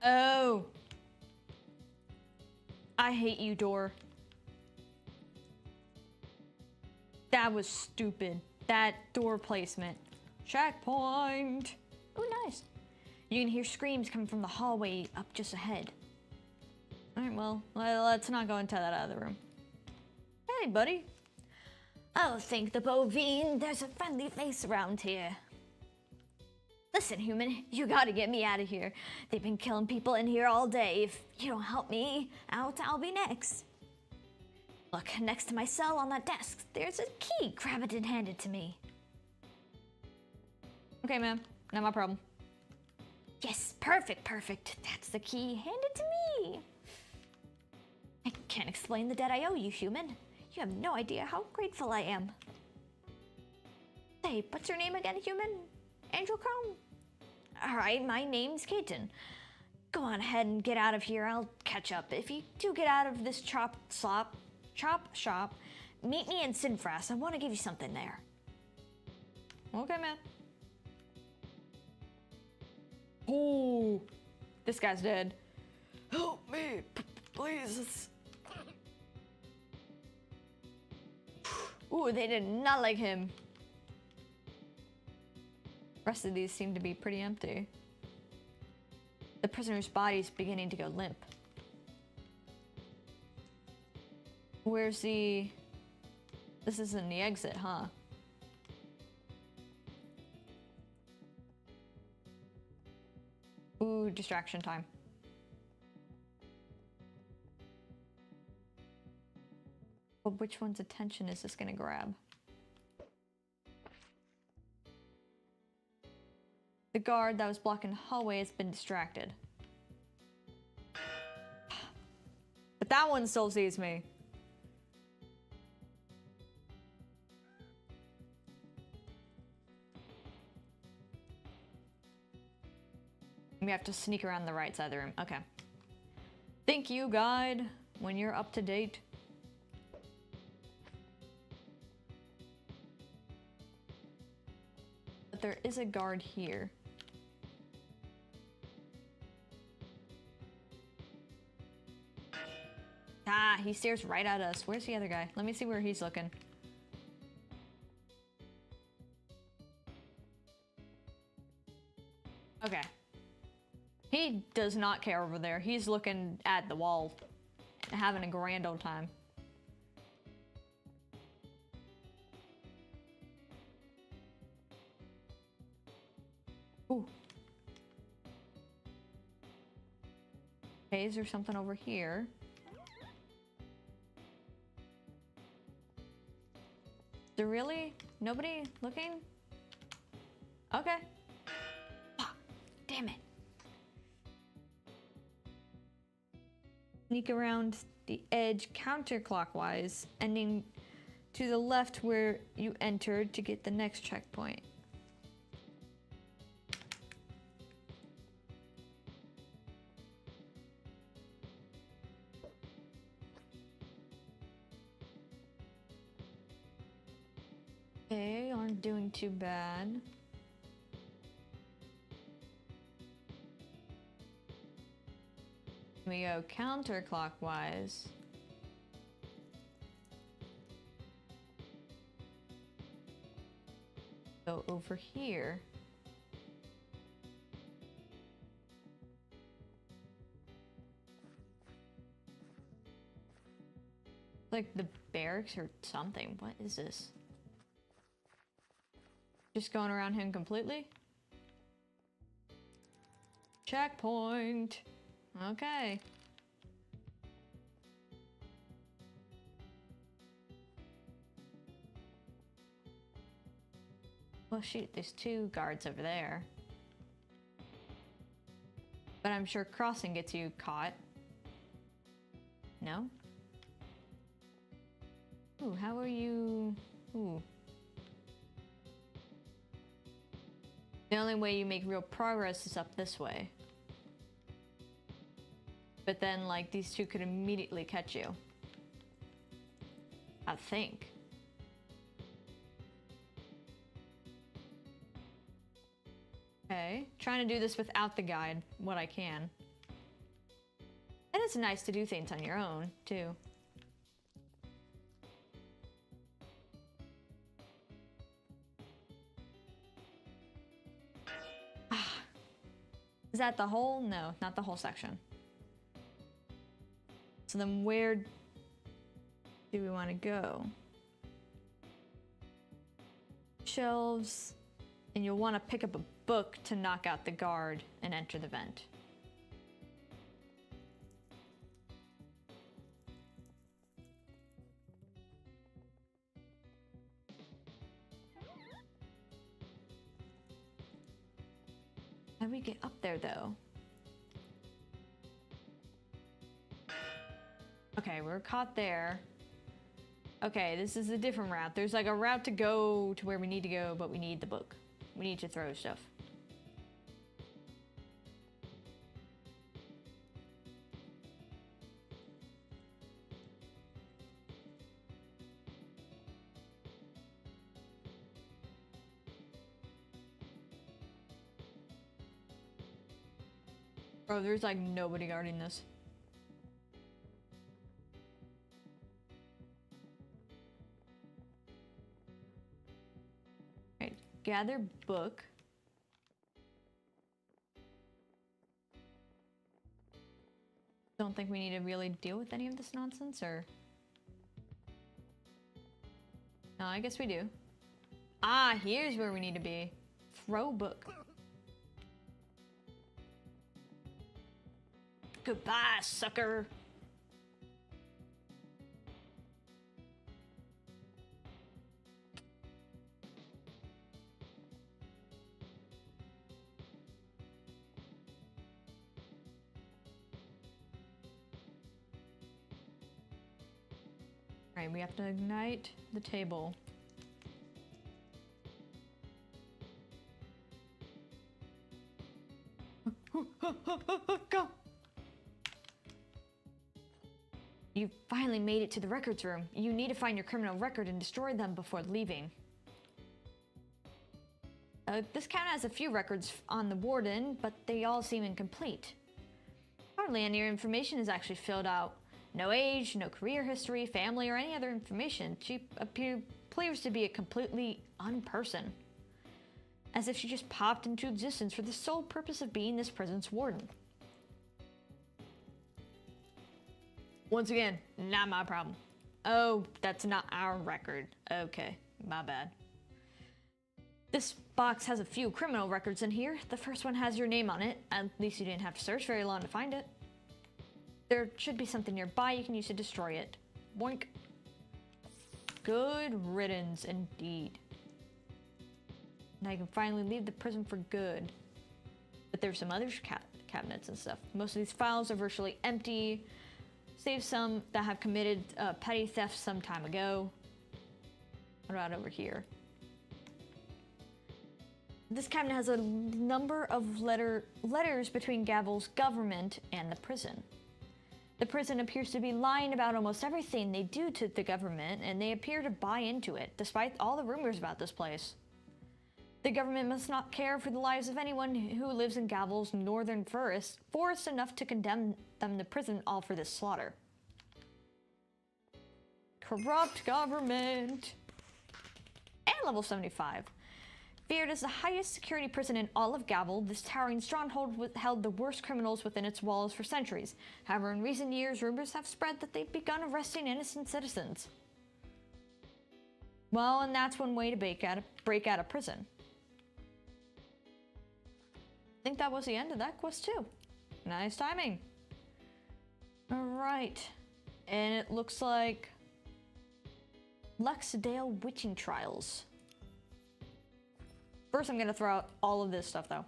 Oh. I hate you, door. That was stupid. That door placement. Checkpoint. Oh, nice. You can hear screams coming from the hallway up just ahead. All right, well, let's not go into that other room. Hey, buddy. Oh, thank the bovine, there's a friendly face around here. Listen, human, you gotta get me out of here. They've been killing people in here all day. If you don't help me out, I'll be next. Look, next to my cell on that desk, there's a key. Grab it and hand it to me. Okay, ma'am. Not my problem. Yes, perfect. That's the key. Hand it to me. I can't explain the debt I owe you, human. You have no idea how grateful I am. Say, what's your name again, human? Angel Chrome? All right, my name's Kaiten. Go on ahead and get out of here. I'll catch up. If you do get out of this chop shop, meet me in Sinfras. I want to give you something there. Okay, man. Oh, this guy's dead. Help me, please. Ooh, they did not like him. Rest of these seem to be pretty empty. The prisoner's body is beginning to go limp. Where's the... This isn't the exit, huh? Ooh, distraction time. But which one's attention is this gonna grab? The guard that was blocking the hallway has been distracted. But that one still sees me. We have to sneak around the right side of the room. Okay. Thank you, guide, when you're up to date. But there is a guard here. Ah, he stares right at us. Where's the other guy? Let me see where he's looking. Okay. He does not care over there. He's looking at the wall and having a grand old time. Ooh. Okay, is there something over here? Is there really nobody looking? Okay. Fuck. Damn it. Sneak around the edge counterclockwise, ending to the left where you entered to get the next checkpoint. Okay, aren't doing too bad. We go counterclockwise. Go over here. Like the barracks or something. What is this? Just going around him completely? Checkpoint! Okay. Well, shoot, there's two guards over there. But I'm sure crossing gets you caught. No? Ooh, how are you... Ooh. The only way you make real progress is up this way. But then, like, these two could immediately catch you. I think. Okay, trying to do this without the guide, what I can. And it's nice to do things on your own, too. Is that the whole? No, not the whole section. So then where do we want to go? Shelves, and you'll want to pick up a book to knock out the guard and enter the vent. How do we get up there though? Okay, we're caught there. Okay, this is a different route. There's like a route to go to where we need to go, but we need the book. We need to throw stuff. Bro, there's like nobody guarding this. Gather book. don't think we need to really deal with any of this nonsense, or... No, I guess we do. Ah, here's where we need to be. Throw book. Goodbye, sucker. Alright, we have to ignite the table. Go! You finally made it to the records room. You need to find your criminal record and destroy them before leaving. This count has a few records on the warden, but they all seem incomplete. Hardly any information is actually filled out. No age, no career history, family, or any other information. She appears to be a completely unperson. As if she just popped into existence for the sole purpose of being this prison's warden. Once again, not my problem. Oh, that's not our record. Okay, my bad. This box has a few criminal records in here. The first one has your name on it. At least you didn't have to search very long to find it. There should be something nearby you can use to destroy it. Boink. Good riddance indeed. Now you can finally leave the prison for good. But there's some other cabinets and stuff. Most of these files are virtually empty, save some that have committed petty theft some time ago. What about over here? This cabinet has a number of letters between Gavel's government and the prison. The prison appears to be lying about almost everything they do to the government, and they appear to buy into it, despite all the rumors about this place. The government must not care for the lives of anyone who lives in Gavel's northern forest enough to condemn them to prison, all for this slaughter. Corrupt government! And level 75. Feared as the highest security prison in all of Gavel, this towering stronghold held the worst criminals within its walls for centuries. However, in recent years, rumors have spread that they've begun arresting innocent citizens. Well, and that's one way to break out of prison. I think that was the end of that quest too. Nice timing. Alright. And it looks like Lexdale Witching Trials. First, I'm gonna throw out all of this stuff though.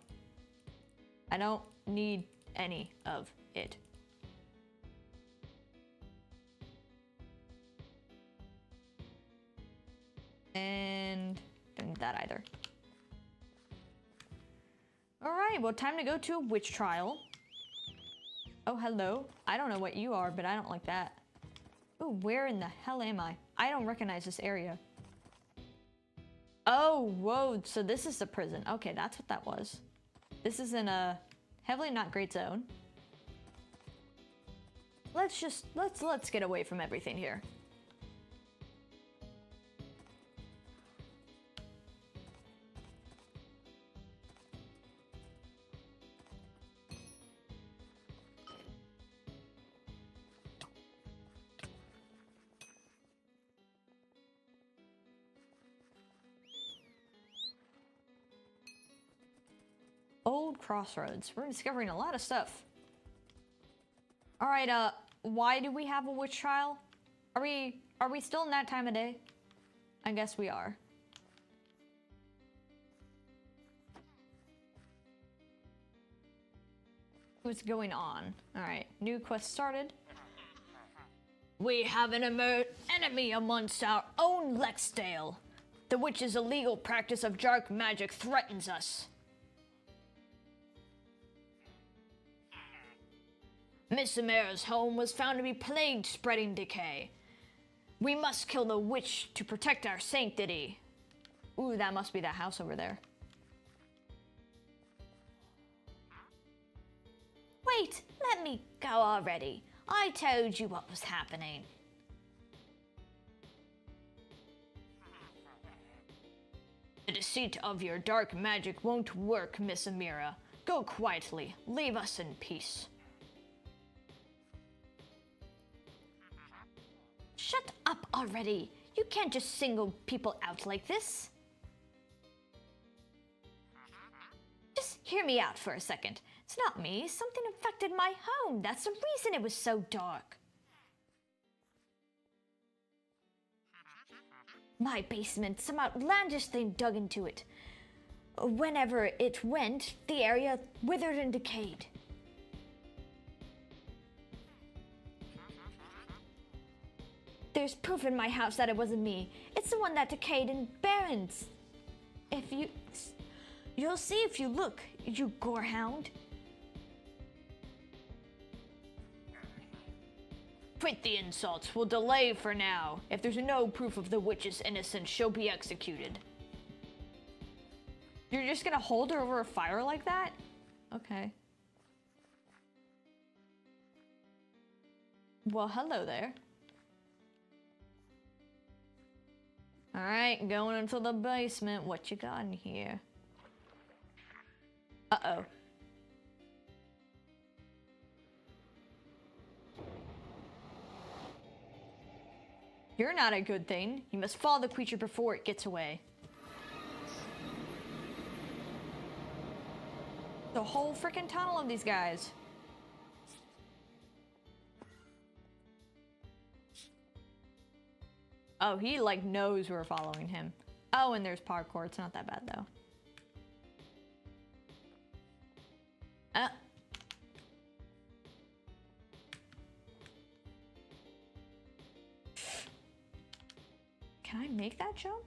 I don't need any of it. And don't need that either. Alright, well, time to go to a witch trial. Oh, hello. I don't know what you are, but I don't like that. Ooh, where in the hell am I? I don't recognize this area. Oh, whoa, so this is the prison. Okay, that's what that was. This is in a heavily not great zone. Let's get away from everything here. Old crossroads. We're discovering a lot of stuff. All right, why do we have a witch trial? Are we still in that time of day? I guess we are. What's going on? All right, new quest started. We have an enemy amongst our own Lexdale. The witch's illegal practice of dark magic threatens us. Miss Amara's home was found to be plagued, spreading decay. We must kill the witch to protect our sanctity. Ooh, that must be that house over there. Wait, let me go already. I told you what was happening. The deceit of your dark magic won't work, Miss Amira. Go quietly. Leave us in peace. already. You can't just single people out like this. Just hear me out for a second. It's not me. Something infected my home. That's the reason it was so dark. My basement, some outlandish thing dug into it. Whenever it went, the area withered and decayed. There's proof in my house that it wasn't me. It's the one that decayed in Barrens. You'll see if you look, you gorehound. Quit the insults. We'll delay for now. If there's no proof of the witch's innocence, she'll be executed. You're just gonna hold her over a fire like that? Okay. Well, hello there. Alright, going into the basement. What you got in here? Uh-oh. You're not a good thing. You must follow the creature before it gets away. The whole freaking tunnel of these guys. Oh, he like knows we're following him. Oh, and there's parkour. It's not that bad though. Can I make that jump?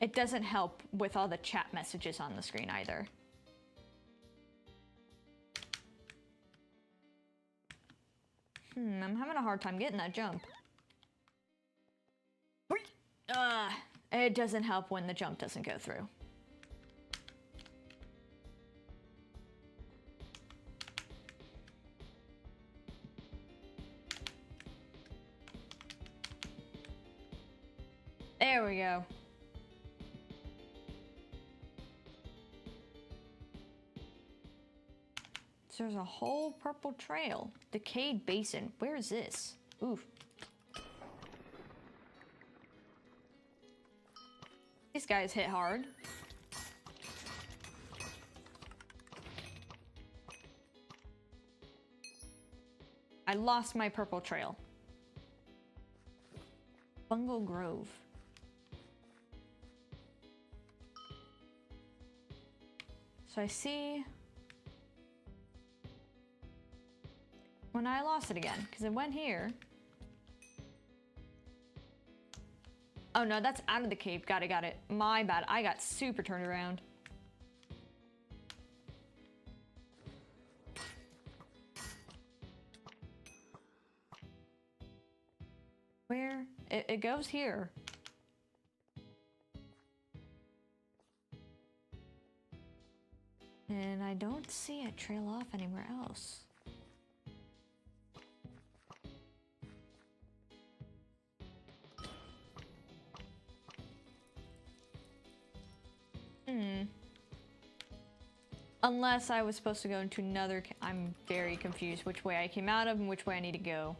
It doesn't help with all the chat messages on the screen either. I'm having a hard time getting that jump. It doesn't help when the jump doesn't go through. There we go. So there's a whole purple trail. Decayed basin. Where is this? Oof. These guys hit hard. I lost my purple trail. Bungle Grove. So I see... when I lost it again, because it went here. Oh no, that's out of the cave. Got it, got it. My bad. I got super turned around. Where? It goes here. And I don't see it trail off anywhere else. Unless I was supposed to go into another... I'm very confused which way I came out of and which way I need to go.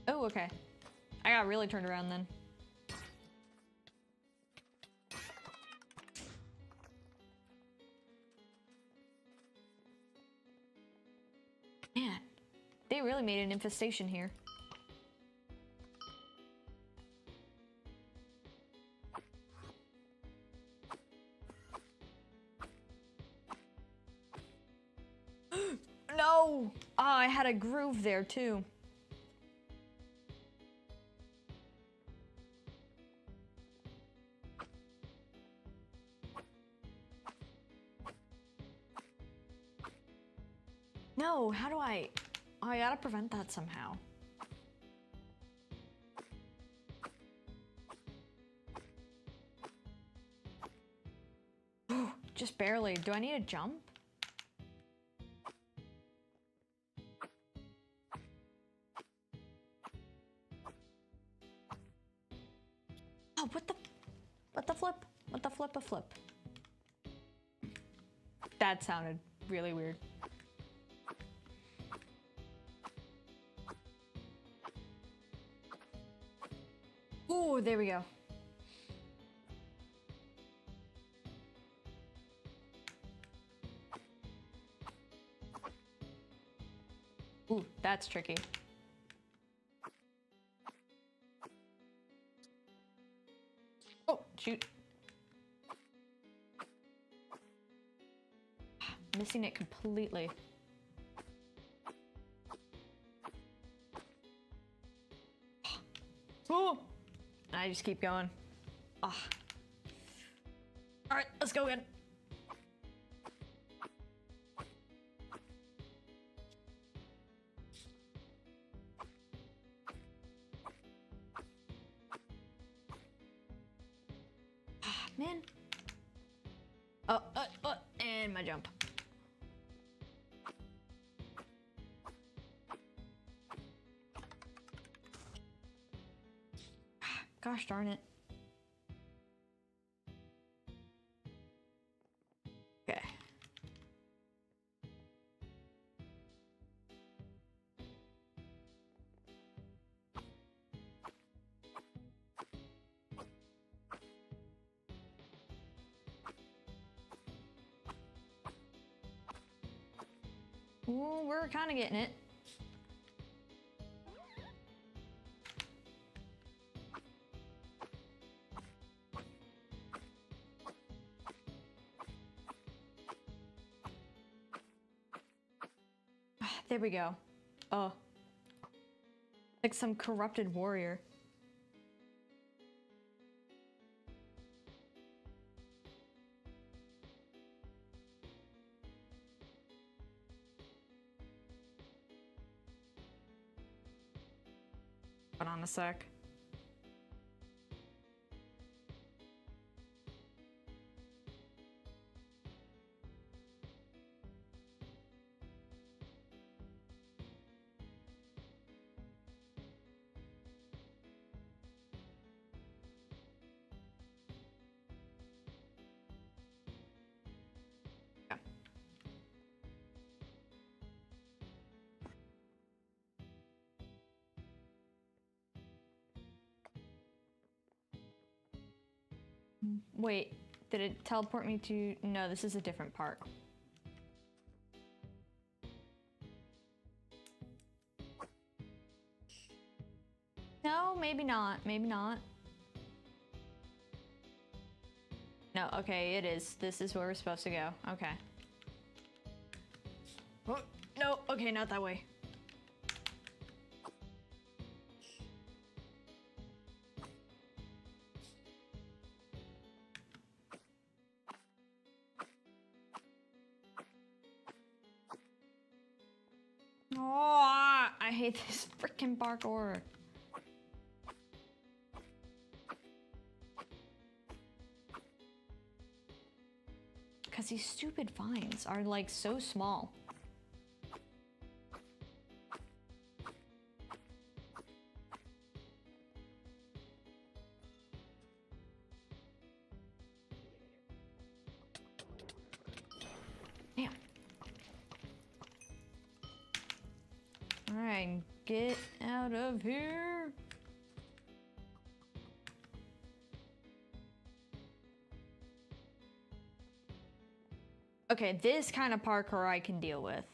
Oh, okay. I got really turned around then. Man, they really made an infestation here. No! Oh, I had a groove there too. No, how do I... Oh, I gotta prevent that somehow. Just barely. Do I need a jump? Oh, what the flip? What the flip? a flip. That sounded really weird. Ooh, there we go. Ooh, that's tricky. Oh, shoot. Missing it completely. Oh! I just keep going. Ah. All right, let's go again. Ah, man. And my jump. Gosh darn it. Okay. Ooh, we're kind of getting it. There we go. Oh. Like some corrupted warrior. Hold on a sec. Wait, did it teleport me to... No, this is a different part. No, maybe not. Maybe not. No, okay, it is. This is where we're supposed to go. Okay. Oh, no, okay, not that way. Oh, I hate this freaking parkour. Because these stupid vines are like so small. Damn. Alright, get out of here. Okay, this kind of parkour I can deal with.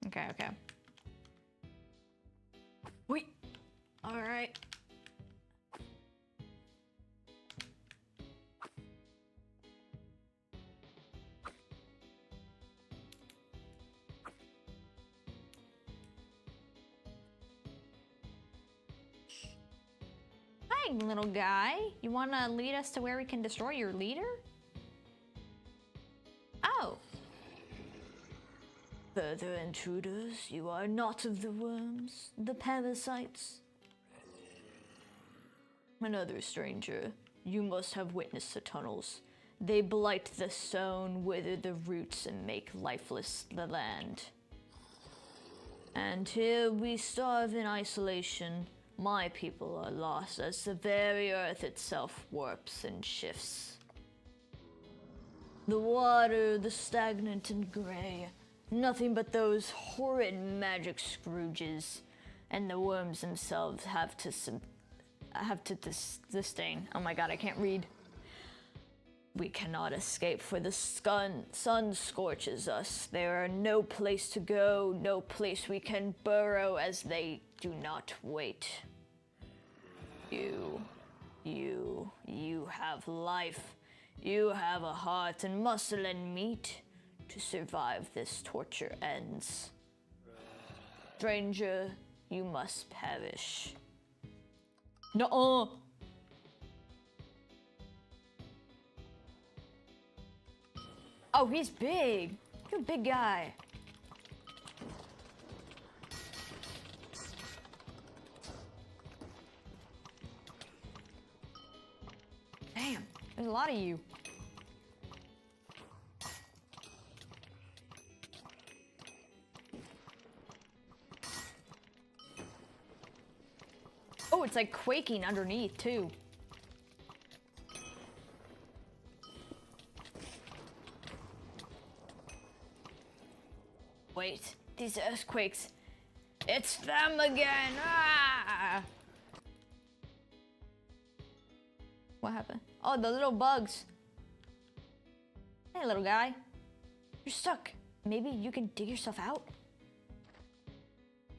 Okay, okay. Wait. All right. Hi, little guy. You want to lead us to where we can destroy your leader? Oh. Further intruders, you are not of the worms, the parasites. Another stranger, you must have witnessed the tunnels. They blight the sown, wither the roots, and make lifeless the land. And here we starve in isolation, My people are lost as the very earth itself warps and shifts. The water, the stagnant and gray, nothing but those horrid magic Scrooges, and the worms themselves have to sustain. Oh my god, I can't read. We cannot escape, for the sun scorches us. There are no place to go, no place we can burrow, as they do not wait. You have life. You have a heart and muscle and meat. To survive, this torture ends. Stranger, you must perish. Nuh-uh. Oh, he's big. You're a big guy. Damn, there's a lot of you. Oh, it's like quaking underneath too. Wait, these earthquakes. It's them again! Ah! What happened? Oh, the little bugs. Hey, little guy. You're stuck. Maybe you can dig yourself out?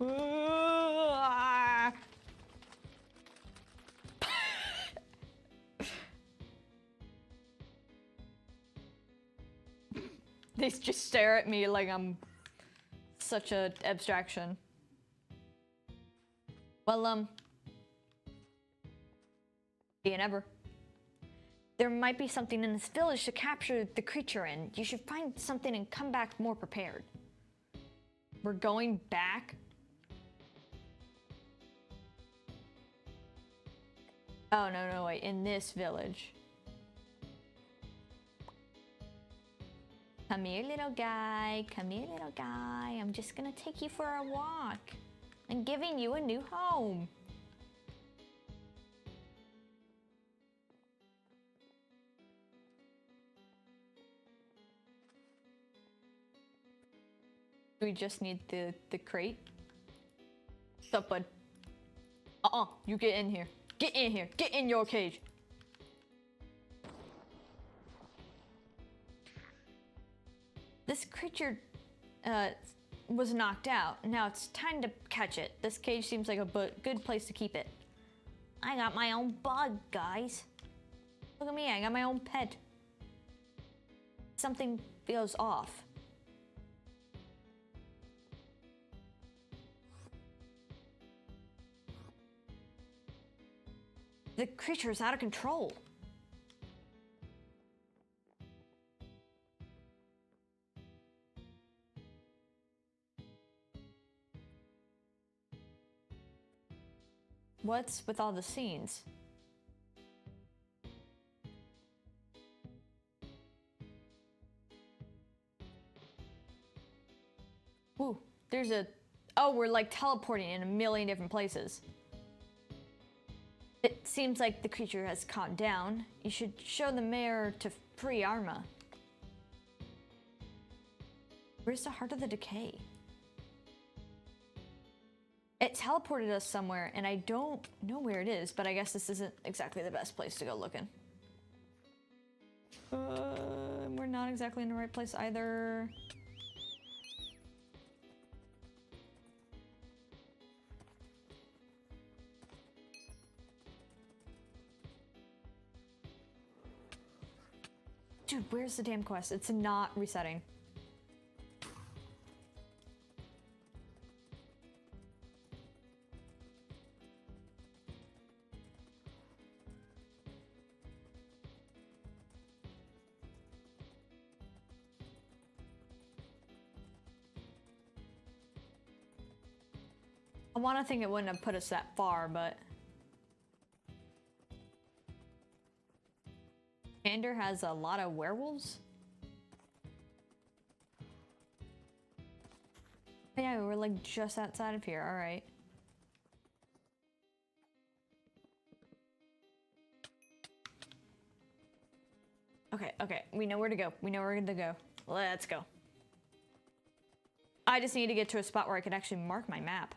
Ah! They just stare at me like I'm such a abstraction. Well, be it ever. There might be something in this village to capture the creature in. You should find something and come back more prepared. We're going back? Oh, no, wait, in this village. Come here, little guy. Come here, little guy. I'm just gonna take you for a walk. I'm giving you a new home. We just need the crate. What's up, bud? You get in here. Get in here. Get in your cage. This creature was knocked out. Now it's time to catch it. This cage seems like a good place to keep it. I got my own bug, guys. Look at me, I got my own pet. Something feels off. The creature is out of control. What's with all the scenes? Ooh, there's a... Oh, we're like teleporting in a million different places. It seems like the creature has calmed down. You should show the mayor to free Arma. Where's the heart of the Decay? It teleported us somewhere, and I don't know where it is, but I guess this isn't exactly the best place to go looking. We're not exactly in the right place either. Dude, where's the damn quest? It's not resetting. I want to think it wouldn't have put us that far, but... Kander has a lot of werewolves? Oh yeah, we're like just outside of here, alright. Okay, okay. We know where to go. We know where to go. Let's go. I just need to get to a spot where I can actually mark my map.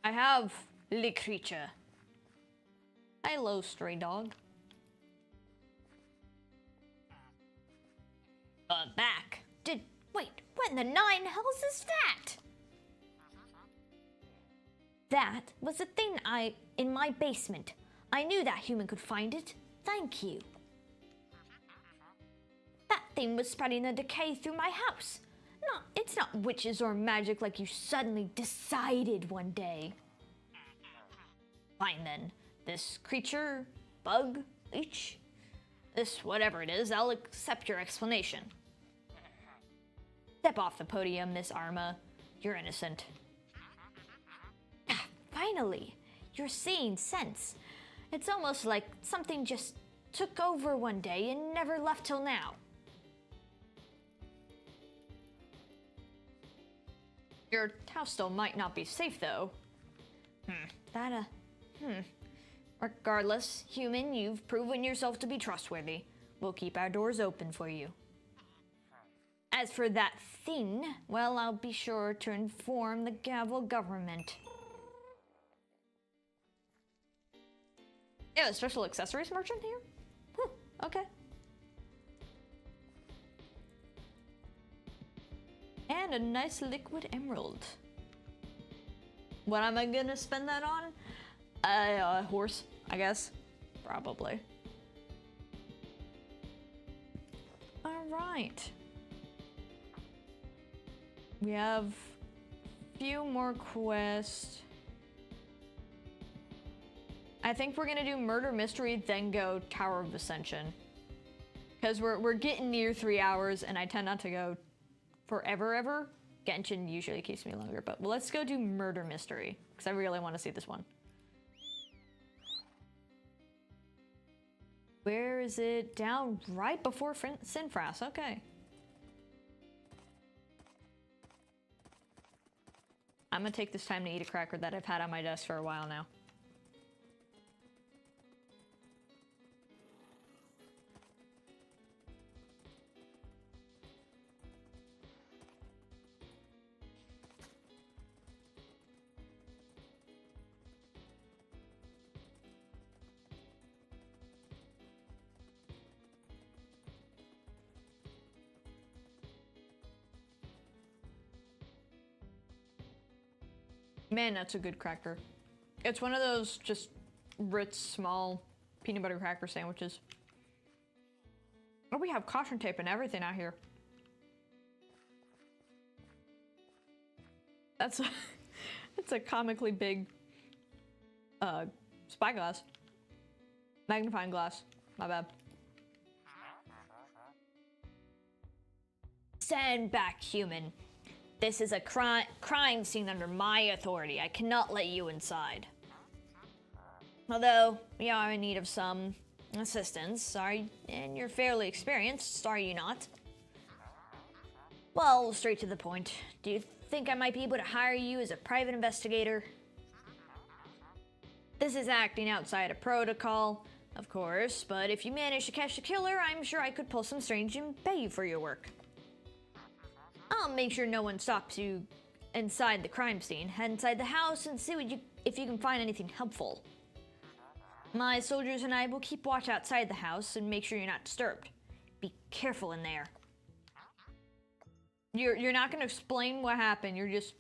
I have the creature. Hello, stray dog. Back. Wait, what in the nine hells is that? That was the thing in my basement. I knew that human could find it. Thank you. That thing was spreading the decay through my house. It's not witches or magic like you suddenly decided one day. Fine then. This creature, bug, leech, this whatever it is, I'll accept your explanation. Step off the podium, Miss Arma. You're innocent. Finally, you're seeing sense. It's almost like something just took over one day and never left till now. Your house still might not be safe, though. Regardless, human, you've proven yourself to be trustworthy. We'll keep our doors open for you. As for that thing, well, I'll be sure to inform the Gavel government. Yeah, a special accessories merchant here? Okay. And a nice liquid emerald. What am I gonna spend that on? A horse, I guess. Probably. Alright. We have a few more quests. I think we're gonna do Murder Mystery, then go Tower of Ascension. Because we're getting near 3 hours, and I tend not to go forever ever. Genshin usually keeps me longer, but let's go do Murder Mystery, because I really want to see this one. Where is it? Down right before Sinfras, okay. I'm gonna take this time to eat a cracker that I've had on my desk for a while now. Man, that's a good cracker. It's one of those just Ritz small peanut butter cracker sandwiches. Oh, we have caution tape and everything out here. That's a comically big spyglass. Magnifying glass. My bad. Stand back, human. This is a crime scene under my authority. I cannot let you inside. Although, we are in need of some assistance. Sorry, and you're fairly experienced, are you not? Well, straight to the point. Do you think I might be able to hire you as a private investigator? This is acting outside of protocol, of course, but if you manage to catch the killer, I'm sure I could pull some strings and pay you for your work. I'll make sure no one stops you inside the crime scene. Head inside the house and see if you can find anything helpful. My soldiers and I will keep watch outside the house and make sure you're not disturbed. Be careful in there. You're not gonna explain what happened. You're just,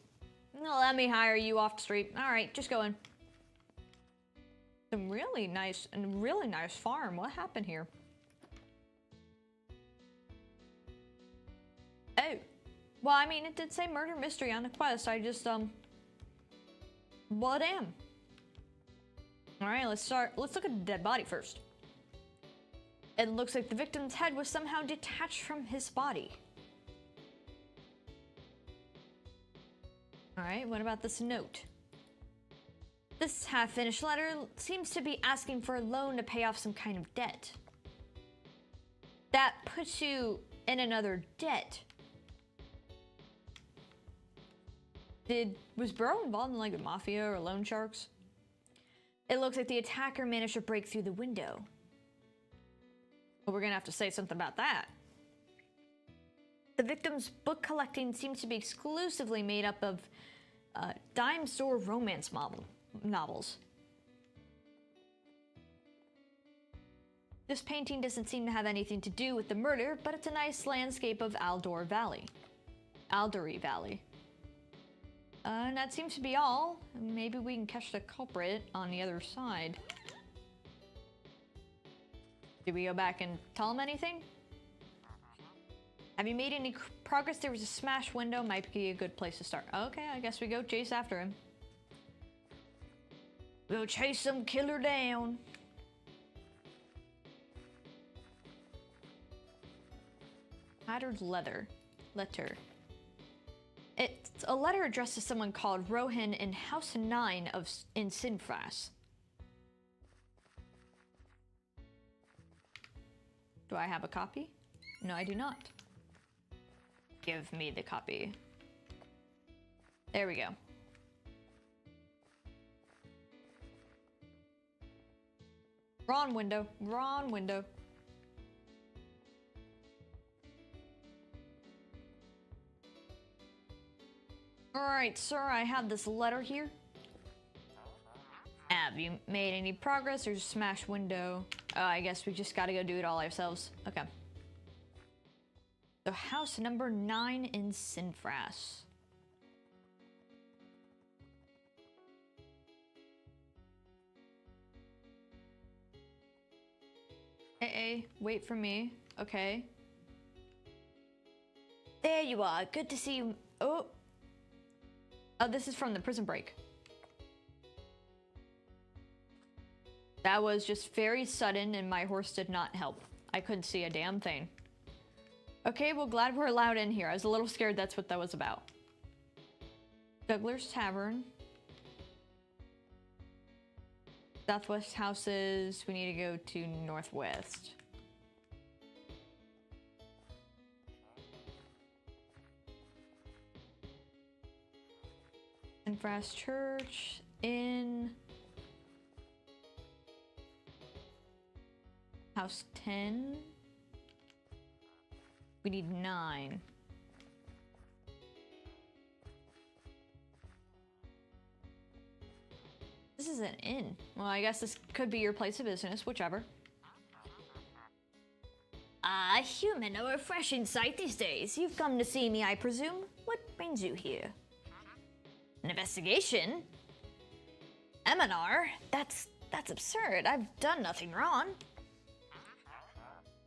no, let me hire you off the street. All right, just go in. Some really nice farm. What happened here? Oh. Well, I mean, it did say murder mystery on the quest. I just, well, damn. All right, let's look at the dead body first. It looks like the victim's head was somehow detached from his body. Alright, what about this note? This half-finished letter seems to be asking for a loan to pay off some kind of debt. That puts you in another debt. Was Burrow involved in like the mafia or loan sharks? It looks like the attacker managed to break through the window. But we're gonna have to say something about that. The victim's book collecting seems to be exclusively made up of dime store romance novels. This painting doesn't seem to have anything to do with the murder, but it's a nice landscape of Aldory Valley. And that seems to be all. Maybe we can catch the culprit on the other side. Did we go back and tell him anything? Have you made any progress? There was a smashed window. Might be a good place to start. Okay, I guess we go chase after him. We'll chase some killer down. Tattered letter. It's a letter addressed to someone called Rohan in House 9 in Sinfras. Do I have a copy? No, I do not. Give me the copy. There we go. Wrong window. Wrong window. Alright, sir, I have this letter here. Have you made any progress? There's a smashed window. Oh, I guess we just gotta go do it all ourselves. Okay. So house number 9 in Sinfras. Hey, wait for me. Okay. There you are. Good to see you. Oh, this is from the prison break. That was just very sudden and my horse did not help. I couldn't see a damn thing. Okay, well, glad we're allowed in here. I was a little scared that's what that was about. Douglas Tavern. Southwest houses. We need to go to northwest. Sinfras Church in house 10. We need 9. This is an inn. Well, I guess this could be your place of business, whichever. A human, a refreshing sight these days. You've come to see me, I presume. What brings you here? An investigation? Eminar? That's absurd. I've done nothing wrong.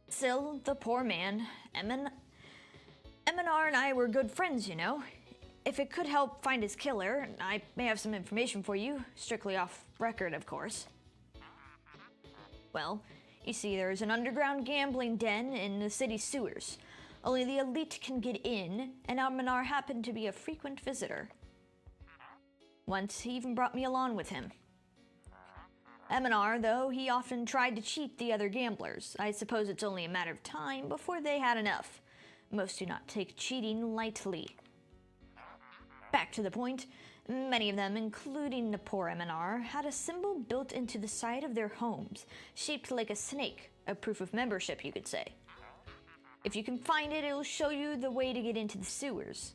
Still, the poor man, Eminar and I were good friends, you know. If it could help find his killer, I may have some information for you, strictly off record, of course. Well, you see, there's an underground gambling den in the city sewers. Only the elite can get in, and Eminar happened to be a frequent visitor. Once, he even brought me along with him. Eminar, though, he often tried to cheat the other gamblers. I suppose it's only a matter of time before they had enough. Most do not take cheating lightly. Back to the point, many of them, including the poor Eminar, had a symbol built into the side of their homes, shaped like a snake, a proof of membership, you could say. If you can find it, it'll show you the way to get into the sewers.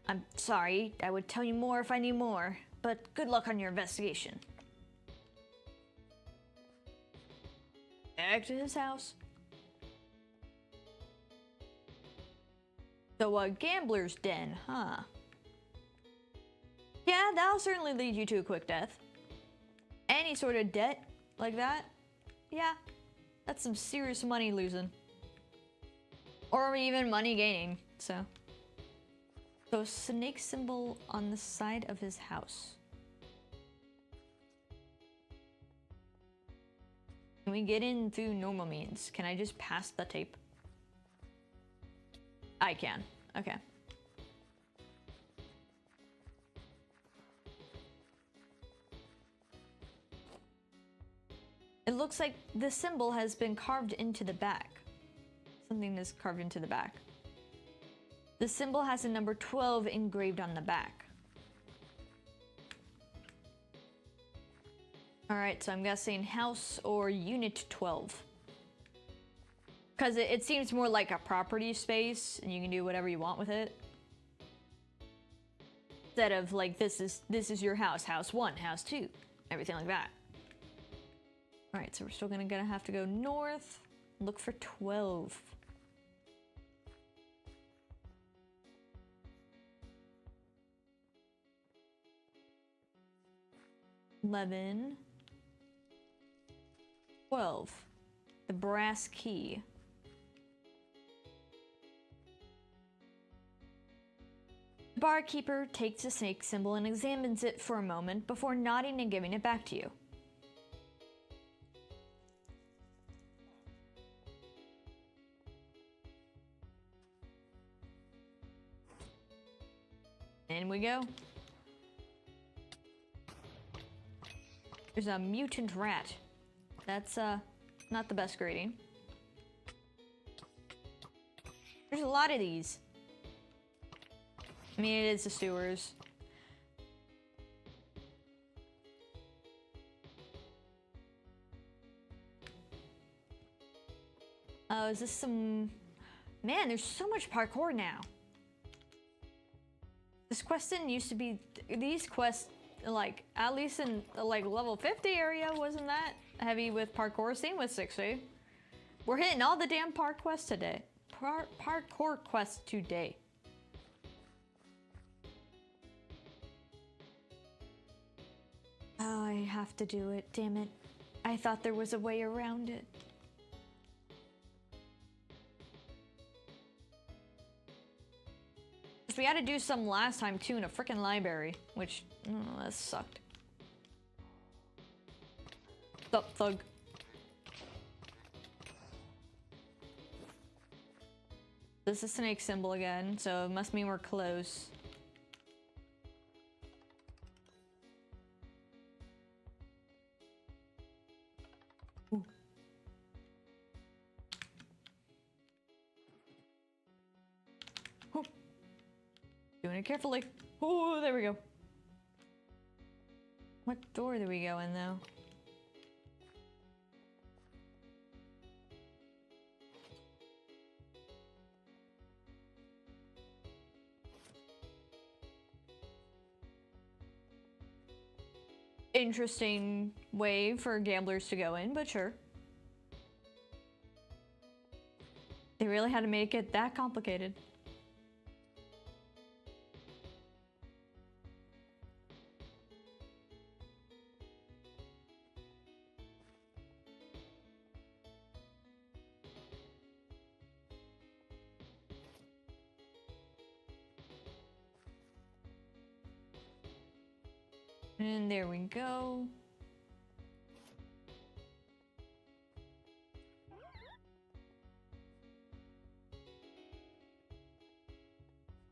I'm sorry, I would tell you more if I knew more, but good luck on your investigation. Back to his house. So a gambler's den, huh? Yeah, that'll certainly lead you to a quick death. Any sort of debt like that, yeah, that's some serious money losing. Or even money gaining, so. So snake symbol on the side of his house. Can we get in through normal means? Can I just pass the tape? I can, okay. looks like the symbol has been carved into the back. Something is carved into the back. The symbol has a number 12 engraved on the back. Alright, so I'm guessing house or unit 12. Because it seems more like a property space, and you can do whatever you want with it. Instead of like, this is your house, house 1, house 2, everything like that. Alright, so we're still gonna have to go north, look for 12. $11, $12. The brass key. The barkeeper takes the snake symbol and examines it for a moment before nodding and giving it back to you. In we go. There's a mutant rat. That's not the best grading. There's a lot of these. I mean, it is the sewers. Oh, is this some... Man, there's so much parkour now. This quest didn't used to be... These quests, like, at least in the, like, level 50 area, wasn't that heavy with parkour. Same with 60. We're hitting all the damn park quests today. Parkour quests today. Oh, I have to do it, damn it. I thought there was a way around it. We had to do some last time too in a freaking library, which, oh, that sucked. What's up, thug? This is a snake symbol again, so it must mean we're close. Ooh. Ooh. Doing it carefully. Oh, there we go. What door do we go in though? Interesting way for gamblers to go in, but sure. They really had to make it that complicated. And there we go.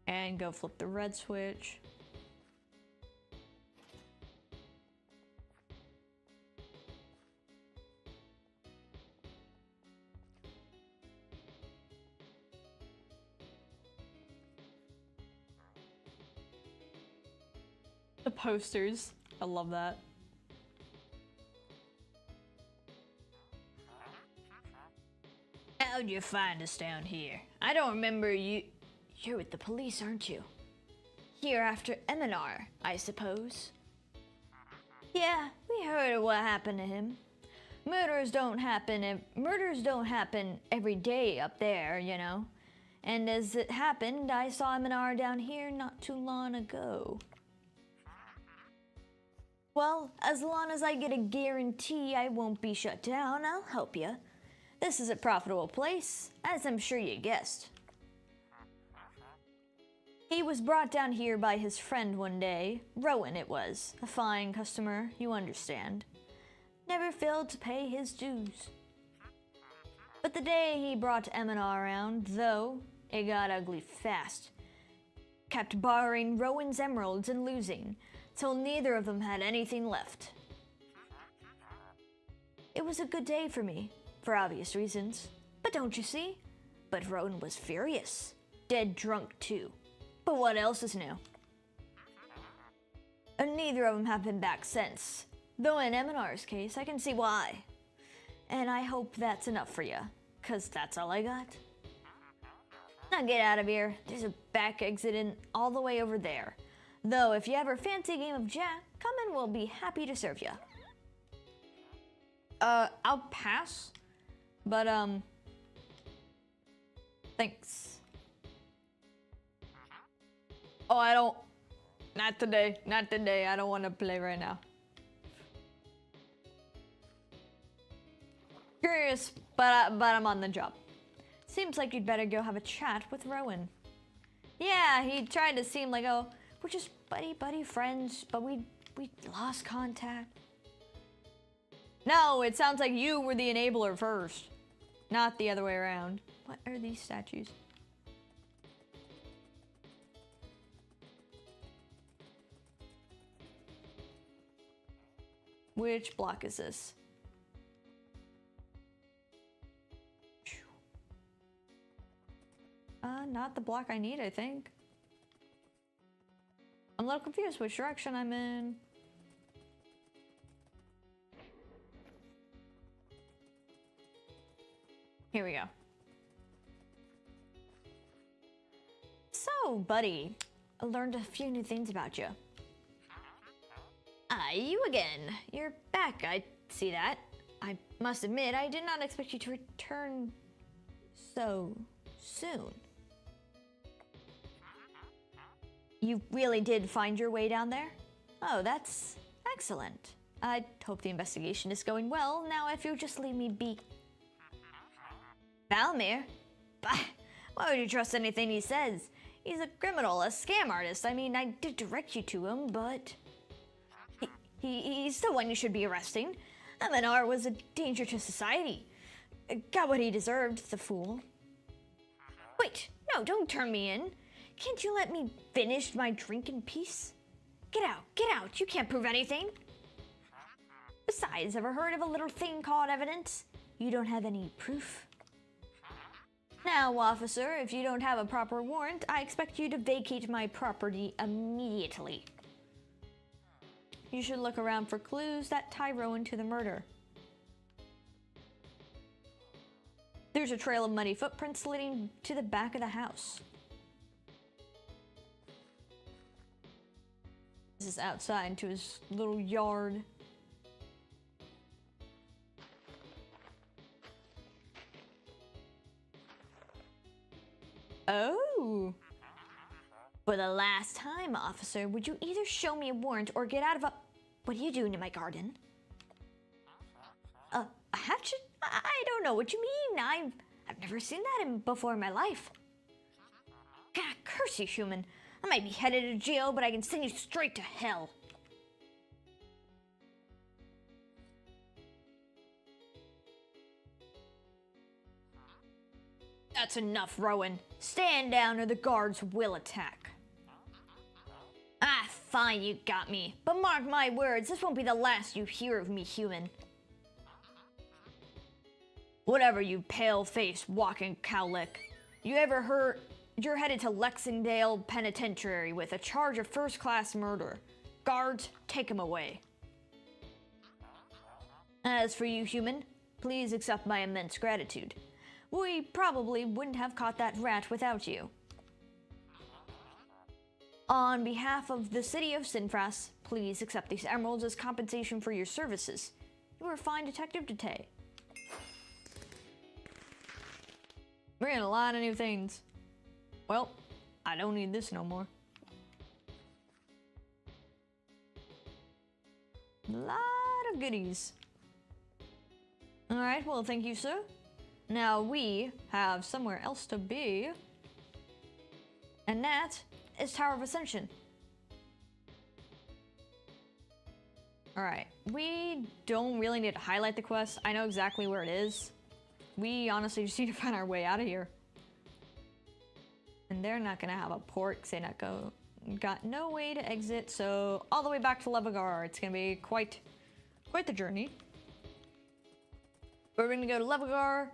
And go flip the red switch. The posters. I love that. How'd you find us down here? I don't remember you. You're with the police, aren't you? Here after Eminar, I suppose. Yeah, we heard of what happened to him. Murders don't happen every day up there, you know. And as it happened, I saw Eminar down here not too long ago. Well, as long as I get a guarantee I won't be shut down, I'll help you. This is a profitable place, as I'm sure you guessed. He was brought down here by his friend one day. Rowan it was. A fine customer, you understand. Never failed to pay his dues. But the day he brought Eminar around, though, it got ugly fast. Kept borrowing Rowan's emeralds and losing, till neither of them had anything left. It was a good day for me, for obvious reasons. But don't you see? But Rowan was furious. Dead drunk too. But what else is new? And neither of them have been back since. Though in Eminar's case, I can see why. And I hope that's enough for you, 'cause that's all I got. Now get out of here. There's a back exit in all the way over there. Though if you ever fancy a game of Jack, come and we'll be happy to serve you. I'll pass. But, thanks. Oh, I don't. Not today. Not today. I don't want to play right now. Curious, but I'm on the job. Seems like you'd better go have a chat with Rowan. Yeah, he tried to seem like, oh, we're just buddy friends, but we lost contact. No, it sounds like you were the enabler first, not the other way around. What are these statues? Which block is this? Not the block I need, I think. I'm a little confused which direction I'm in. Here we go. So, buddy, I learned a few new things about you. You again. You're back, I see that. I must admit, I did not expect you to return so soon. You really did find your way down there? Oh, that's excellent. I hope the investigation is going well. Now, if you'll just leave me be. Valmir? Bah, why would you trust anything he says? He's a criminal, a scam artist. I mean, I did direct you to him, but he's the one you should be arresting. Eminar was a danger to society. Got what he deserved, the fool. Wait, no, don't turn me in. Can't you let me finish my drink in peace? Get out, you can't prove anything. Besides, ever heard of a little thing called evidence? You don't have any proof. Now, officer, if you don't have a proper warrant, I expect you to vacate my property immediately. You should look around for clues that tie Rowan to the murder. There's a trail of muddy footprints leading to the back of the house. This is outside to his little yard. Oh. For the last time, officer, would you either show me a warrant or get out of a... What are you doing in my garden? A hatchet? I don't know what you mean. I've never seen that before in my life. God, curse you, human. I might be headed to jail, but I can send you straight to hell. That's enough, Rowan. Stand down or the guards will attack. Ah, fine, you got me. But mark my words, this won't be the last you hear of me, human. Whatever, you pale-faced walking cowlick. You're headed to Lexingdale Penitentiary with a charge of first-class murder. Guards, take him away. As for you, human, please accept my immense gratitude. We probably wouldn't have caught that rat without you. On behalf of the city of Sinfras, please accept these emeralds as compensation for your services. You are fine, Detective Decay. We're getting a lot of new things. Well, I don't need this no more. A lot of goodies. Alright, well, thank you, sir. Now we have somewhere else to be. And that is Tower of Ascension. Alright, we don't really need to highlight the quest. I know exactly where it is. We honestly just need to find our way out of here. And they're not gonna have a port because they got no way to exit, so all the way back to Levagar. It's gonna be quite the journey. We're gonna go to Levegar,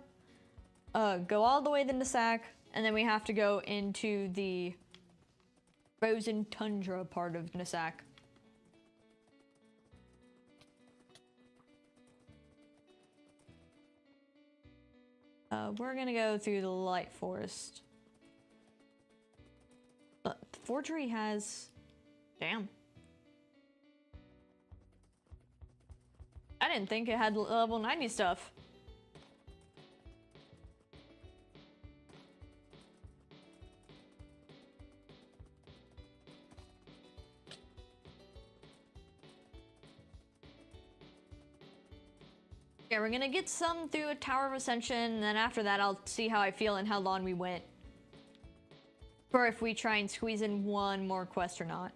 go all the way to Nasak, and then we have to go into the frozen tundra part of Nasak. We're gonna go through the Light Forest. But the forgery has... Damn. I didn't think it had level 90 stuff. Yeah, we're gonna get some through a Tower of Ascension, and then after that I'll see how I feel and how long we went. Or if we try and squeeze in one more quest or not.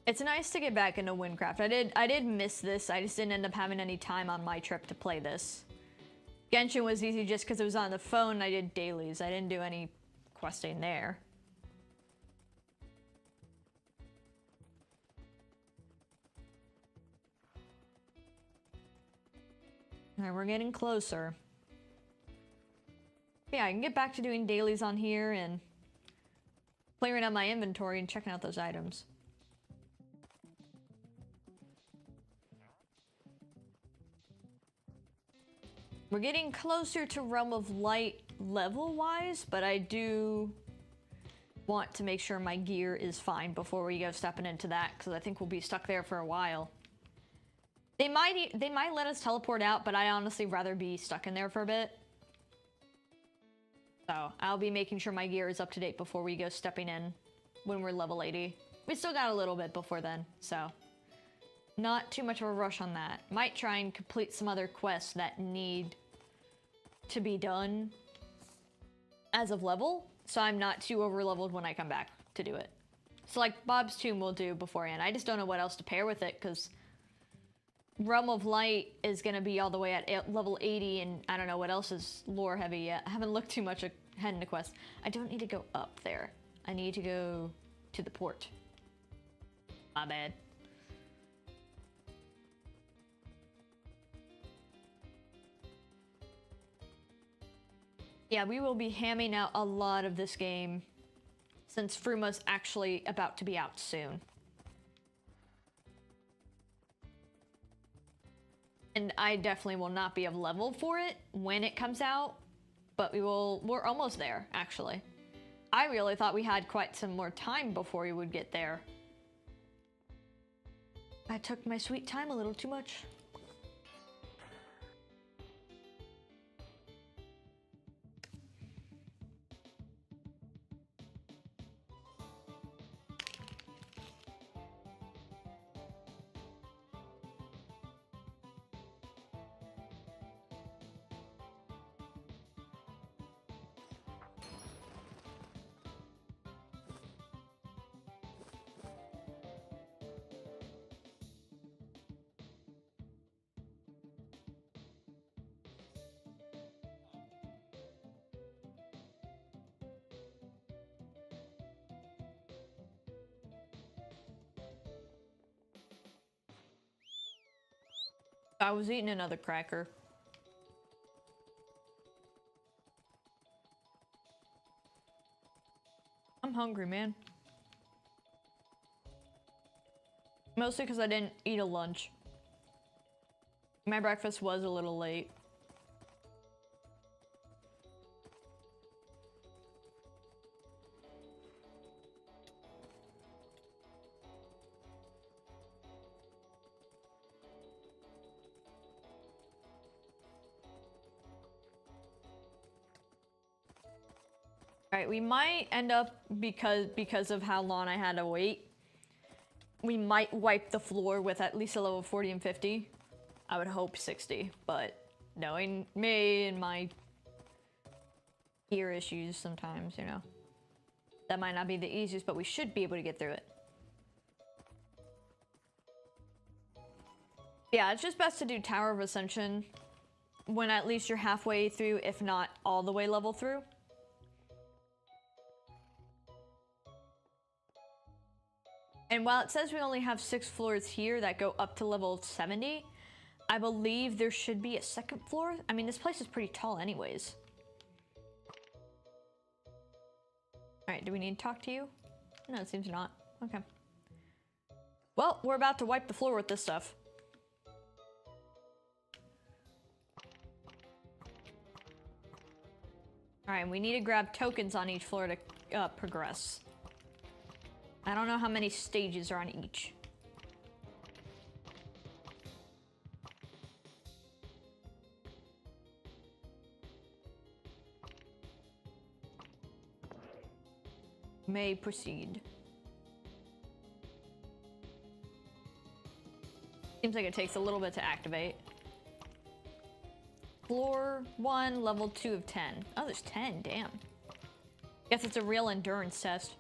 It's nice to get back into Wynncraft. I did miss this, I just didn't end up having any time on my trip to play this. Genshin was easy just because it was on the phone and I did dailies. I didn't do any questing there. Alright, we're getting closer. Yeah, I can get back to doing dailies on here and clearing out my inventory and checking out those items. We're getting closer to Realm of Light level-wise, but I do want to make sure my gear is fine before we go stepping into that, because I think we'll be stuck there for a while. They might let us teleport out, but I honestly rather be stuck in there for a bit. So I'll be making sure my gear is up to date before we go stepping in when we're level 80. We still got a little bit before then, so not too much of a rush on that. Might try and complete some other quests that need to be done as of level, so I'm not too over-leveled when I come back to do it. So like Bob's Tomb we'll do beforehand. I just don't know what else to pair with it, because Realm of Light is going to be all the way at level 80, and I don't know what else is lore heavy yet. I haven't looked too much ahead in the quest. I don't need to go up there. I need to go to the port. My bad. Yeah, we will be hamming out a lot of this game since Fruma's actually about to be out soon. And I definitely will not be of level for it when it comes out, but we're almost there, actually. I really thought we had quite some more time before we would get there. I took my sweet time a little too much. I was eating another cracker. I'm hungry, man. Mostly because I didn't eat a lunch. My breakfast was a little late. Alright, we might end up, because of how long I had to wait, we might wipe the floor with at least a level 40 and 50. I would hope 60, but knowing me and my ear issues sometimes, you know. That might not be the easiest, but we should be able to get through it. Yeah, it's just best to do Tower of Ascension when at least you're halfway through, if not all the way level through. And while it says we only have 6 floors here that go up to level 70, I believe there should be a second floor. I mean, this place is pretty tall anyways. Alright, do we need to talk to you? No, it seems not. Okay. Well, we're about to wipe the floor with this stuff. Alright, we need to grab tokens on each floor to progress. I don't know how many stages are on each. May proceed. Seems like it takes a little bit to activate. Floor 1, level 2 of 10. Oh, there's 10, damn. Guess it's a real endurance test.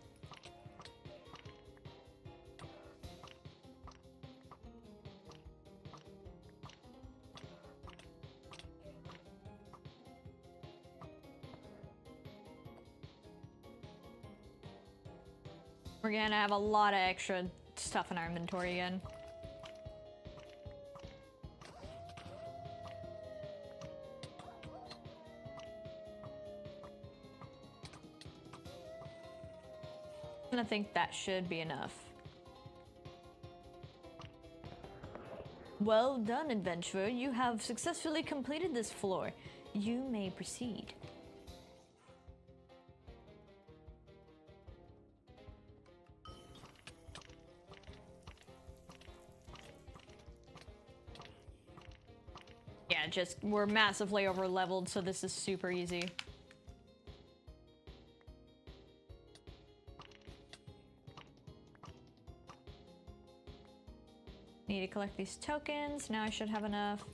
We're gonna have a lot of extra stuff in our inventory again. I think that should be enough. Well done, adventurer. You have successfully completed this floor. You may proceed. Yeah, just we're massively over leveled, so this is super easy. Need to collect these tokens. Now I should have enough.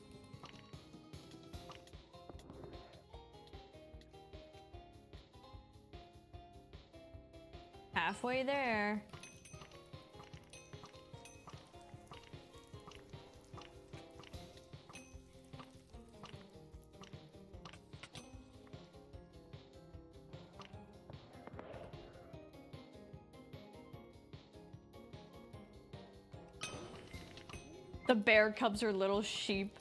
Halfway there. The bear cubs are little sheep.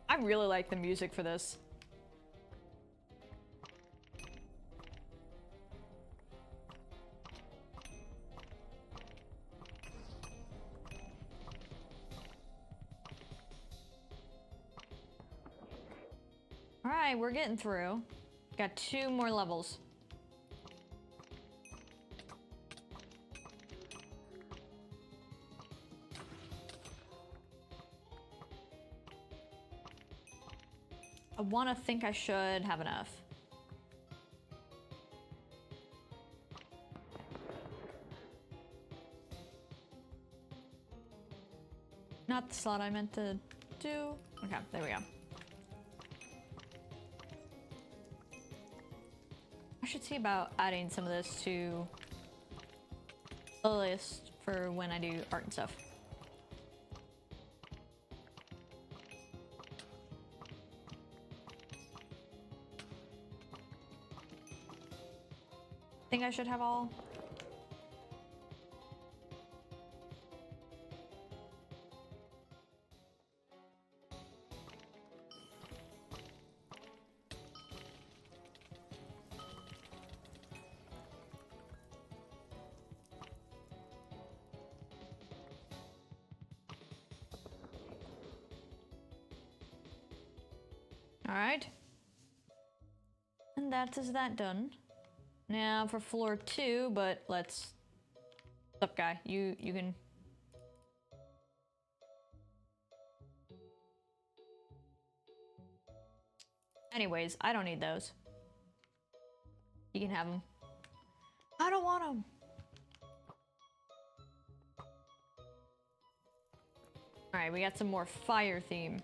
I really like the music for this. Alright, we're getting through. Got 2 more levels. I want to think I should have enough. Not the slot I meant to do. Okay, there we go. I should see about adding some of this to the list for when I do art and stuff. Think I should have all. All right. And that is that done. Now for floor 2, but let's... What's up, guy? You can... Anyways, I don't need those. You can have them. I don't want them. Alright, we got some more fire theme.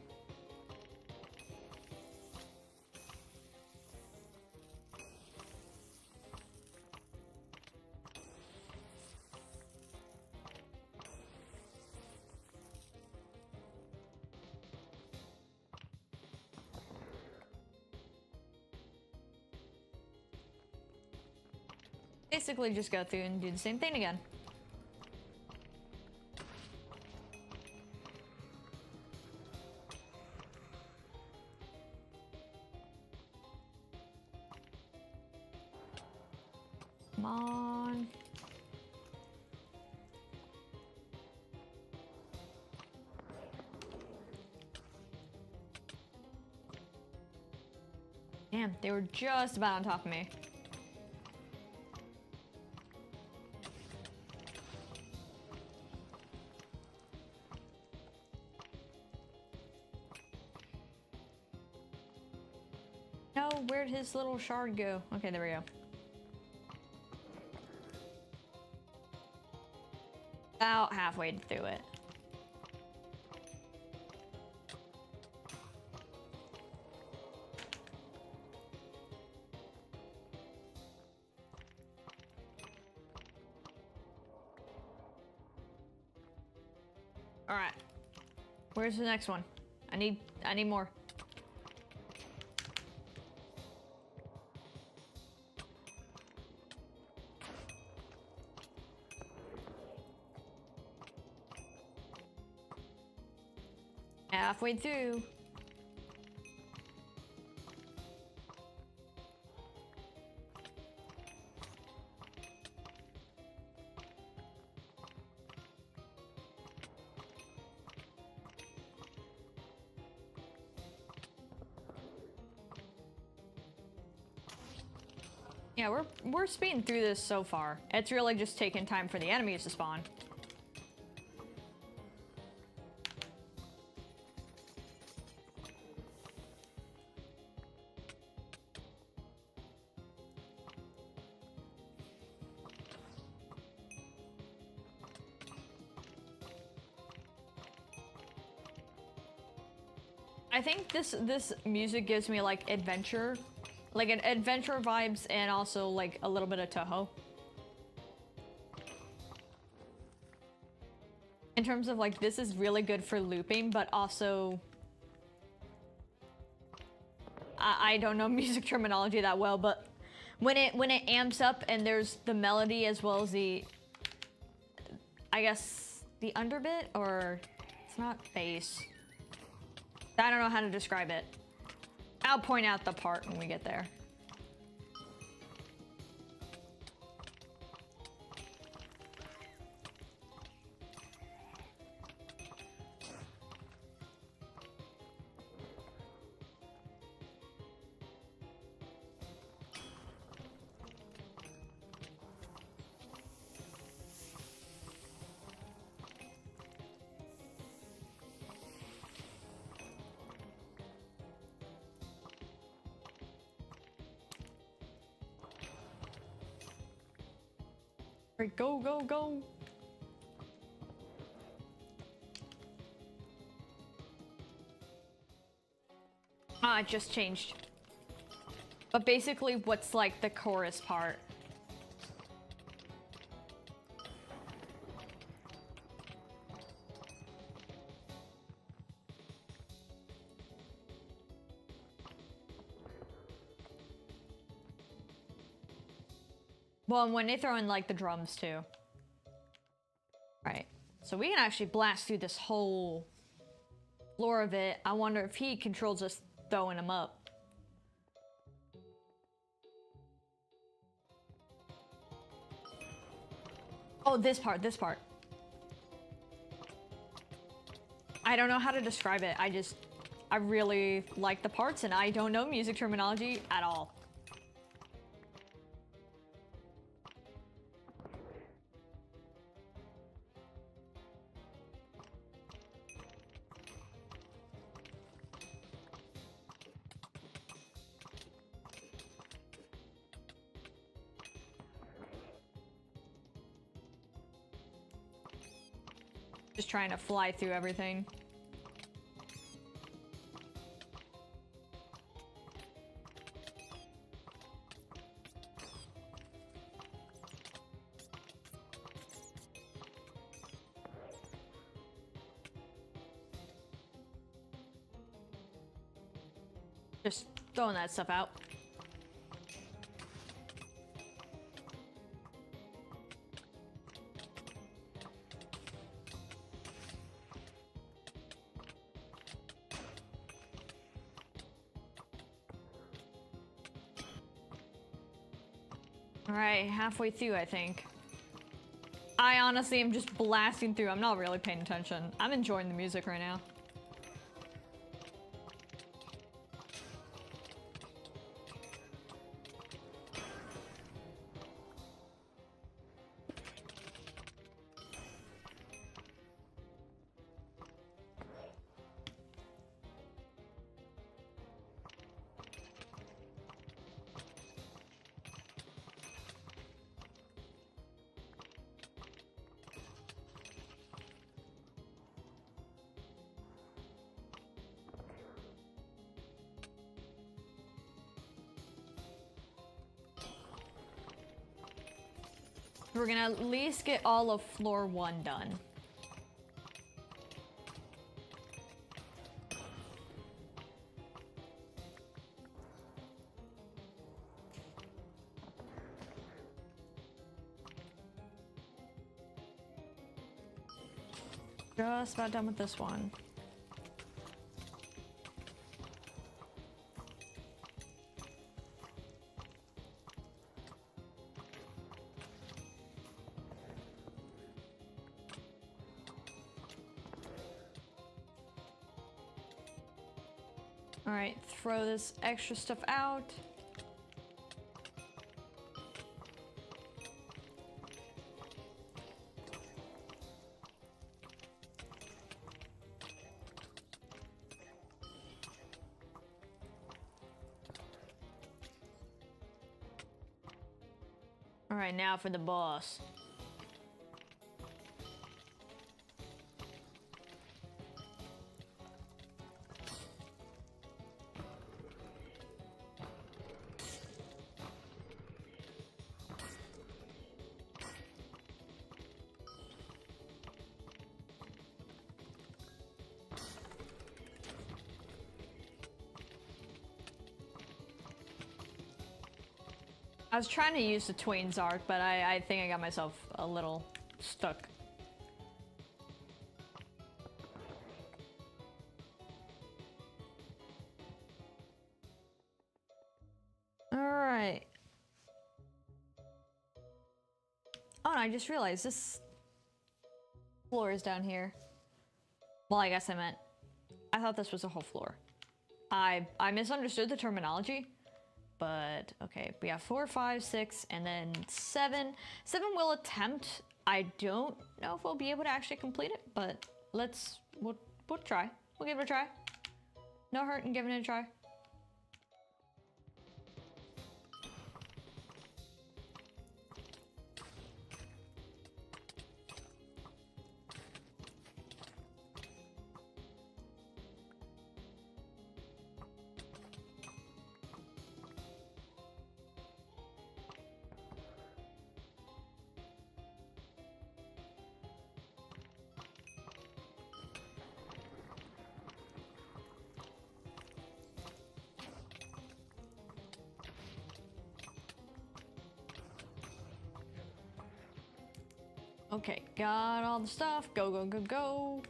Basically just go through and do the same thing again. Come on. Damn, they were just about on top of me. No, where'd his little shard go? Okay, there we go. About halfway through it. All right. Where's the next one? I need more. Halfway through. Yeah, we're speeding through this so far. It's really just taking time for the enemies to spawn. I think this music gives me like adventure, like an adventure vibes, and also like a little bit of Toho. In terms of like, this is really good for looping, but also I don't know music terminology that well, but when it amps up and there's the melody as well as the, I guess the underbit, or it's not bass. I don't know how to describe it. I'll point out the part when we get there. Right, go, go, go. Ah, it just changed. But basically, what's like the chorus part? Well, and when they throw in like the drums too. Right. So we can actually blast through this whole floor of it. I wonder if he controls us throwing them up. Oh, this part, this part. I don't know how to describe it. I really like the parts, and I don't know music terminology at all. Just trying to fly through everything. Just throwing that stuff out. Alright, halfway through, I think. I honestly am just blasting through. I'm not really paying attention. I'm enjoying the music right now. We're gonna at least get all of floor 1 done. Just about done with this one. All right, throw this extra stuff out. All right, now for the boss. I was trying to use the Twain's arc, but I think I got myself a little stuck. All right. Oh, I just realized this floor is down here. Well, I guess I thought this was a whole floor. I misunderstood the terminology. But okay, we have 4, 5, 6, and then 7. 7 will attempt. I don't know if we'll be able to actually complete it, but we'll try. We'll give it a try. No hurt in giving it a try. Okay, got all the stuff. Go, go, go, go.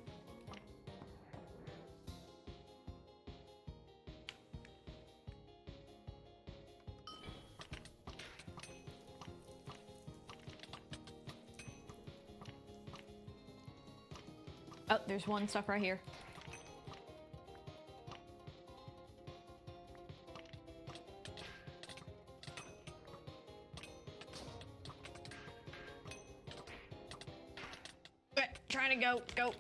Oh, there's one stuck right here. Trying to go.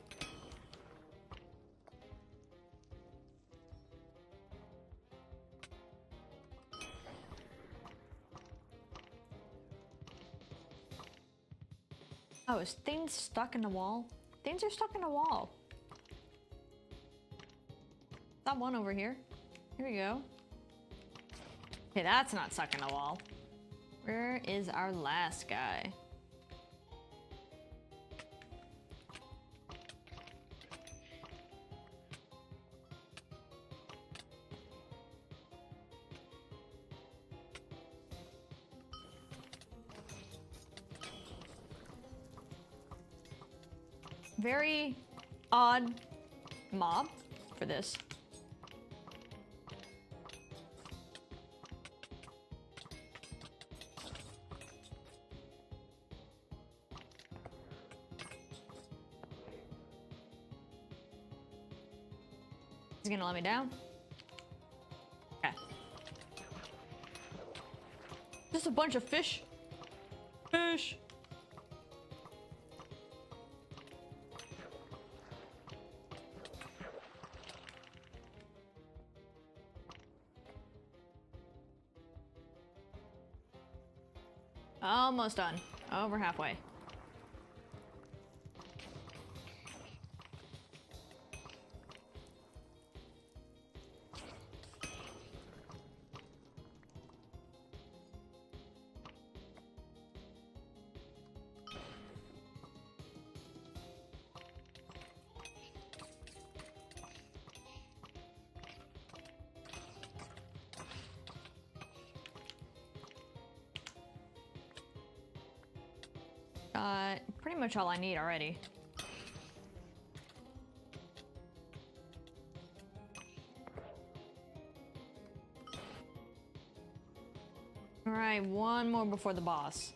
Oh, is things stuck in the wall? Things are stuck in the wall. That one over here. Here we go. Okay, that's not stuck in the wall. Where is our last guy? Very odd mob for this. gonna let me down? Okay. Just a bunch of fish. Fish. Almost done. Over halfway. Pretty much all I need already. All right, one more before the boss.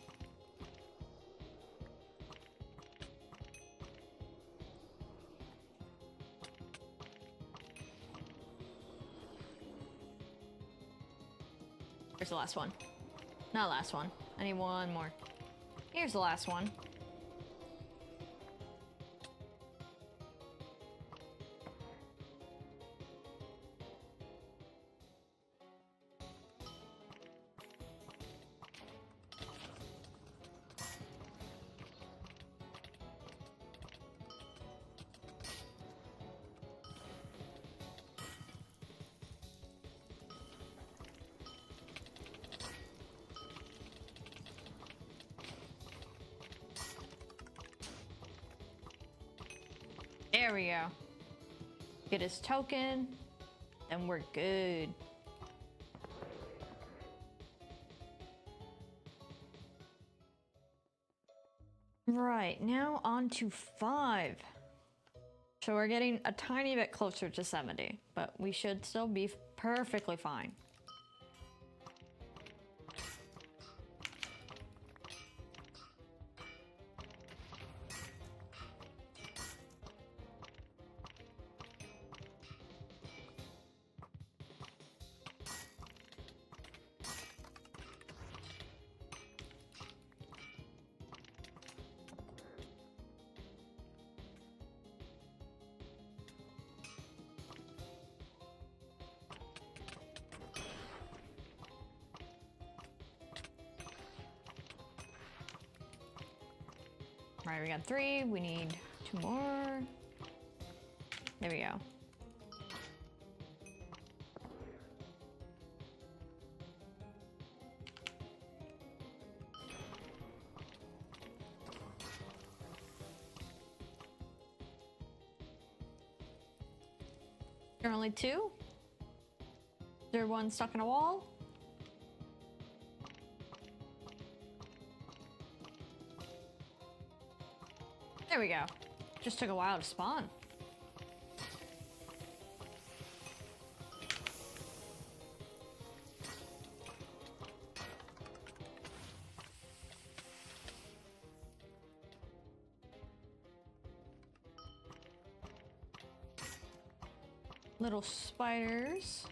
Here's the last one. Not last one. I need one more. Here's the last one. There we go. Get his token, then we're good. Right, now on to 5. So we're getting a tiny bit closer to 70, but we should still be perfectly fine. Alright, we got 3. We need 2 more. There we go. There are only 2? Is there one stuck in a wall? There we go. Just took a while to spawn. Little spiders.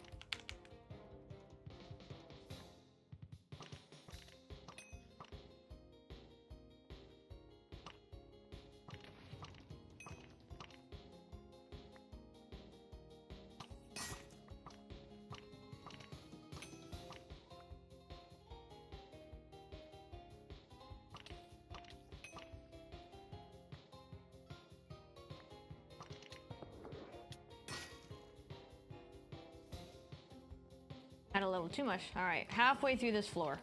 Had a little too much. All right, halfway through this floor.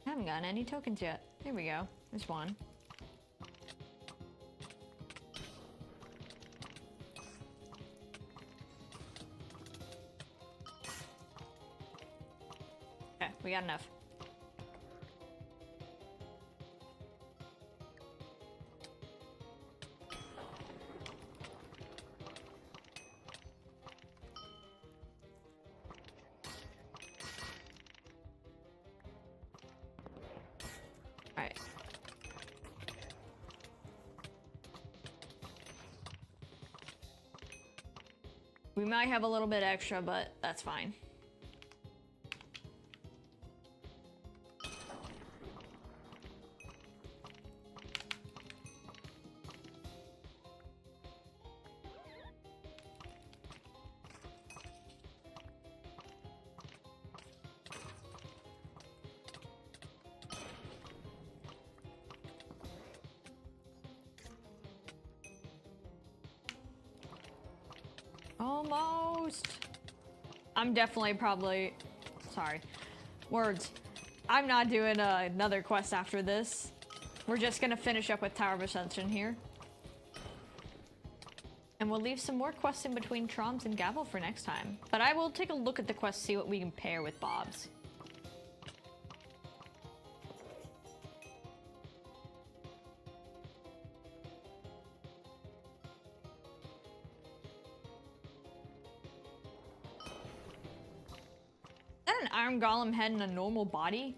I haven't gotten any tokens yet. There we go. There's one. Okay, we got enough. We might have a little bit extra, but that's fine. Almost. I'm definitely probably... Sorry. Words. I'm not doing another quest after this. We're just gonna finish up with Tower of Ascension here. And we'll leave some more quests in between Troms and Gavel for next time. But I will take a look at the quests, see what we can pair with Bob's. Is that an Iron Golem head in a normal body?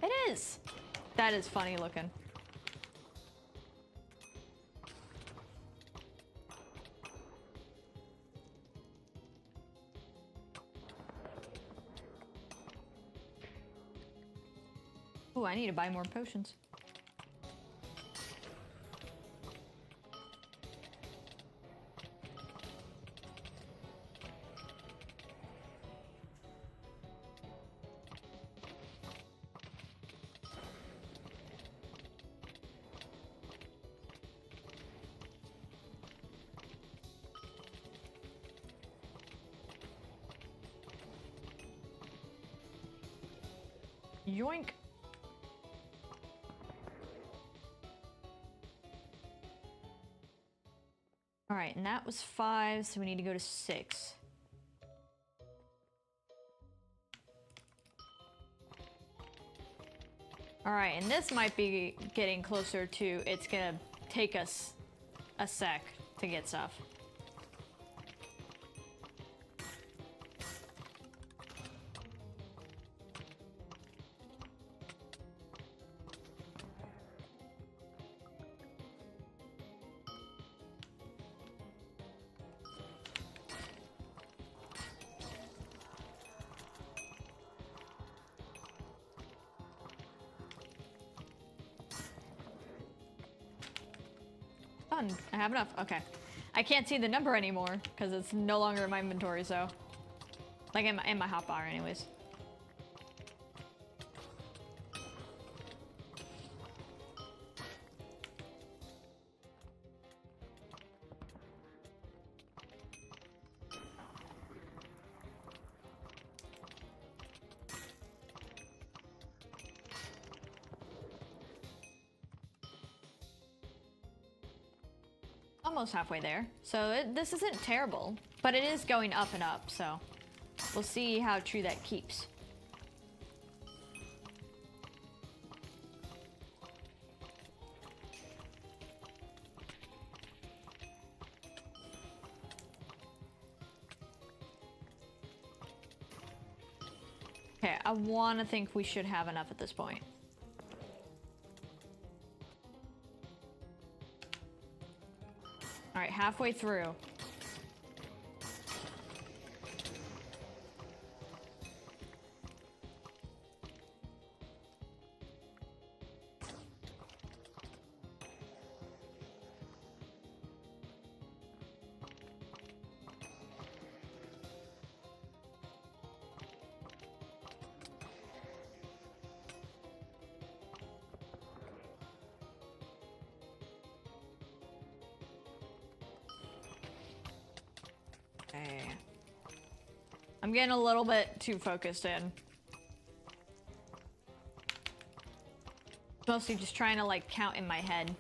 It is! That is funny looking. Oh, I need to buy more potions. Yoink. All right, and that was 5, so we need to go to 6. All right, and this might be getting closer to, it's gonna take us a sec to get stuff. Done. I have enough. Okay. I can't see the number anymore because it's no longer in my inventory, so like in my hotbar anyways. Almost halfway there. So this isn't terrible, but it is going up and up, so we'll see how true that keeps. Okay, I want to think we should have enough at this point. All right, halfway through. Okay. I'm getting a little bit too focused in. Mostly just trying to like count in my head.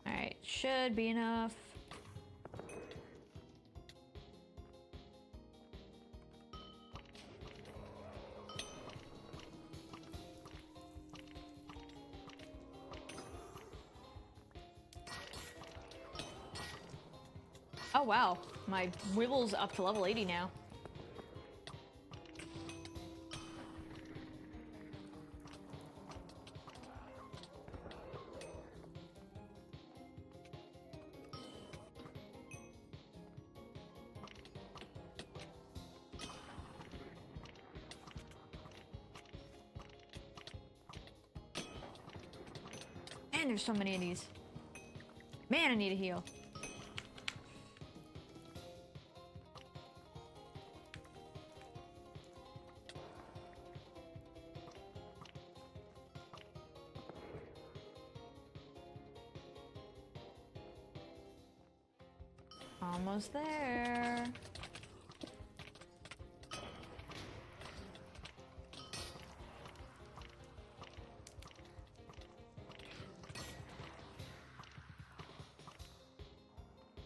Alright, should be enough. Oh wow, my Wibble's up to level 80 now. Man, there's so many of these. Man, I need a heal. Almost there.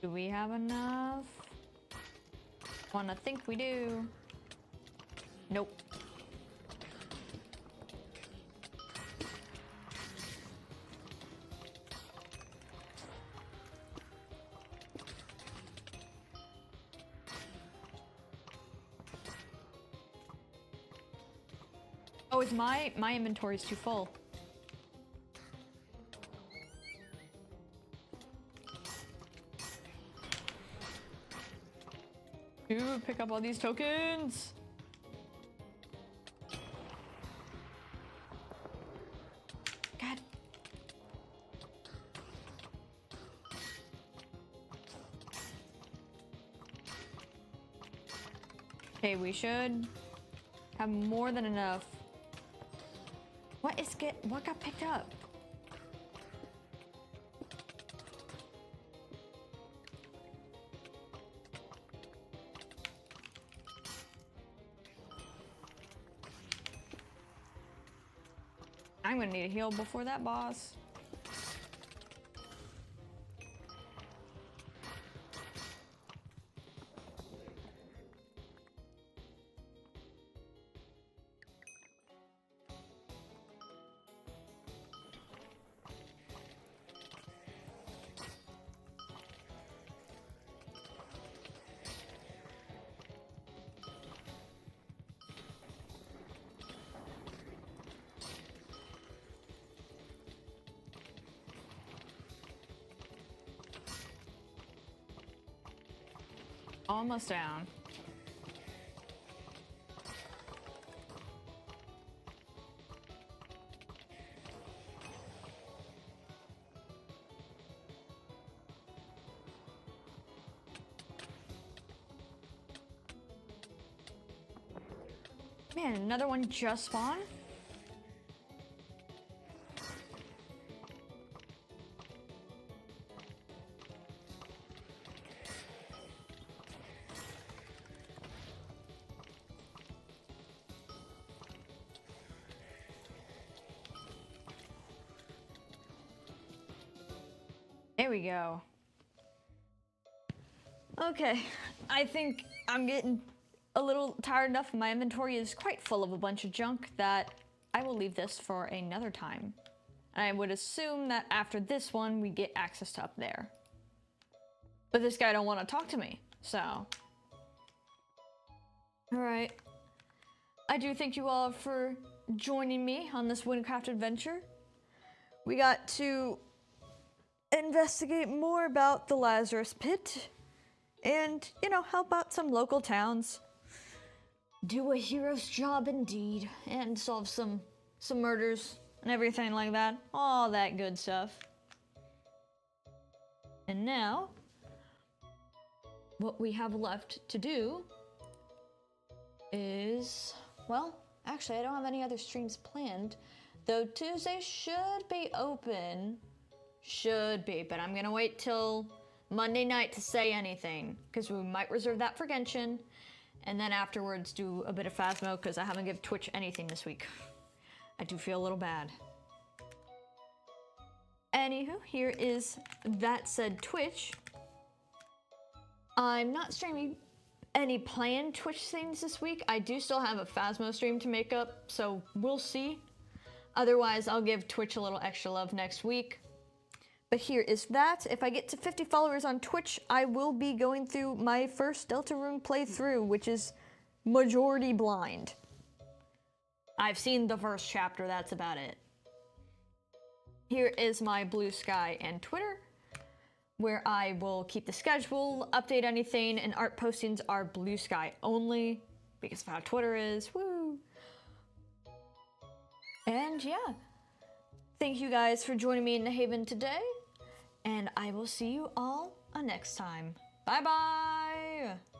Do we have enough? Wanna think we do. Nope. Oh, it's my inventory's too full. Dude, pick up all these tokens. God. Okay, we should have more than enough. What got picked up? I'm gonna need a heal before that boss. Almost down. Man, another one just spawned? There we go. Okay, I think I'm getting a little tired enough. My inventory is quite full of a bunch of junk that I will leave this for another time. And I would assume that after this one, we get access to up there. But this guy don't want to talk to me, so. All right. I do thank you all for joining me on this Wynncraft adventure. We got to investigate more about the Lazarus Pit and, you know, help out some local towns. Do a hero's job indeed, and solve some murders and everything like that. All that good stuff. And now, what we have left to do is, well, actually I don't have any other streams planned, though Tuesday should be open. Should be, but I'm gonna wait till Monday night to say anything, because we might reserve that for Genshin, and then afterwards do a bit of Phasmo, because I haven't given Twitch anything this week. I do feel a little bad. Anywho, here is that said Twitch. I'm not streaming any planned Twitch things this week. I do still have a Phasmo stream to make up, so we'll see. Otherwise, I'll give Twitch a little extra love next week. But here is that. If I get to 50 followers on Twitch, I will be going through my first Deltarune playthrough, which is majority blind. I've seen the first chapter, that's about it. Here is my Blue Sky and Twitter, where I will keep the schedule, update anything, and art postings are Blue Sky only, because of how Twitter is, woo! And yeah. Thank you guys for joining me in the Haven today, and I will see you all next time. Bye bye!